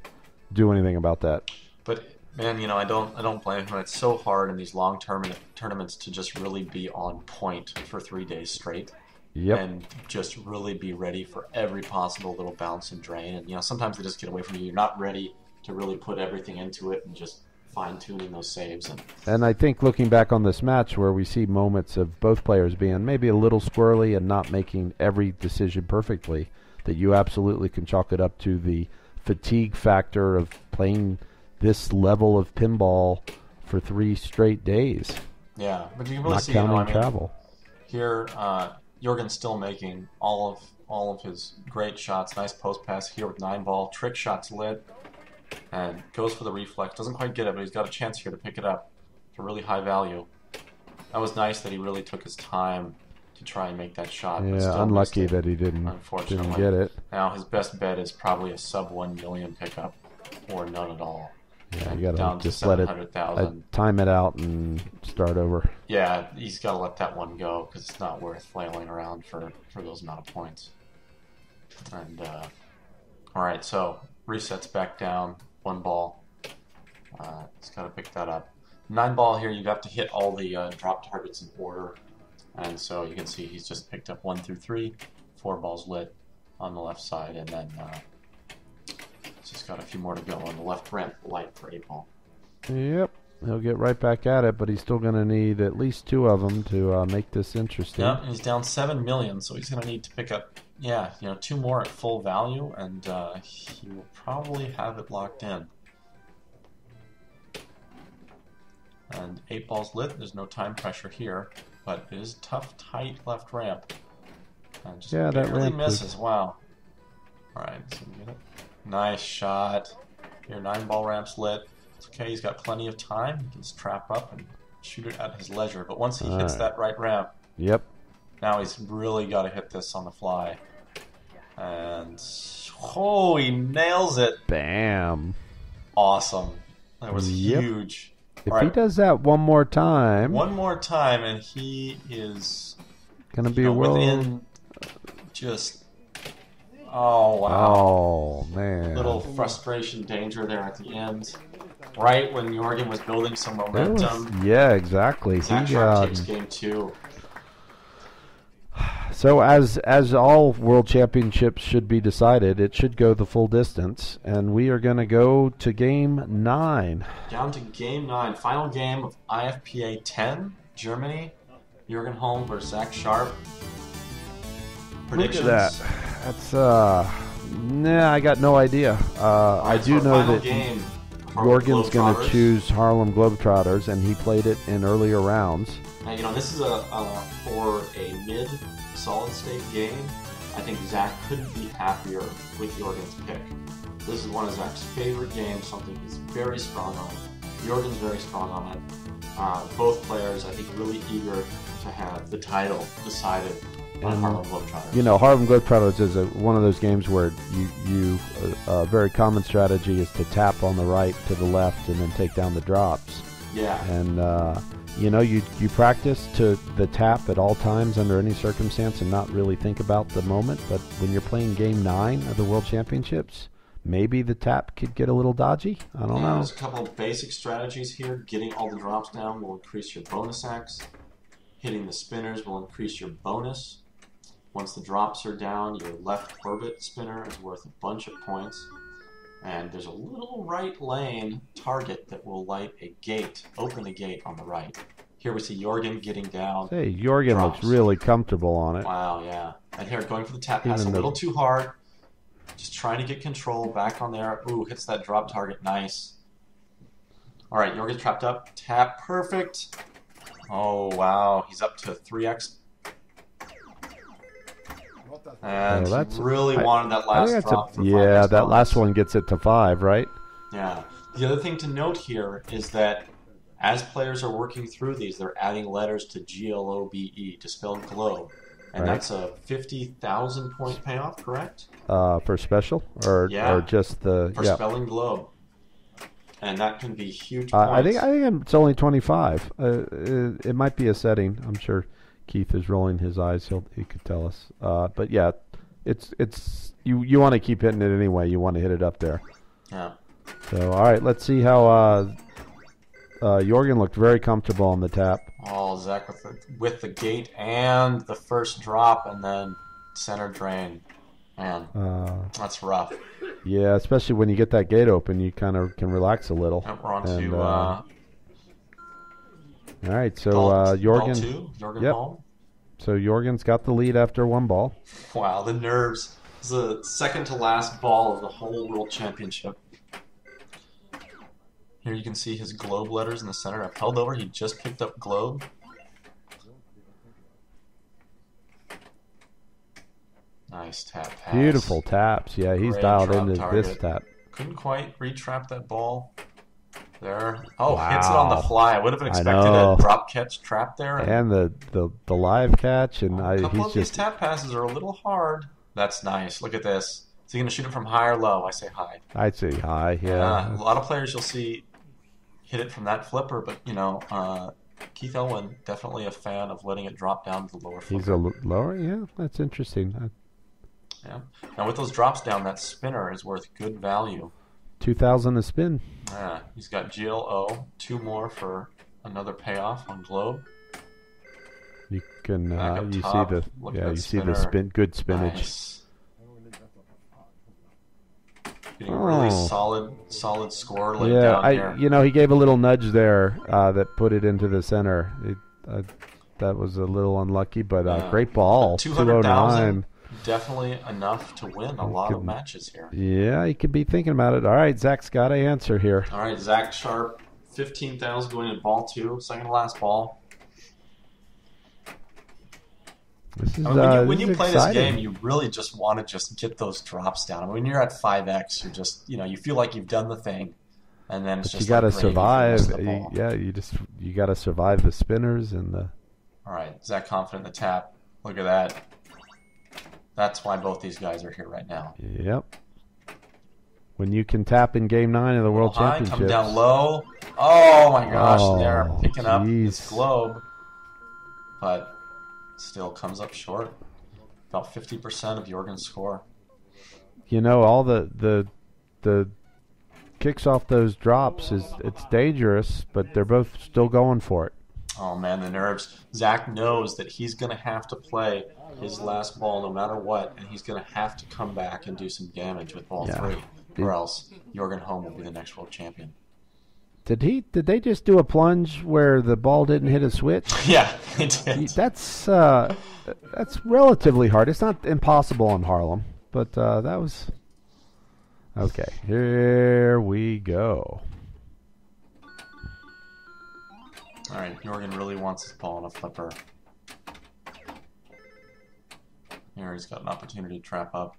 do anything about that.
But... Man, I don't blame him. It's so hard in these long tournaments to just really be on point for 3 days straight.
Yep.
And just really be ready for every possible little bounce and drain. And sometimes they just get away from you. You're not ready to really put everything into it and just fine-tuning those saves.
And I think looking back on this match where we see moments of both players being maybe a little squirrely and not making every decision perfectly, that you absolutely can chalk it up to the fatigue factor of playing this level of pinball for 3 straight days.
Yeah, but you can really see,
counting travel.
Here, Jorgen's still making all of his great shots. Nice post pass here with 9 ball. Trick shots lit, and goes for the reflex. Doesn't quite get it, but he's got a chance here to pick it up for really high value. That was nice that he really took his time to try and make that shot.
Yeah, unlucky that he didn't get it.
Now his best bet is probably a sub 1 million pickup or none at all.
Yeah, you got to just let it time it out and start over.
Yeah, he's got to let that one go because it's not worth flailing around for those amount of points. And all right, so resets back down 1 ball. He's got to pick that up. 9 ball here, you have to hit all the drop targets in order, and so you can see he's just picked up 1 through 3, 4 balls lit on the left side, and then. Just got a few more to go on the left ramp light for 8 ball.
Yep, he'll get right back at it, but he's still going to need at least 2 of them to make this interesting.
Yeah, he's down 7 million, so he's going to need to pick up, 2 more at full value, and he will probably have it locked in. And 8 balls lit. There's no time pressure here, but it is tough, tight left ramp. And just
that ramp
misses. Wow. All right, so we get it. Nice shot. Here, 9 ball ramps lit. It's okay, he's got plenty of time. He can just trap up and shoot it at his leisure. But once he hits that right ramp, now he's really got to hit this on the fly. And he nails it.
Bam.
Awesome. That was huge.
If he does that one more time,
and he is
going to be a world.
Within just. Oh, wow.
Oh, man.
Little frustration danger there at the end. Right when Jorgen was building some momentum.
Yeah, exactly.
Zach Sharpe takes game 2.
So as all World Championships should be decided, it should go the full distance. And we are going to go to game 9.
Down to game 9. Final game of IFPA10, Germany. Jorgen Holm versus Zach Sharpe. Predictions?
Look at that. That's I got no idea. I do know that Jorgen's going to choose Harlem Globetrotters, and he played it in earlier rounds.
Now, this is for a mid solid state game. I think Zach couldn't be happier with Jorgen's pick. This is one of Zach's favorite games, something he's very strong on. Jorgen's very strong on it. Both players, I think, really eager to have the title decided Harlem Globetrotters.
You know, Harlem Globetrotters is one of those games where a very common strategy is to tap on the right to the left and then take down the drops.
Yeah.
And, you know, you practice to the tap at all times under any circumstance and not really think about the moment. But when you're playing Game 9 of the World Championships, maybe the tap could get a little dodgy. I don't know.
There's a couple of basic strategies here. Getting all the drops down will increase your bonus X. Hitting the spinners will increase your bonus. Once the drops are down, your left orbit spinner is worth a bunch of points. And there's a little right lane target that will light a gate, open a gate on the right. Here we see Jorgen getting down.
Hey, Jorgen
drops.
Looks really comfortable on it.
Wow, yeah. And here, going for the tap pass a little too hard. Just trying to get control back on there. Ooh, hits that drop target. Nice. All right, Jorgen's trapped up. Tap, perfect. Oh, wow. He's up to 3x. And he really wanted that last drop.
Yeah, that last one gets it to 5, right?
Yeah. The other thing to note here is that as players are working through these, they're adding letters to GLOBE, to spell globe. And that's a 50,000 point payoff, correct?
For special? Or just the...
For spelling globe. And that can be huge points.
I think it's only 25. It might be a setting. I'm sure Keith is rolling his eyes. He could tell us. But yeah, it's you want to keep hitting it anyway. You want to hit it up there.
Yeah.
So all right, let's see how Jorgen looked very comfortable on the tap.
Oh, Zach with the gate and the first drop and then center drain. Man, that's rough.
Yeah, especially when you get that gate open, you kind of can relax a little.
And we're on to
all right, so Jorgen.
Jorgen
yep.
Holm.
So Jorgen's got the lead after one ball.
Wow, the nerves. It's the second to last ball of the whole World Championship. Here you can see his globe letters in the center. I've held over. He just picked up globe. Nice tap pass.
Beautiful taps. Yeah, he's dialed into
target.
this tap.
Couldn't quite retrap that ball. There. Oh, wow. Hits it on the fly. I would have expected a drop catch trap there.
And the live catch. And
a couple of these tap passes are a little hard. That's nice. Look at this. Is he going to shoot it from high or low? I say high.
I'd say high, yeah.
A lot of players you'll see hit it from that flipper, but, you know, Keith Elwin, definitely a fan of letting it drop down to the lower flipper.
He's a lower? Yeah, that's interesting.
Yeah. Now, with those drops down, that spinner is worth good value.
2,000 a spin.
Yeah, he's got GLO, 2 more for another payoff on globe.
You can you see the spin, good spinach.
Nice. Getting really solid score laid down here.
You know, he gave a little nudge there that put it into the center. That was a little unlucky, but great ball.
200,000. Definitely enough to win a lot of matches here.
Yeah, he could be thinking about it. All right, Zach's got to answer here.
All right, Zach Sharpe, 15,000 going in ball 2, second to last ball.
This is,
when you play
exciting.
This game, you really just want to just get those drops down. I mean, when you're at 5x, you're just, you know, you feel like you've done the thing, and then it's just
you got to survive.
Yeah,
you got to survive the spinners and the.
All right, Zach confident in the tap. Look at that. That's why both these guys are here right now.
Yep. When you can tap in Game 9 of the World Championships.
Come down low. Oh my gosh, they're picking up this globe, but still comes up short. About 50% of Jorgen's score.
You know, all the kicks off those drops it's dangerous, but they're both still going for it.
Oh man, the nerves. Zach knows that he's going to have to play his last ball no matter what, and he's going to have to come back and do some damage with ball 3, or else Jorgen Holm will be the next world champion.
Did they just do a plunge where the ball didn't hit a switch?
Yeah, they did.
That's relatively hard. It's not impossible on Harlem, but that was okay. Here we go.
All right, Jorgen really wants his ball on a flipper. Here he's got an opportunity to trap up.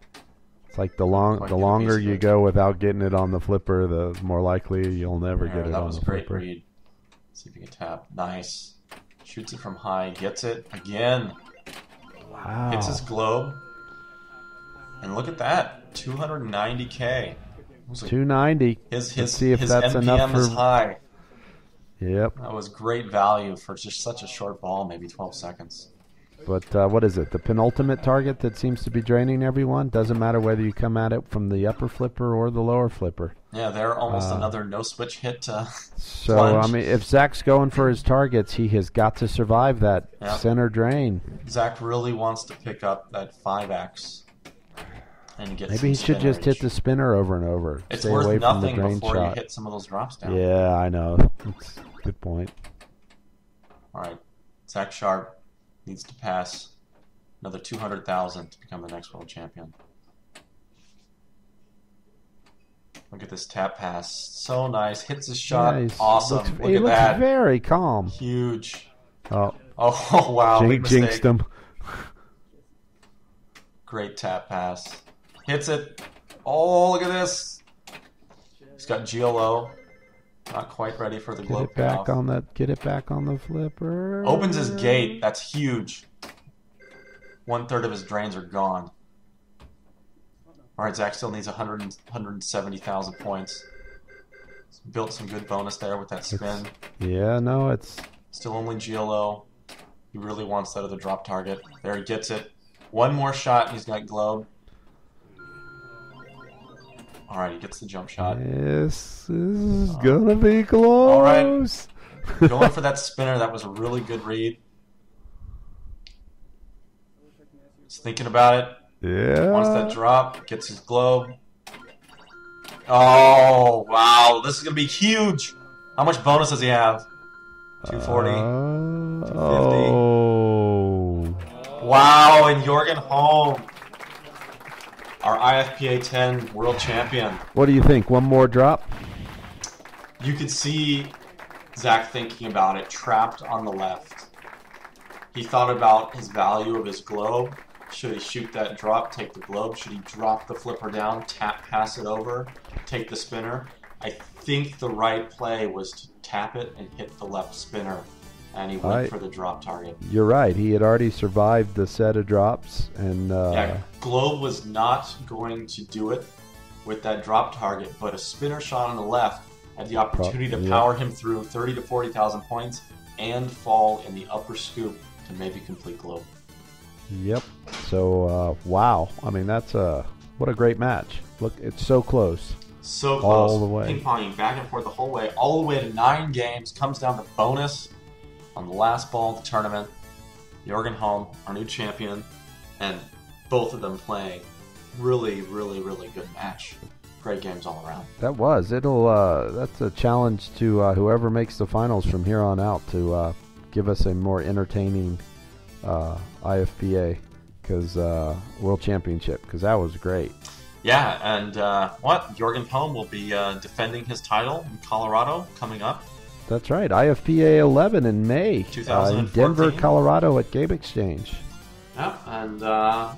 It's like the longer you go without getting it on the flipper, the more likely you'll never get it on the flipper.
That was a great read. See if you can tap. Nice. Shoots it from high. Gets it again.
Wow.
Hits his globe. And look at that. 290K.
290. Let's see if that's
NPM
enough
is
for...
high.
Yep.
That was great value for just such a short ball, maybe 12 seconds.
But what is it? The penultimate target that seems to be draining everyone? Doesn't matter whether you come at it from the upper flipper or the lower flipper.
Yeah, they're almost another no-switch hit.
So,
plunge.
I mean, if Zach's going for his targets, he has got to survive that center drain.
Zach really wants to pick up that 5X and get
Maybe he should just hit the spinner over and over.
It's
Stay
worth
away from the
nothing
drain
before
shot.
you hit some of those drops down.
Yeah, I know. That's a good point.
All right, Zach Sharpe needs to pass another 200,000 to become the next world champion. Look at this tap pass. So nice. Hits his shot.
Yeah,
awesome.
He
Look
looks
at that.
very calm.
Huge.
Oh,
Wow. Big mistake.
Jinxed him.
Great tap pass. Hits it. Oh, look at this. He's got GLO. Not quite ready for the globe payoff.
Get it back on the flipper.
Opens his gate. That's huge. 1/3 of his drains are gone. All right, Zach still needs 170,000 points. Built some good bonus there with that spin.
It's
Still only GLO. He really wants that other drop target. There, he gets it. One more shot, and he's got globe. All right, he gets the jump shot.
This is gonna be close.
All right, going for that spinner. That was a really good read. He's thinking about it.
Yeah.
Wants that drop. Gets his globe. Oh, wow. This is going to be huge. How much bonus does he have? 240. 250.
Oh.
Wow, and Jorgen Holm, our IFPA10 World Champion.
What do you think? One more drop?
You could see Zach thinking about it, trapped on the left. He thought about his value of his globe. Should he shoot that drop, take the globe? Should he drop the flipper down, tap, pass it over, take the spinner? I think the right play was to tap it and hit the left spinner, and he went for the drop target.
You're right. He had already survived the set of drops, and
globe was not going to do it with that drop target, but a spinner shot on the left had the opportunity to power him through 30 to 40,000 points and fall in the upper scoop to maybe complete globe.
Yep. So, wow. I mean, what a great match. Look, it's so close.
So close.
All the way.
Ping-ponging back and forth the whole way to 9 games. Comes down to bonus on the last ball of the tournament. Jorgen Holm, our new champion, and both of them playing really, really, really good match. Great games all around.
That was. That's a challenge to whoever makes the finals from here on out to give us a more entertaining IFPA World Championship, because that was great.
Yeah, and Jorgen Holm will be defending his title in Colorado coming up.
That's right, IFPA 11 in May
2014.
in Denver, Colorado at Game Exchange.
Yeah, and wow,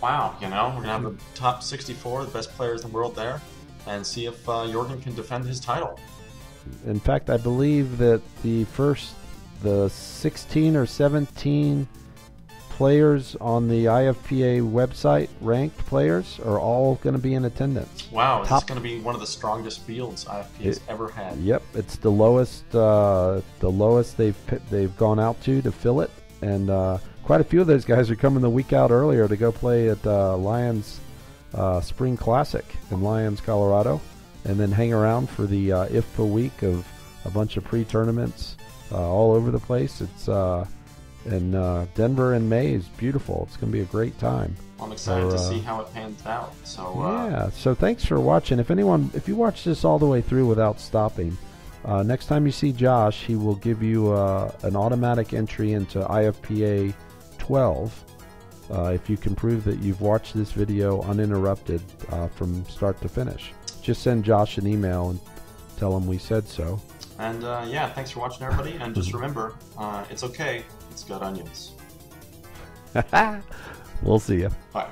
we're gonna have the top 64, the best players in the world there, and see if Jorgen can defend his title.
In fact, I believe that the 16 or 17 players on the IFPA website, ranked players, are all going to be in attendance.
Wow, this is going to be one of the strongest fields IFPA's ever had.
Yep, it's the lowest they've gone out to fill it, and quite a few of those guys are coming the week out earlier to go play at Lions Spring Classic in Lyons, Colorado, and then hang around for the IFPA week of a bunch of pre-tournaments all over the place. It's in Denver in May is beautiful. It's going to be a great time.
I'm excited to see how it pans out. So
so thanks for watching. If you watch this all the way through without stopping, next time you see Josh, he will give you an automatic entry into IFPA 12 if you can prove that you've watched this video uninterrupted from start to finish. Just send Josh an email and tell him we said so.
And thanks for watching, everybody. And just remember, it's okay. It's got onions.
We'll see you.
Bye.